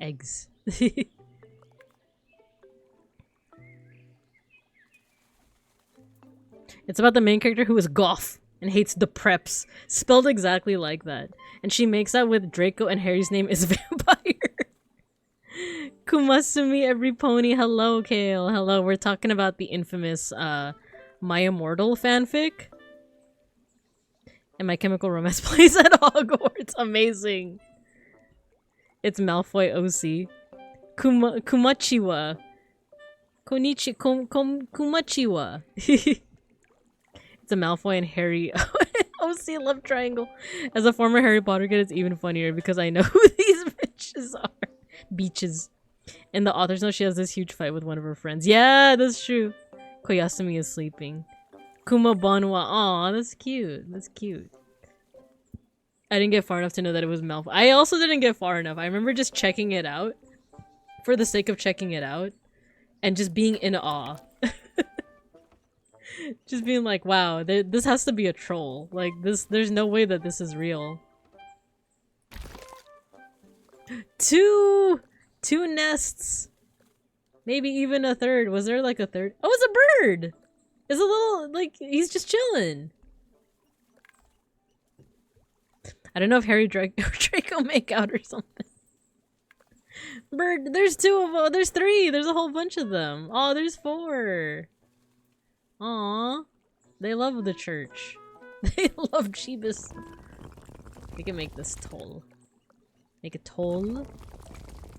Eggs. It's about the main character who is goth and hates the preps. Spelled exactly like that. And she makes out with Draco and Harry's name is Vampire. Kumasumi every pony. Hello, Kale. Hello. We're talking about the infamous My Immortal fanfic. And My Chemical Romance plays at Hogwarts. Amazing. It's Malfoy OC. Kumachiwa. Kumachiwa. It's a Malfoy and Harry OC love triangle. As a former Harry Potter kid, it's even funnier because I know who these bitches are. Beaches. In the author's note, she has this huge fight with one of her friends. Yeah, that's true. Koyasumi is sleeping. Kuma Banwa. Aw, that's cute. That's cute. I didn't get far enough to know that it was Malfoy. I also didn't get far enough. I remember just checking it out. For the sake of checking it out. And just being in awe. Just being like, wow, this has to be a troll. Like, there's no way that this is real. Two nests! Maybe even a third. Was there like a third? Oh, it's a bird! It's a little, like, he's just chilling. I don't know if Harry Draco make out or something. Bird, there's 2 of them. There's 3. There's a whole bunch of them. Oh, there's 4. Aw, they love the church. They love Jeebus. We can make this toll. Make a toll.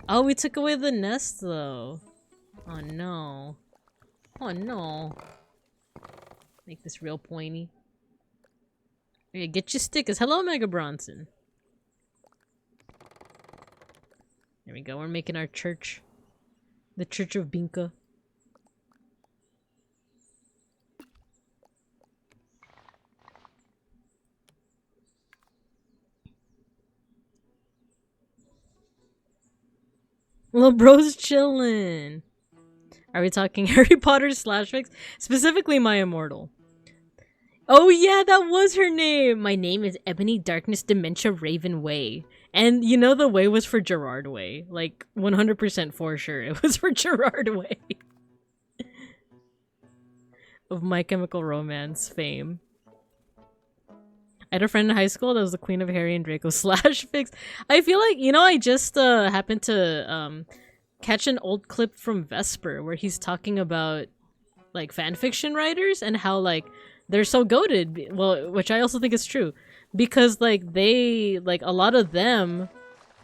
Oh, we took away the nest though. Oh no. Oh no. Make this real pointy. Okay, get your stickers. Hello, Mega Bronson. There we go. We're making our church. The Church of Binka. Little bro's chillin'. Are we talking Harry Potter /fics? Specifically My Immortal. Oh yeah, that was her name! My name is Ebony Darkness Dementia Raven Way. And you know the way was for Gerard Way. Like, 100% for sure. It was for Gerard Way. Of My Chemical Romance fame. I had a friend in high school that was the queen of Harry and Draco /fics. I feel like, you know, I just happened to catch an old clip from Vesper where he's talking about like fanfiction writers and how like they're so goated. Well, which I also think is true because like they like a lot of them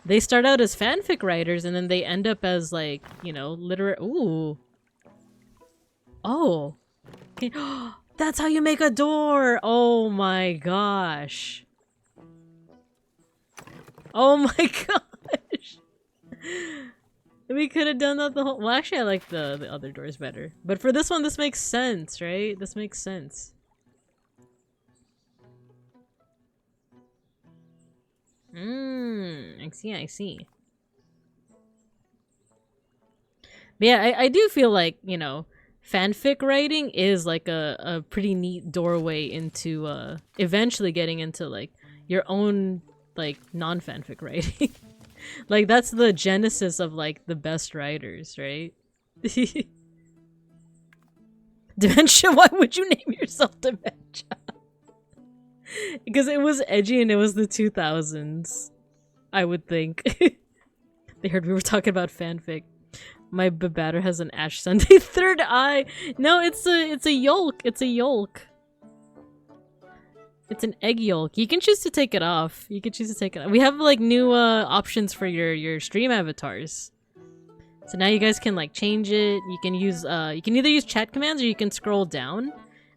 They start out as fanfic writers and then they end up as like, you know, ooh. Oh. Okay. That's how you make a door! Oh my gosh. Oh my gosh! We could have done that the whole- well, actually I like the other doors better. But for this one, this makes sense, right? This makes sense. I see, I see. But yeah, I do feel like, you know, fanfic writing is like a pretty neat doorway into eventually getting into like your own like non-fanfic writing. Like that's the genesis of like the best writers, right? Dementia, why would you name yourself Dementia? Because it was edgy and it was the 2000s, I would think. They heard we were talking about fanfic. My babatter has an Ash Sunday third eye. No, it's a yolk. It's a yolk. It's an egg yolk. You can choose to take it off. You can choose to take it off. We have like new options for your stream avatars. So now you guys can like change it. You can use you can either use chat commands or you can scroll down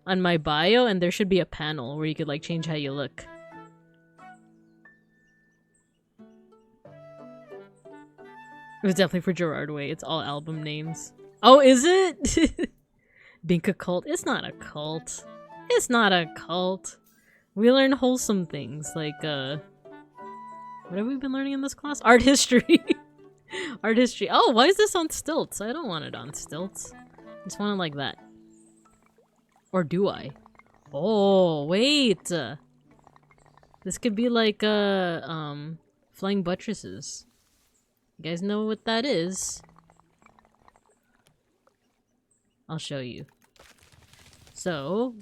on my bio and there should be a panel where you could like change how you look. It was definitely for Gerard Way. It's all album names. Oh, is it? Binka cult? It's not a cult. It's not a cult. We learn wholesome things like what have we been learning in this class? Art history. Art history. Oh, why is this on stilts? I don't want it on stilts. I just want it like that. Or do I? Oh, wait. This could be like flying buttresses. You guys know what that is? I'll show you. So,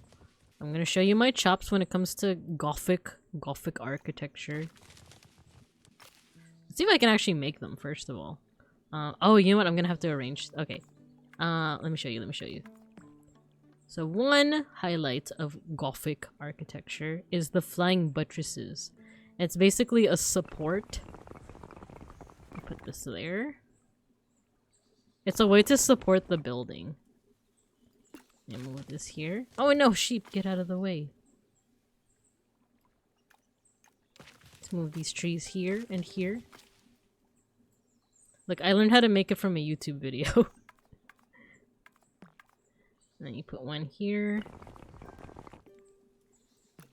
I'm gonna show you my chops when it comes to Gothic architecture. Let's see if I can actually make them, first of all. Oh, you know what? I'm gonna have to arrange. Okay. Let me show you. So one highlight of Gothic architecture is the flying buttresses. It's basically a support. Put this there. It's a way to support the building. And move this here. Oh no, sheep, get out of the way. Let's move these trees here and here. Look, I learned how to make it from a YouTube video. And then you put one here.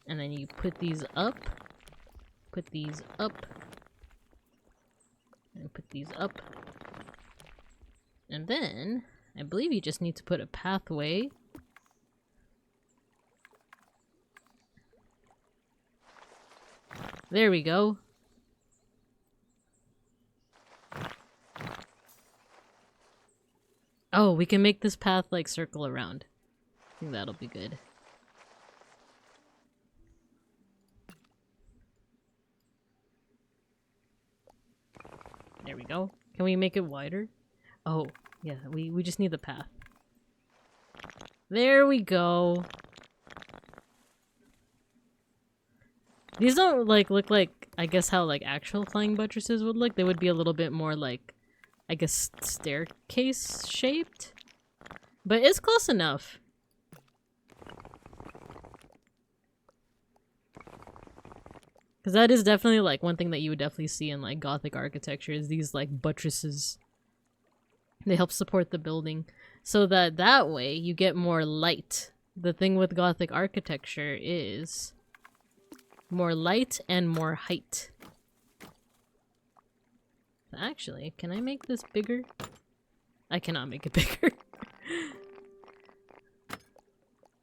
And then you put these up. Put these up. And put these up. And then, I believe you just need to put a pathway. There we go. Oh, we can make this path like circle around. I think that'll be good. There we go. Can we make it wider? Oh, yeah, we just need the path. There we go. These don't like look like, I guess, how like actual flying buttresses would look. They would be a little bit more like, I guess, staircase shaped. But it's close enough. Because that is definitely like one thing that you would definitely see in like Gothic architecture is these like buttresses. They help support the building so that way you get more light. The thing with Gothic architecture is more light and more height. Actually, can I make this bigger? I cannot make it bigger.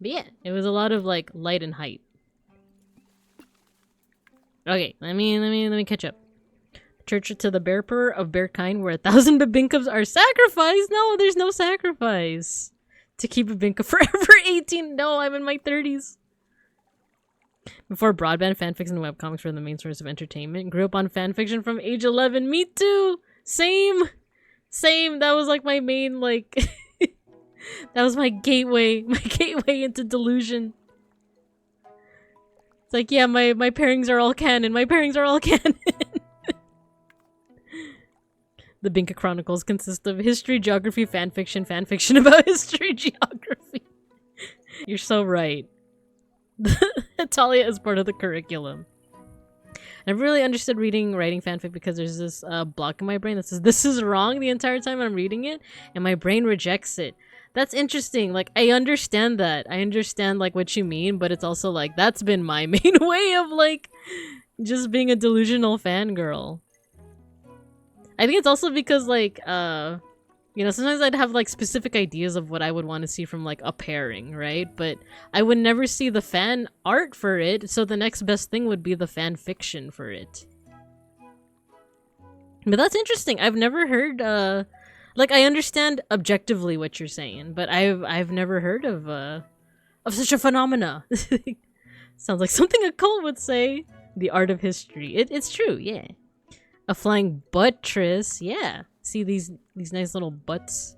But yeah, it was a lot of like light and height. Okay, let me catch up. Church to the bearer of bear kind where 1,000 babinkavs are sacrificed? No, there's no sacrifice. To keep babinka forever 18. No, I'm in my 30s. Before broadband, fanfics and webcomics were the main source of entertainment. Grew up on fanfiction from age 11. Me too! Same! Same! That was like my main, like... that was my gateway. My gateway into delusion. It's like, yeah, my pairings are all canon. My pairings are all canon. The Binka Chronicles consist of history, geography, fanfiction about history, geography. You're so right. Talia is part of the curriculum. I never really understood writing fanfic because there's this block in my brain that says this is wrong the entire time I'm reading it, and my brain rejects it. That's interesting. Like, I understand that. I understand, like, what you mean, but it's also, like, that's been my main way of, like, just being a delusional fangirl. I think it's also because, like, you know, sometimes I'd have, like, specific ideas of what I would want to see from, like, a pairing, right? But I would never see the fan art for it, so the next best thing would be the fan fiction for it. But that's interesting. I've never heard, like, I understand objectively what you're saying, but I've never heard of such a phenomena. Sounds like something a cult would say. The art of history. It's true, yeah. A flying buttress, yeah. See these nice little butts.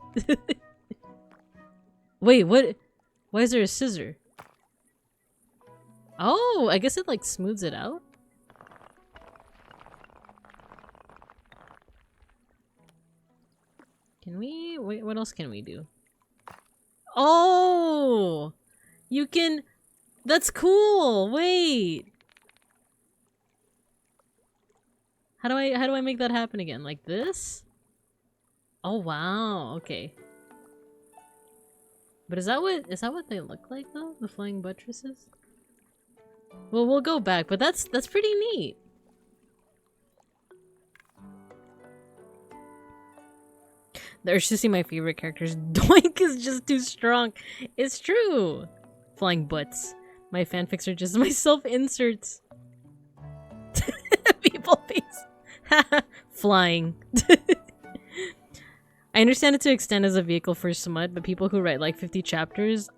Wait, what? Why is there a scissor? Oh, I guess it like smooths it out. Can we? Wait, what else can we do? Oh! You can... That's cool! Wait! How do I make that happen again? Like this? Oh wow, okay. But is that what they look like though? The flying buttresses? Well, we'll go back, but that's pretty neat. The urge to see my favorite characters. Doink is just too strong. It's true. Flying butts. My fanfics are just my self-inserts. Beeplebees. Flying. I understand it to extend as a vehicle for smut, but people who write like 50 chapters,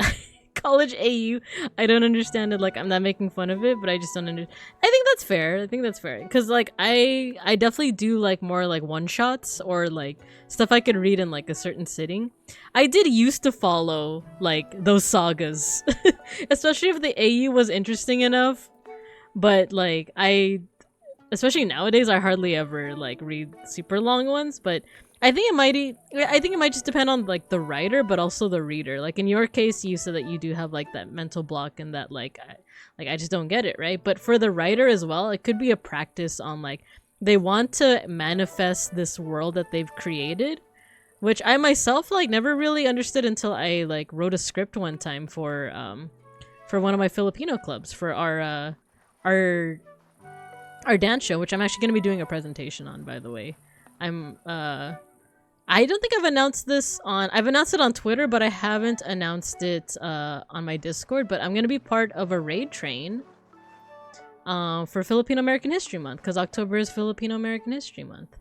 college AU, I don't understand it. Like, I'm not making fun of it, but I just don't understand. I think that's fair. I think that's fair. Because, like, I definitely do, like, more, like, one-shots or, like, stuff I could read in, like, a certain sitting. I did used to follow, like, those sagas. Especially if the AU was interesting enough. But, like, especially nowadays, I hardly ever, like, read super long ones, but... I think it might just depend on like the writer, but also the reader. Like in your case, you said that you do have like that mental block and that like I just don't get it, right? But for the writer as well, it could be a practice on like they want to manifest this world that they've created, which I myself like never really understood until I like wrote a script one time for one of my Filipino clubs for our dance show, which I'm actually going to be doing a presentation on, by the way. I don't think I've announced this I've announced it on Twitter, but I haven't announced it on my Discord, but I'm going to be part of a raid train for Filipino American History Month, because October is Filipino American History Month.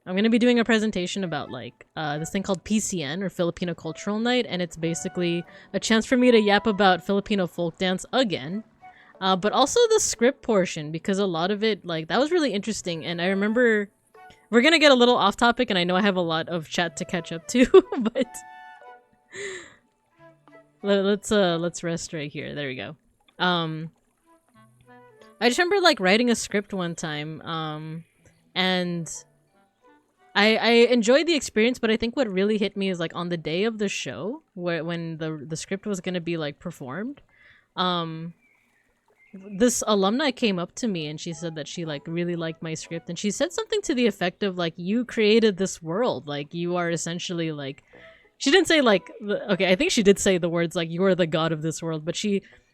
I'm going to be doing a presentation about like this thing called PCN, or Filipino Cultural Night, and it's basically a chance for me to yap about Filipino folk dance again. But also the script portion, because a lot of it, like, that was really interesting, and I remember... We're gonna get a little off topic, and I know I have a lot of chat to catch up to, but let's rest right here. There we go. I just remember like writing a script one time, and I enjoyed the experience, but I think what really hit me is like on the day of the show, when the script was gonna be like performed, this alumni came up to me and she said that she like really liked my script, and she said something to the effect of like, you created this world, like you are essentially like, she didn't say like, okay, I think she did say the words like, you are the god of this world, but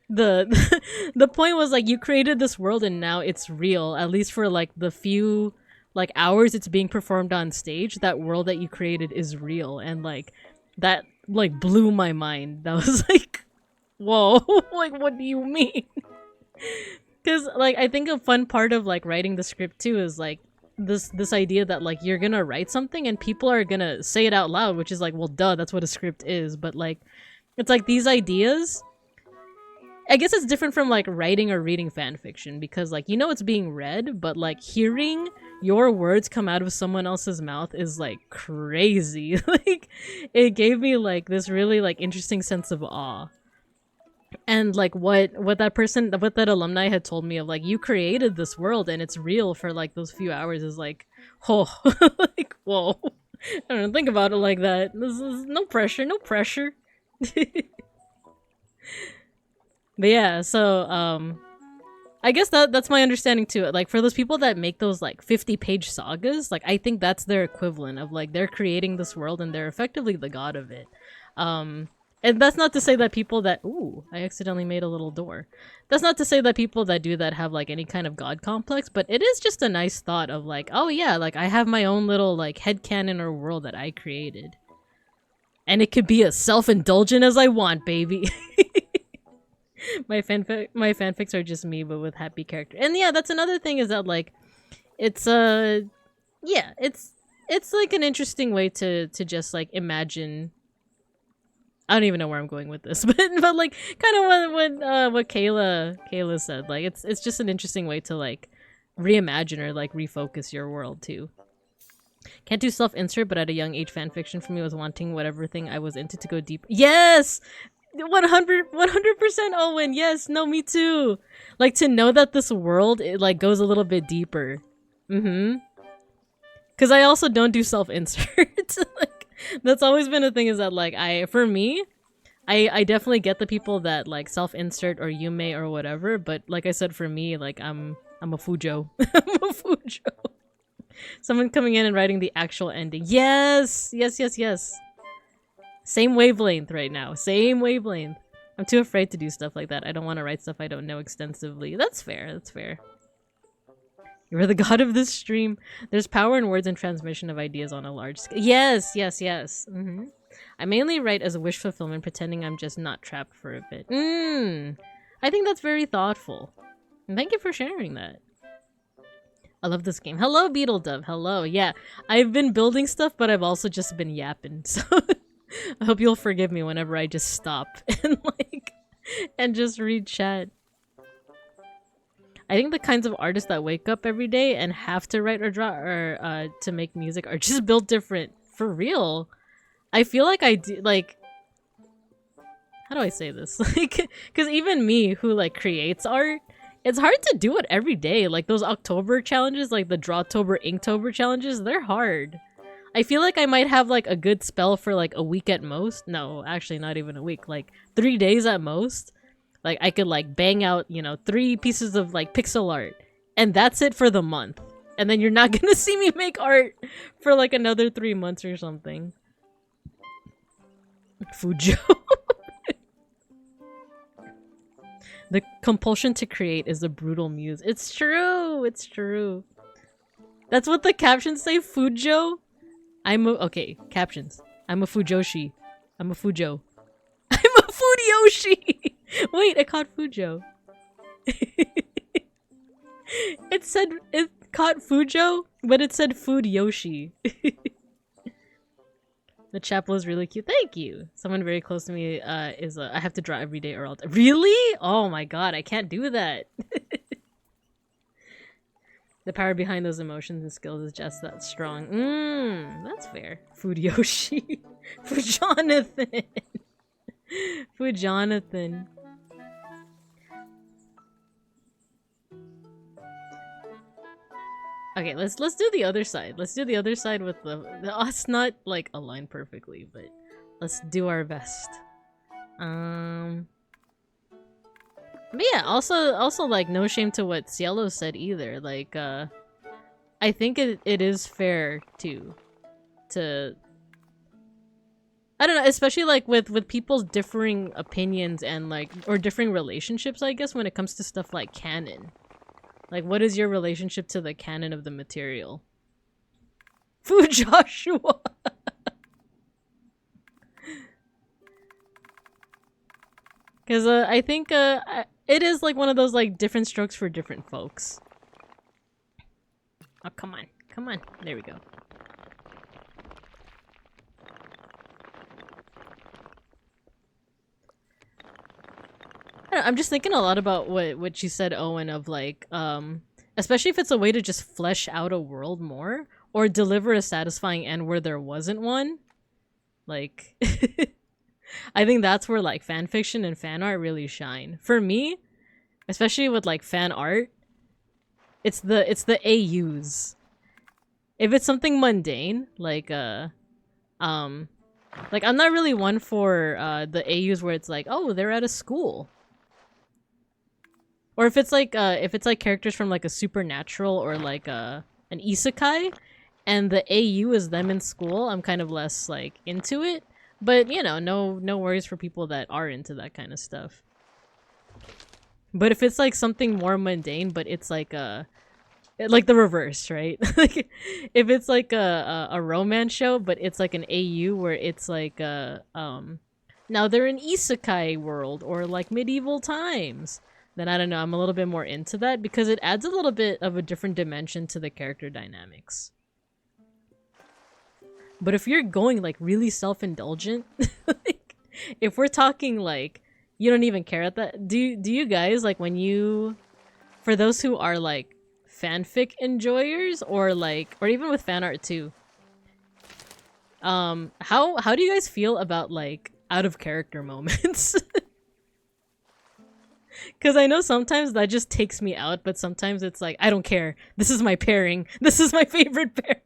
the point was like, you created this world and now it's real, at least for like the few like hours it's being performed on stage. That world that you created is real, and like that like blew my mind. That was like, whoa. Like, what do you mean? Because like I think a fun part of like writing the script too is like this idea that like you're gonna write something and people are gonna say it out loud, which is like, well, duh, that's what a script is. But like it's like these ideas, I guess it's different from like writing or reading fan fiction, because like, you know, it's being read, but like hearing your words come out of someone else's mouth is like crazy. Like it gave me like this really like interesting sense of awe. And like what that alumni had told me of like, you created this world and it's real for like those few hours is like, oh, like whoa. I don't think about it like that. This is no pressure, no pressure. But yeah, so I guess that's my understanding too. Like for those people that make those like 50-page sagas, like I think that's their equivalent of like they're creating this world and they're effectively the god of it. And that's not to say that people that ooh, I accidentally made a little door. That's not to say that people that do that have like any kind of god complex, but it is just a nice thought of like, oh yeah, like I have my own little like headcanon or world that I created. And it could be as self-indulgent as I want, baby. My fanfics are just me but with happy character. And yeah, that's another thing is that like it's yeah, it's like an interesting way to just like imagine. I don't even know where I'm going with this, but like kind of what Kayla said. Like it's just an interesting way to like reimagine or like refocus your world too. Can't do self-insert, but at a young age fanfiction for me was wanting whatever thing I was into to go deep. Yes! 100% Owen, yes, no, me too. Like to know that this world, it like goes a little bit deeper. Because I also don't do self-insert. Like, that's always been a thing is that like I definitely get the people that like self-insert or Yume or whatever, but like I said, for me, like I'm a Fujo. I'm a Fujo. Someone coming in and writing the actual ending. Yes! Yes. Same wavelength right now. Same wavelength. I'm too afraid to do stuff like that. I don't want to write stuff I don't know extensively. That's fair. That's fair. You're the god of this stream. There's power in words and transmission of ideas on a large scale. Yes. I mainly write as a wish fulfillment, pretending I'm just not trapped for a bit. I think that's very thoughtful. And thank you for sharing that. I love this game. Hello, Beetle Dove. Hello. Yeah, I've been building stuff, but I've also just been yapping. So I hope you'll forgive me whenever I just stop and just read chat. I think the kinds of artists that wake up every day and have to write or draw or to make music are just built different. For real. I feel like I do, like, how do I say this? Like, because even me who like creates art, it's hard to do it every day. Like those October challenges, like the Drawtober, Inktober challenges, they're hard. I feel like I might have like a good spell for like a week at most. No, actually not even a week, like 3 days at most. Like I could like bang out, 3 pieces of like pixel art and that's it for the month. And then you're not gonna see me make art for like another 3 months or something. Fujo. The compulsion to create is a brutal muse. It's true. It's true. That's what the captions say, Fujo. Okay, captions. I'm a Fujoshi. I'm a Fujo. I'm a Fudyoshi! Wait, I caught Fujo. It caught Fujo, but it said Food Yoshi. The chapel is really cute. Thank you. Someone very close to me is I have to draw every day or I'll really? Oh my god, I can't do that. The power behind those emotions and skills is just that strong. That's fair. Food Yoshi. Food Jonathan. Food Jonathan. Okay, let's do the other side. Let's do the other side with the us not like aligned perfectly, but let's do our best. But yeah, also like no shame to what Cielo said either. Like I think it is fair to I don't know, especially like with people's differing opinions and like or differing relationships, I guess, when it comes to stuff like canon. Like, what is your relationship to the canon of the material? Food Joshua! Because I think it is like one of those like different strokes for different folks. Oh, come on. Come on. There we go. I don't know, I'm just thinking a lot about what you said, Owen, of like, especially if it's a way to just flesh out a world more, or deliver a satisfying end where there wasn't one. Like, I think that's where like fan fiction and fan art really shine. For me, especially with like fan art, it's the AUs. If it's something mundane, like I'm not really one for the AUs where it's like, oh, they're at a school. Or if it's like characters from like a supernatural or like an isekai, and the AU is them in school, I'm kind of less like into it. But you know, no worries for people that are into that kind of stuff. But if it's like something more mundane, but it's like like the reverse, right? Like if it's like a romance show, but it's like an AU where it's like now they're in isekai world or like medieval times, then I don't know, I'm a little bit more into that because it adds a little bit of a different dimension to the character dynamics. But if you're going like really self-indulgent, like if we're talking like you don't even care at that, do you guys like when you, for those who are like fanfic enjoyers or even with fan art too, how do you guys feel about like out of character moments? Because I know sometimes that just takes me out, but sometimes it's like, I don't care. This is my pairing. This is my favorite pairing.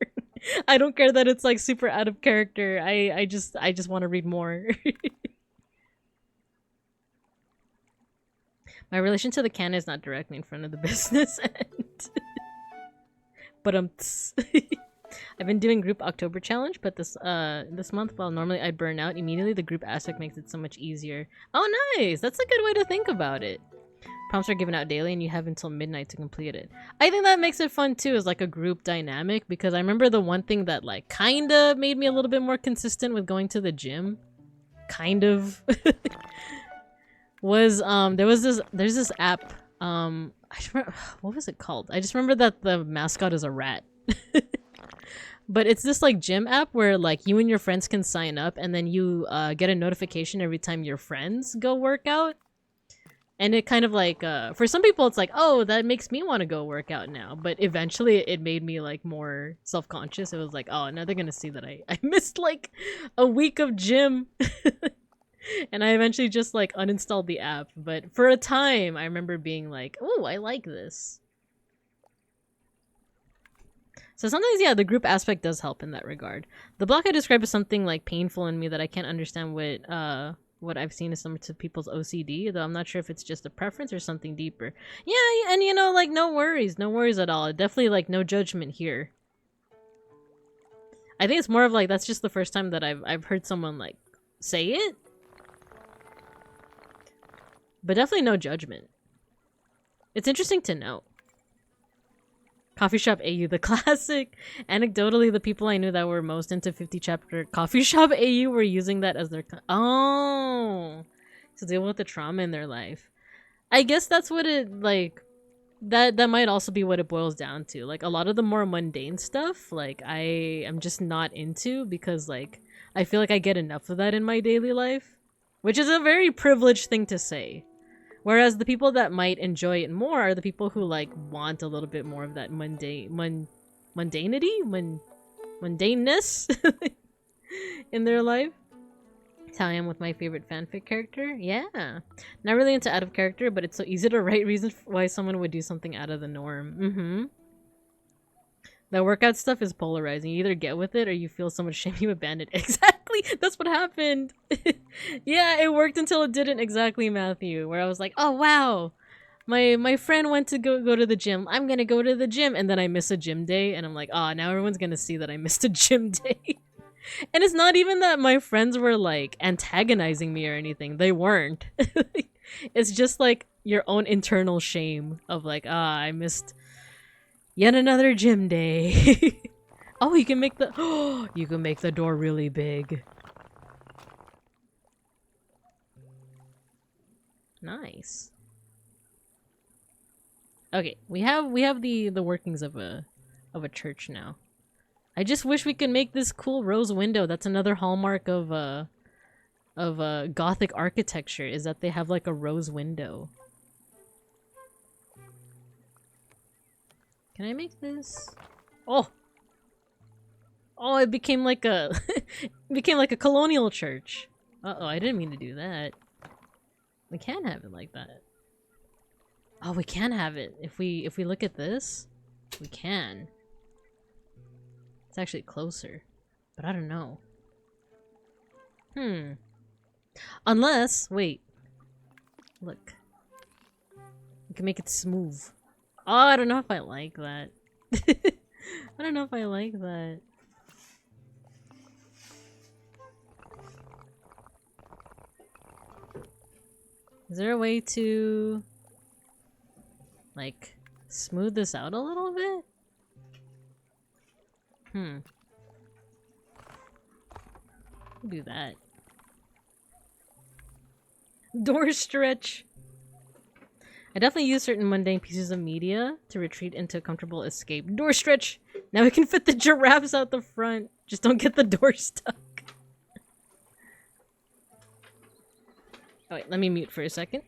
I don't care that it's like super out of character. I just want to read more. My relation to the canon is not directly in front of the business end. But I've been doing group October challenge, but this month, while normally I'd burn out immediately, the group aspect makes it so much easier. Oh, nice! That's a good way to think about it. Prompts are given out daily, and you have until midnight to complete it. I think that makes it fun too, as like a group dynamic, because I remember the one thing that like kinda made me a little bit more consistent with going to the gym, kind of, was there's this app. I just remember, what was it called? I just remember that the mascot is a rat. But it's this like gym app where like you and your friends can sign up, and then you get a notification every time your friends go work out. And it kind of like for some people it's like, oh, that makes me want to go work out now. But eventually it made me like more self-conscious. It was like, oh, now they're gonna see that I missed like a week of gym. And I eventually just like uninstalled the app. But for a time I remember being like, oh, I like this. So sometimes, yeah, the group aspect does help in that regard. The block I described as something like painful in me that I can't understand what I've seen is similar to people's OCD, though I'm not sure if it's just a preference or something deeper. Yeah, and you know, like no worries at all. Definitely like no judgment here. I think it's more of like that's just the first time that I've heard someone like say it. But definitely no judgment. It's interesting to know. Coffee Shop AU, the classic. Anecdotally, the people I knew that were most into 50 chapter Coffee Shop AU were using that as their to deal with the trauma in their life. I guess that's what it like. That might also be what it boils down to. Like a lot of the more mundane stuff, like I am just not into because like I feel like I get enough of that in my daily life, which is a very privileged thing to say. Whereas the people that might enjoy it more are the people who like want a little bit more of that mundaneness in their life. That's how I am with my favorite fanfic character. Yeah, not really into out of character, but it's so easy to write reasons why someone would do something out of the norm. That workout stuff is polarizing. You either get with it or you feel so much shame you abandon it. Exactly! That's what happened! Yeah, it worked until it didn't, exactly, Matthew. Where I was like, oh wow! My friend went to go to the gym. I'm gonna go to the gym. And then I miss a gym day. And I'm like, oh, now everyone's gonna see that I missed a gym day. And it's not even that my friends were like antagonizing me or anything. They weren't. It's just like your own internal shame of like, I missed yet another gym day. Oh, you can make the door really big. Nice. Okay, we have the workings of a church now. I just wish we could make this cool rose window. That's another hallmark of gothic architecture, is that they have like a rose window. Can I make this? Oh, it became like a it became like a colonial church. Uh-oh, I didn't mean to do that. We can have it like that. Oh, we can have it. If we look at this, we can. It's actually closer. But I don't know. Unless, wait. Look. We can make it smooth. Oh, I don't know if I like that. I don't know if I like that. Is there a way to, like, smooth this out a little bit? Do that. Door stretch! I definitely use certain mundane pieces of media to retreat into a comfortable escape. Door stretch! Now we can fit the giraffes out the front. Just don't get the door stuck. Oh wait, let me mute for a second.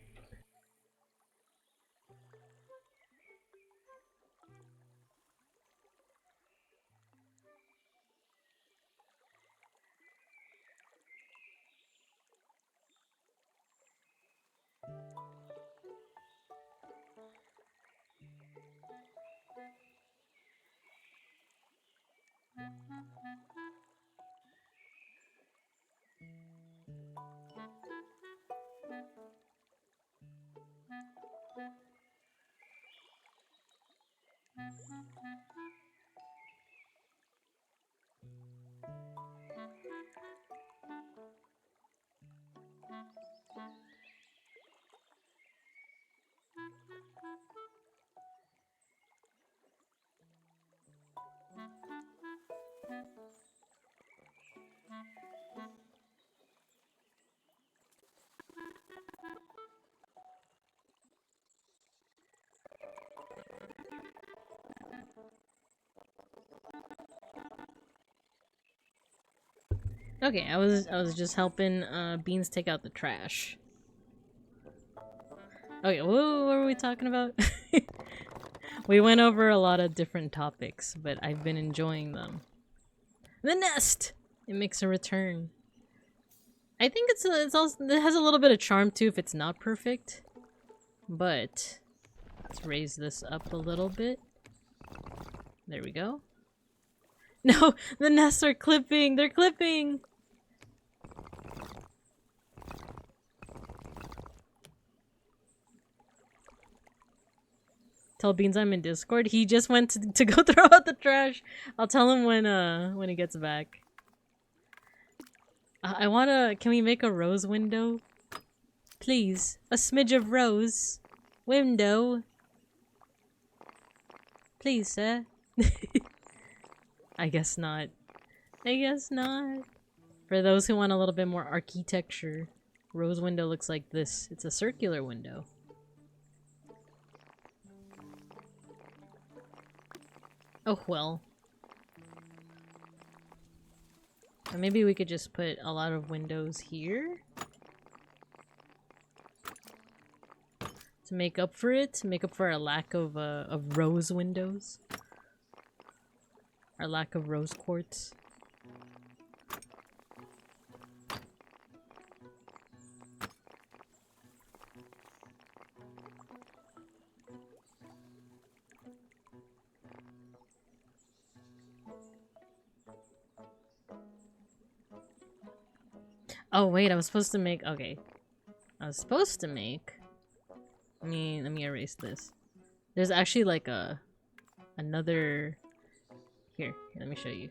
Okay, I was just helping Beans take out the trash. Okay, what were we talking about? We went over a lot of different topics, but I've been enjoying them. The nest! It makes a return. I think it's also, it has a little bit of charm too if it's not perfect. But let's raise this up a little bit. There we go. No, the nests are clipping! They're clipping! Tell Beans I'm in Discord. He just went to go throw out the trash. I'll tell him when he gets back. I wanna... Can we make a rose window? Please. A smidge of rose. Window. Please, sir. I guess not. I guess not. For those who want a little bit more architecture, rose window looks like this. It's a circular window. Oh well. Or maybe we could just put a lot of windows here. To make up for it. To make up for our lack of rose windows. Our lack of rose quartz. Oh wait, I was supposed to make... Okay. I was supposed to make... Let me erase this. There's actually like another... Here, let me show you.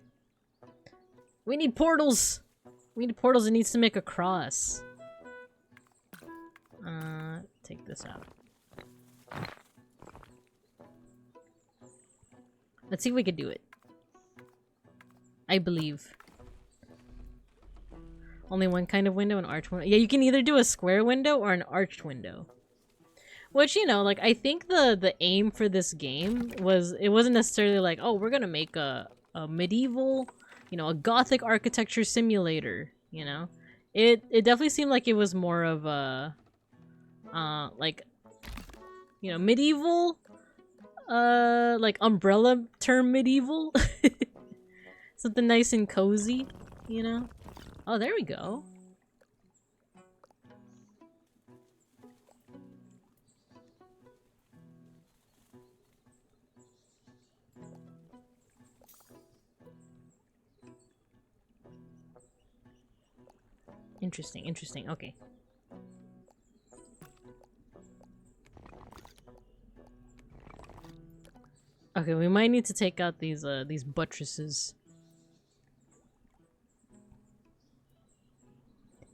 We need portals! We need portals. It needs to make a cross. Take this out. Let's see if we can do it. I believe. Only one kind of window, an arch window. Yeah, you can either do a square window or an arched window. Which, you know, like, I think the aim for this game was... It wasn't necessarily like, oh, we're gonna make a medieval, you know, a gothic architecture simulator, you know? It definitely seemed like it was more of a... like... You know, medieval? Like, umbrella term medieval? Something nice and cozy, you know? Oh, there we go. Interesting, interesting. Okay. Okay, we might need to take out these buttresses.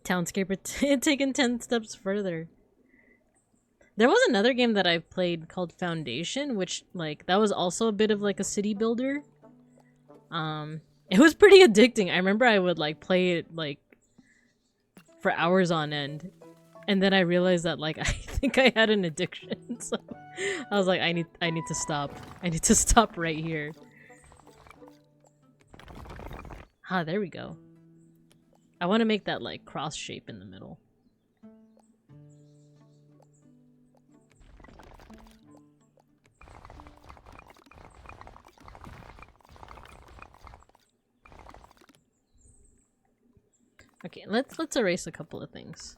Townscaper taken 10 steps further. There was another game that I played called Foundation, which, like, that was also a bit of, like, a city builder. It was pretty addicting. I remember I would, like, play it, like, for hours on end. And then I realized that, like, I think I had an addiction, so I was like, I need to stop. I need to stop right here. Ah, there we go. I want to make that, like, cross shape in the middle. Okay, let's erase a couple of things.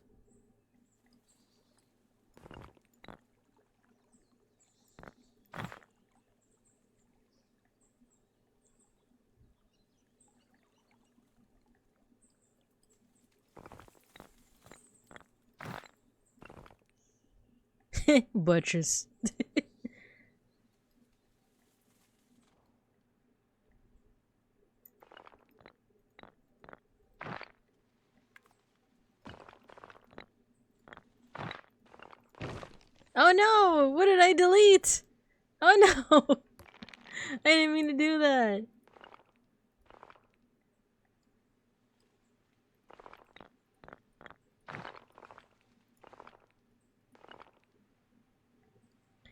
Butchers. Oh no! What did I delete? Oh no! I didn't mean to do that.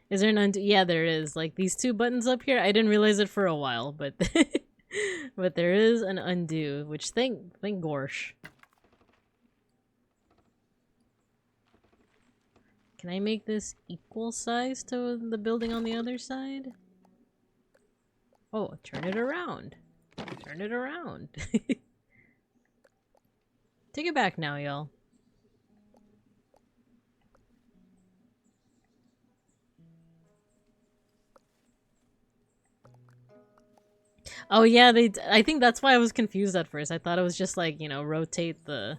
Is there an undo? Yeah, there is. Like, these two buttons up here, I didn't realize it for a while, but but there is an undo, which thank Gorsh. Can I make this equal size to the building on the other side? Oh, turn it around. Turn it around. Take it back now, y'all. Oh yeah, I think that's why I was confused at first. I thought it was just like, rotate the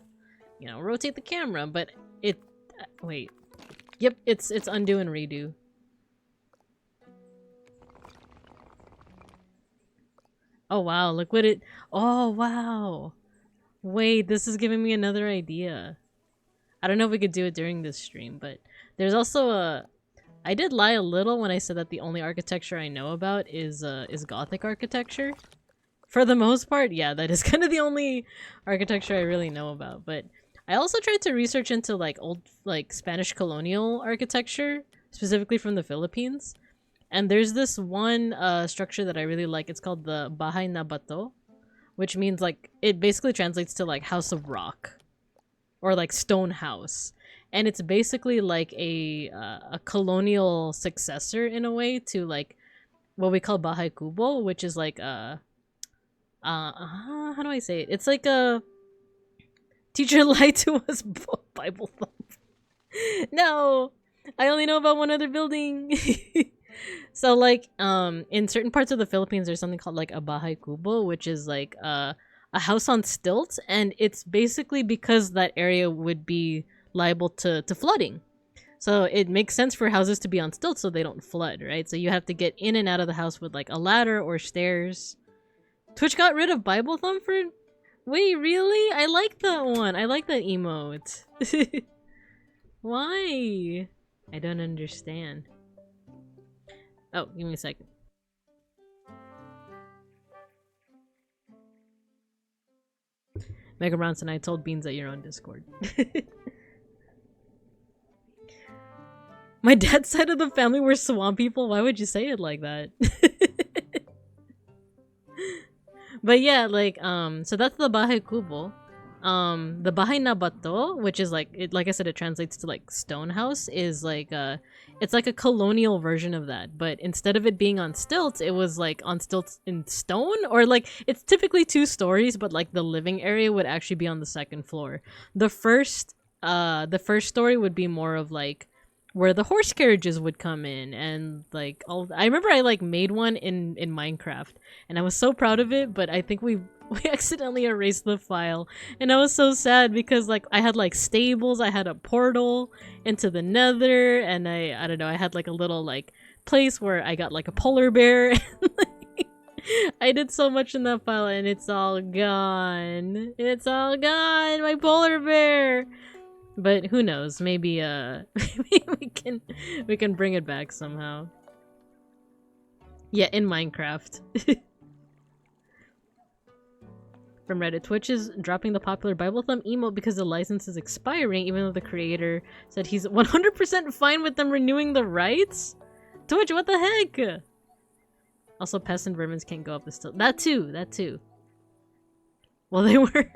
camera, but it wait. Yep, it's undo and redo. Oh wow, look what it. Oh wow. Wait, this is giving me another idea. I don't know if we could do it during this stream, but there's also a. I did lie a little when I said that the only architecture I know about is Gothic architecture. For the most part, yeah, that is kind of the only architecture I really know about. But I also tried to research into like old Spanish colonial architecture, specifically from the Philippines. And there's this one structure that I really like. It's called the Bahay na Bato, which means like it basically translates to like House of Rock or like Stone House. And it's basically like a colonial successor in a way to like what we call Bahay Kubo, which is like how do I say it? It's like a teacher lied to us Bible thump. No, I only know about one other building. So like in certain parts of the Philippines, there's something called like a Bahay Kubo, which is like a house on stilts, and it's basically because that area would be liable to flooding. So it makes sense for houses to be on stilts so they don't flood, right? So you have to get in and out of the house with like a ladder or stairs. Twitch got rid of Bible Thumb for... Wait, really? I like that one. I like that emote. Why? I don't understand. Oh, give me a second. Mega Bronson, I told Beans that you're on Discord. My dad's side of the family were swamp people? Why would you say it like that? But yeah, like, so that's the Bahay Kubo. The Bahay na Bato, which is like, like I said, it translates to like stone house, is like, it's like a colonial version of that. But instead of it being on stilts, it was like on stilts in stone, or like, it's typically 2 stories, but like the living area would actually be on the 2nd floor. The first story would be more of like where the horse carriages would come in, and like all. I remember I like made one in Minecraft, and I was so proud of it. But I think we accidentally erased the file, and I was so sad because like I had like stables, I had a portal into the Nether, and I don't know, I had like a little like place where I got like a polar bear. I did so much in that file, and it's all gone. It's all gone, my polar bear. But who knows? Maybe maybe we can bring it back somehow. Yeah, in Minecraft. From Reddit, Twitch is dropping the popular Bible Thumb emote because the license is expiring, even though the creator said he's 100% fine with them renewing the rights? Twitch, what the heck? Also, pests and vermins can't go up the still. That too, that too. Well, they were...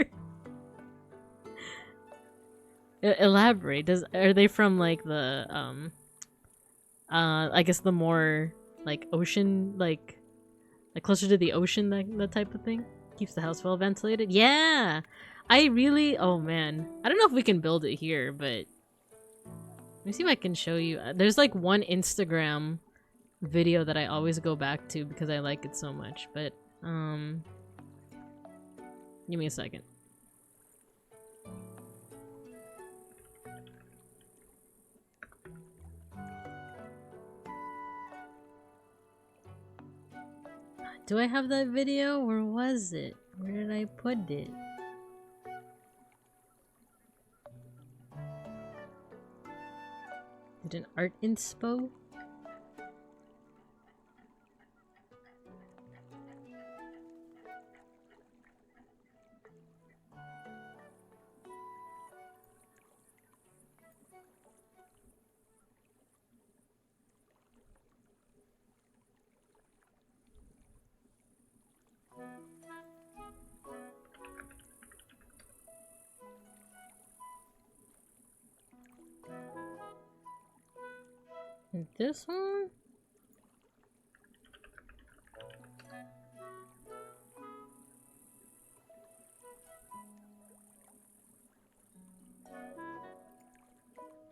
Elaborate. Are they from like the I guess the more like ocean, like closer to the ocean, that type of thing? Keeps the house well ventilated? Yeah! I really, oh man. I don't know if we can build it here, but let me see if I can show you. There's like one Instagram video that I always go back to because I like it so much, but give me a second. Do I have that video? Where was it? Where did I put it? Is it an art inspo? This one?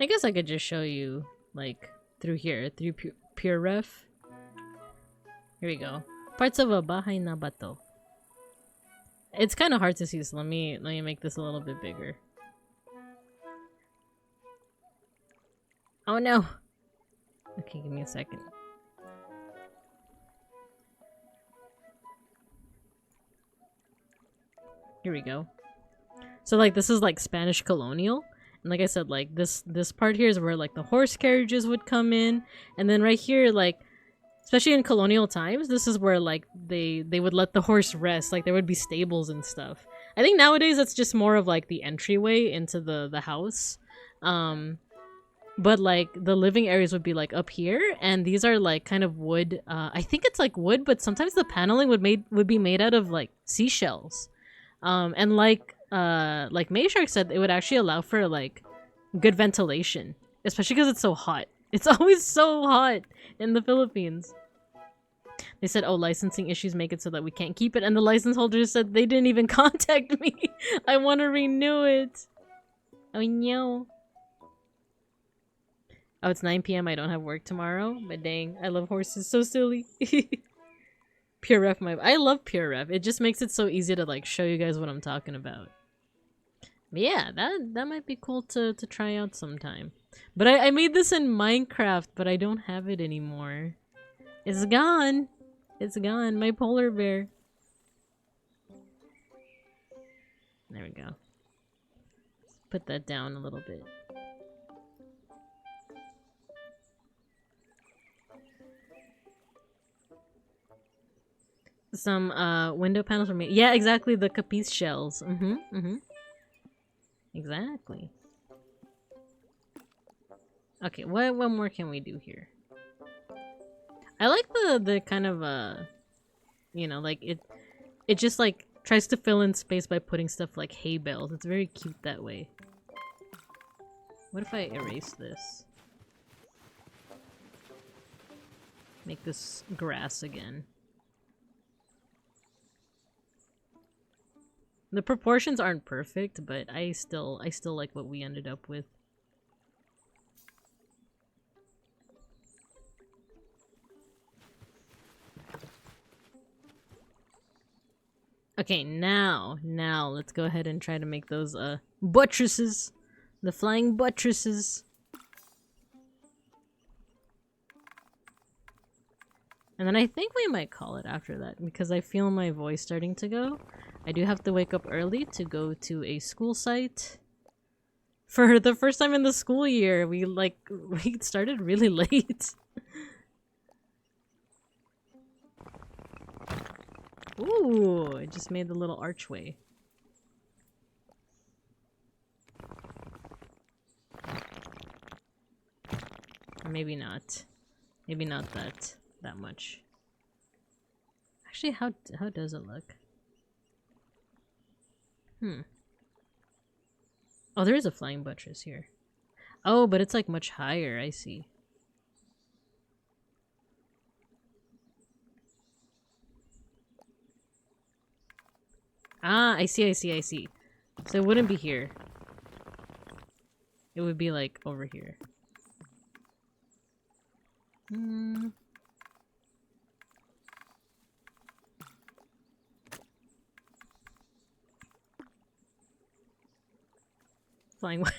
I guess I could just show you, like, through here, through pure ref. Here we go. Parts of a bahay na bato. It's kind of hard to see, so let me make this a little bit bigger. Oh no! Okay, give me a second. Here we go. So like this is like Spanish colonial, and like I said, like this part here is where like the horse carriages would come in, and then right here, like especially in colonial times, this is where like they would let the horse rest. Like there would be stables and stuff. I think nowadays that's just more of like the entryway into the house. But like the living areas would be like up here, and these are like kind of wood. I think it's like wood, but sometimes the paneling would be made out of like seashells. And like Mayshark said, it would actually allow for like good ventilation, especially because it's so hot. It's always so hot in the Philippines. They said, oh, licensing issues make it so that we can't keep it, and the license holder said they didn't even contact me. I want to renew it. Oh no. Oh, it's 9 p.m. I don't have work tomorrow, but dang, I love horses. So silly. Pure ref, I love pure ref. It just makes it so easy to like show you guys what I'm talking about. But yeah, that might be cool to try out sometime. But I made this in Minecraft, but I don't have it anymore. It's gone. It's gone. My polar bear. There we go. Let's put that down a little bit. Some window panels were made. Yeah, exactly, the capiz shells. Exactly. Okay, what more can we do here? I like the kind of you know, like it just like tries to fill in space by putting stuff like hay bales. It's very cute that way. What if I erase this? Make this grass again. The proportions aren't perfect, but I still like what we ended up with. Okay, now let's go ahead and try to make those buttresses. The flying buttresses. And then I think we might call it after that because I feel my voice starting to go. I do have to wake up early to go to a school site. For the first time in the school year, we started really late. Ooh, I just made the little archway. Or maybe not. Maybe not that much. Actually, how does it look? Oh, there is a flying buttress here. Oh, but it's like much higher, I see. Ah, I see. So it wouldn't be here. It would be like over here. Flying white.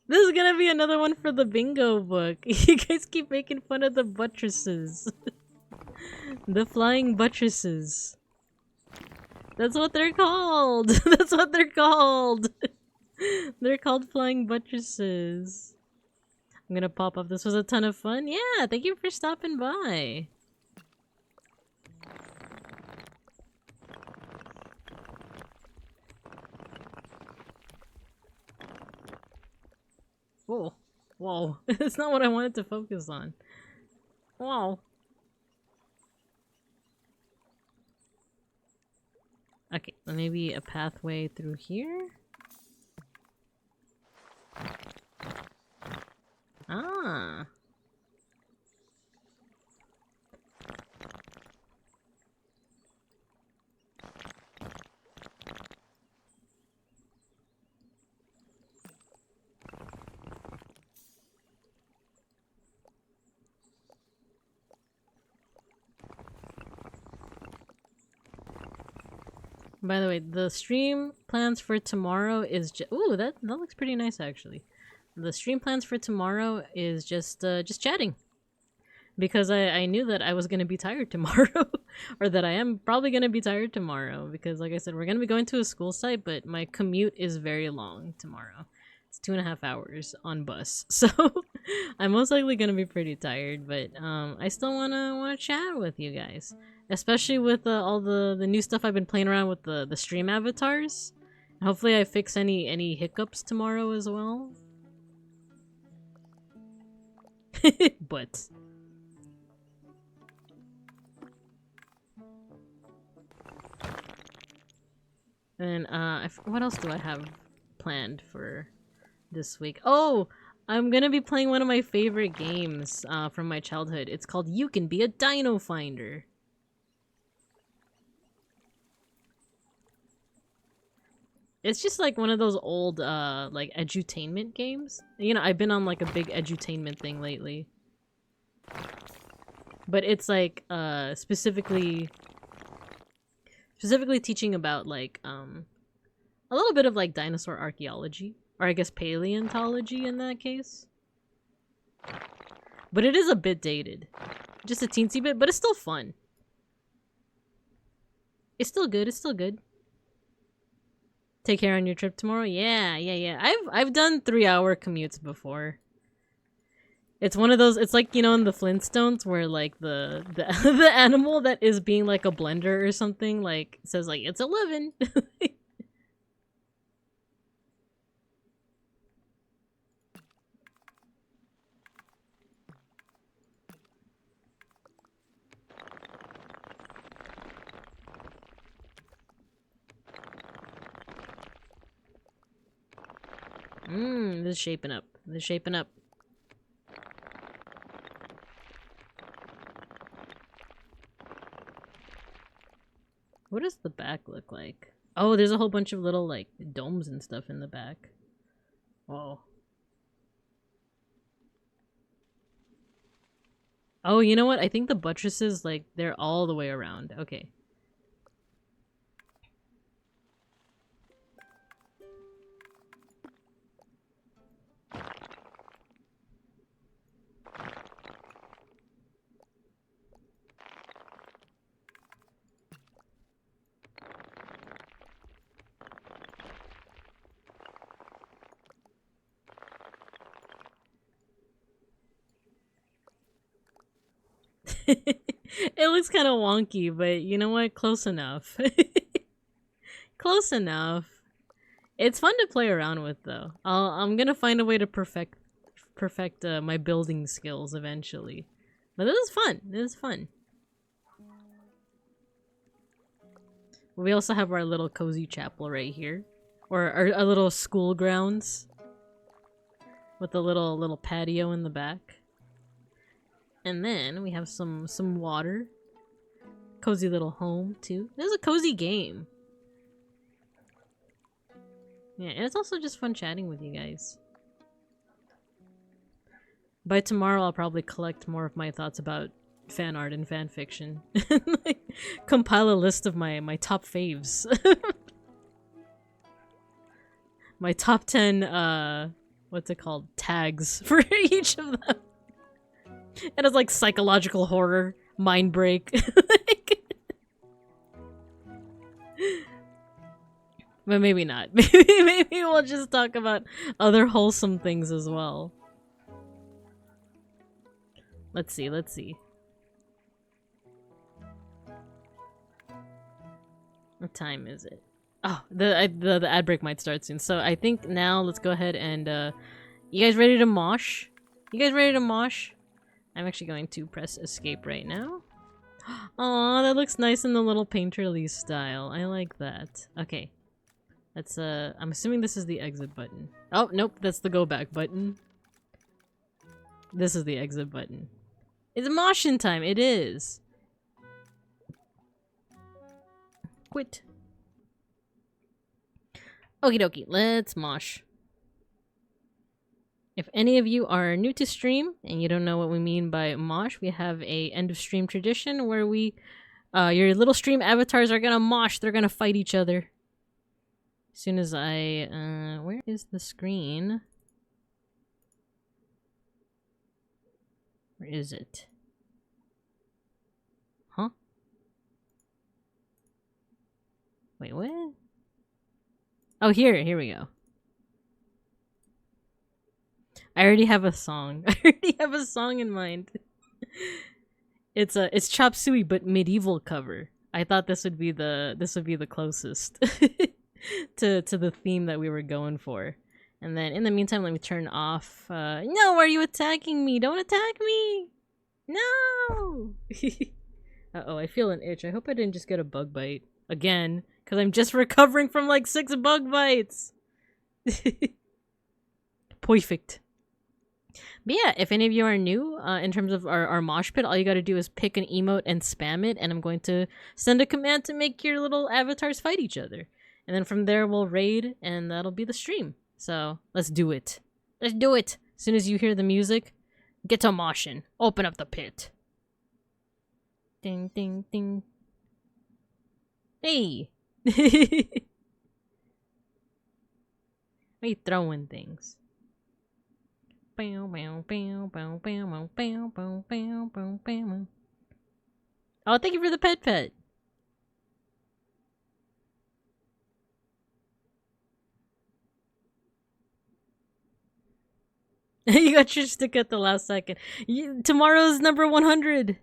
This is gonna be another one for the bingo book. You guys keep making fun of the buttresses. The flying buttresses. That's what they're called. That's what they're called. They're called flying buttresses. I'm gonna pop up. This was a ton of fun. Yeah, thank you for stopping by. Whoa. Whoa. That's not what I wanted to focus on. Wow. Okay, maybe a pathway through here? Ah. By the way, the stream plans for tomorrow is ooh, that looks pretty nice actually. The stream plans for tomorrow is just chatting. Because I knew that I was going to be tired tomorrow. Or that I am probably going to be tired tomorrow. Because like I said, we're going to be going to a school site, but my commute is very long tomorrow. It's 2.5 hours on bus. So I'm most likely going to be pretty tired. But I still want to chat with you guys. Especially with all the new stuff I've been playing around with the stream avatars. Hopefully I fix any hiccups tomorrow as well. But... And what else do I have planned for this week? Oh, I'm gonna be playing one of my favorite games from my childhood. It's called You Can Be a Dino Finder. It's just like one of those old like edutainment games. You know, I've been on like a big edutainment thing lately. But it's like specifically teaching about like a little bit of like dinosaur archaeology, or I guess paleontology in that case. But it is a bit dated. Just a teensy bit, but it's still fun. It's still good, it's still good. Take care on your trip tomorrow? Yeah. I've done 3-hour commutes before. It's one of those, it's like, you know, in the Flintstones where like the the animal that is being like a blender or something like says like it's 11. This is shaping up. This is shaping up. What does the back look like? Oh, there's a whole bunch of little, like, domes and stuff in the back. Whoa. Oh, you know what? I think the buttresses, like, they're all the way around. Okay. It looks kind of wonky, but you know what? Close enough. Close enough. It's fun to play around with, though. I'm gonna find a way to perfect my building skills eventually. But this is fun. This is fun. We also have our little cozy chapel right here, or our little school grounds with a little patio in the back. And then we have some water. Cozy little home too. This is a cozy game. Yeah, and it's also just fun chatting with you guys. By tomorrow, I'll probably collect more of my thoughts about fan art and fan fiction. Like, compile a list of my top faves. My top 10, what's it called? Tags for each of them. It has like psychological horror, mind break. But maybe not. Maybe we'll just talk about other wholesome things as well. Let's see, let's see. What time is it? Oh, the ad break might start soon. So I think now let's go ahead and you guys ready to mosh? You guys ready to mosh? I'm actually going to press escape right now. Aw, that looks nice in the little painterly style. I like that. Okay. That's I'm assuming this is the exit button. Oh, nope, that's the go back button. This is the exit button. It's moshing time, it is. Quit. Okie dokie, let's mosh. If any of you are new to stream and you don't know what we mean by mosh, we have a end of stream tradition where we, your little stream avatars are gonna mosh. They're gonna fight each other. As soon as I, where is the screen? Where is it? Huh? Wait, what? Oh, here we go. I already have a song. I already have a song in mind. It's Chop Suey but medieval cover. I thought this would be the closest to the theme that we were going for. And then in the meantime, let me turn off. No, are you attacking me? Don't attack me! No! Uh-oh, I feel an itch. I hope I didn't just get a bug bite again, because I'm just recovering from like 6 bug bites. Perfect. But yeah, if any of you are new in terms of our mosh pit, all you gotta do is pick an emote and spam it, and I'm going to send a command to make your little avatars fight each other. And then from there, we'll raid, and that'll be the stream. So, let's do it. Let's do it! As soon as you hear the music, get to moshing. Open up the pit. Ding, ding, ding. Hey! Why are you throwing things? Oh, thank you for the pet. You got your stick at the last second. Tomorrow's number 100.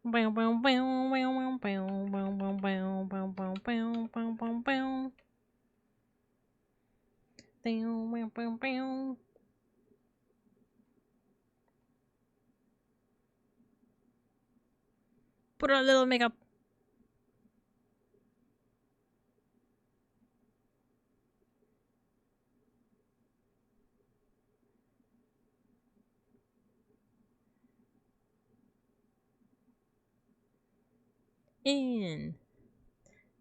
Put on a little makeup. In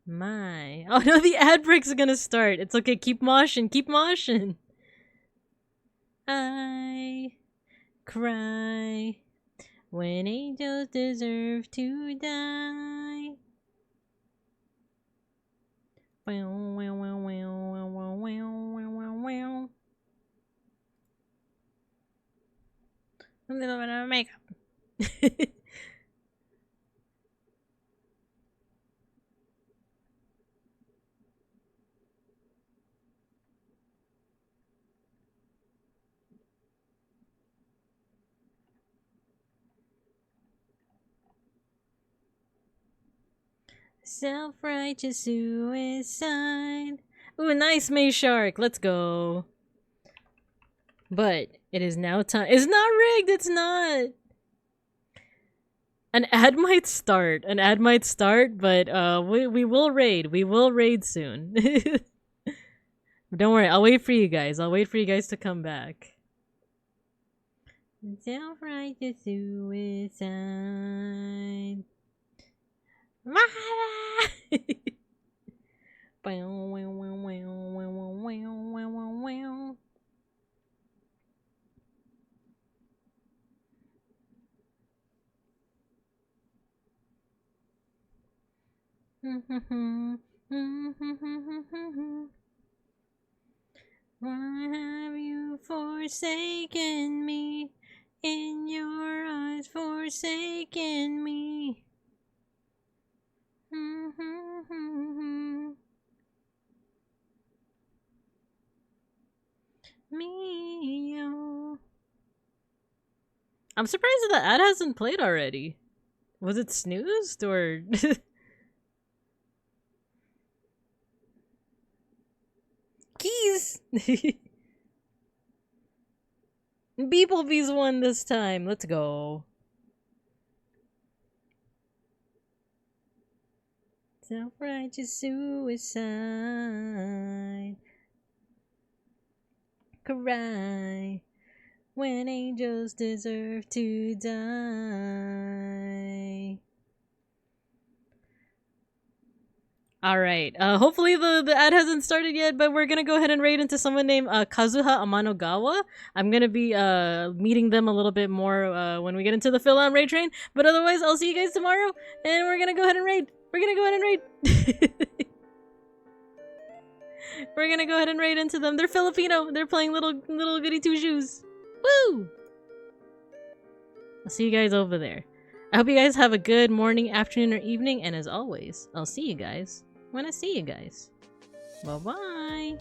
my... Oh no, the ad breaks are gonna start. It's okay, keep moshing, keep moshing. I cry when angels deserve to die. Wow, wow, wow, wow, wow, wow, wow, wow. A little bit of makeup. Self-righteous suicide. Ooh, nice May Shark. Let's go. But it is now time. It's not rigged. It's not. An ad might start. An ad might start, but we will raid. We will raid soon. Don't worry. I'll wait for you guys. I'll wait for you guys to come back. Self-righteous suicide. Why have you forsaken me? In your eyes, forsaken me. Me. I'm surprised that the ad hasn't played already. Was it snoozed or? Keys! beeplebees won this time. Let's go. Self-righteous suicide. Cry when angels deserve to die. Alright, hopefully the ad hasn't started yet, but we're gonna go ahead and raid into someone named Kazuha Amanogawa. I'm gonna be meeting them a little bit more when we get into the fill-on raid train, but otherwise I'll see you guys tomorrow, and we're gonna go ahead and raid. We're gonna go ahead and raid. We're gonna go ahead and raid into them. They're Filipino. They're playing little goody two shoes. Woo! I'll see you guys over there. I hope you guys have a good morning, afternoon, or evening, and as always, I'll see you guys when I see you guys. Bye-bye!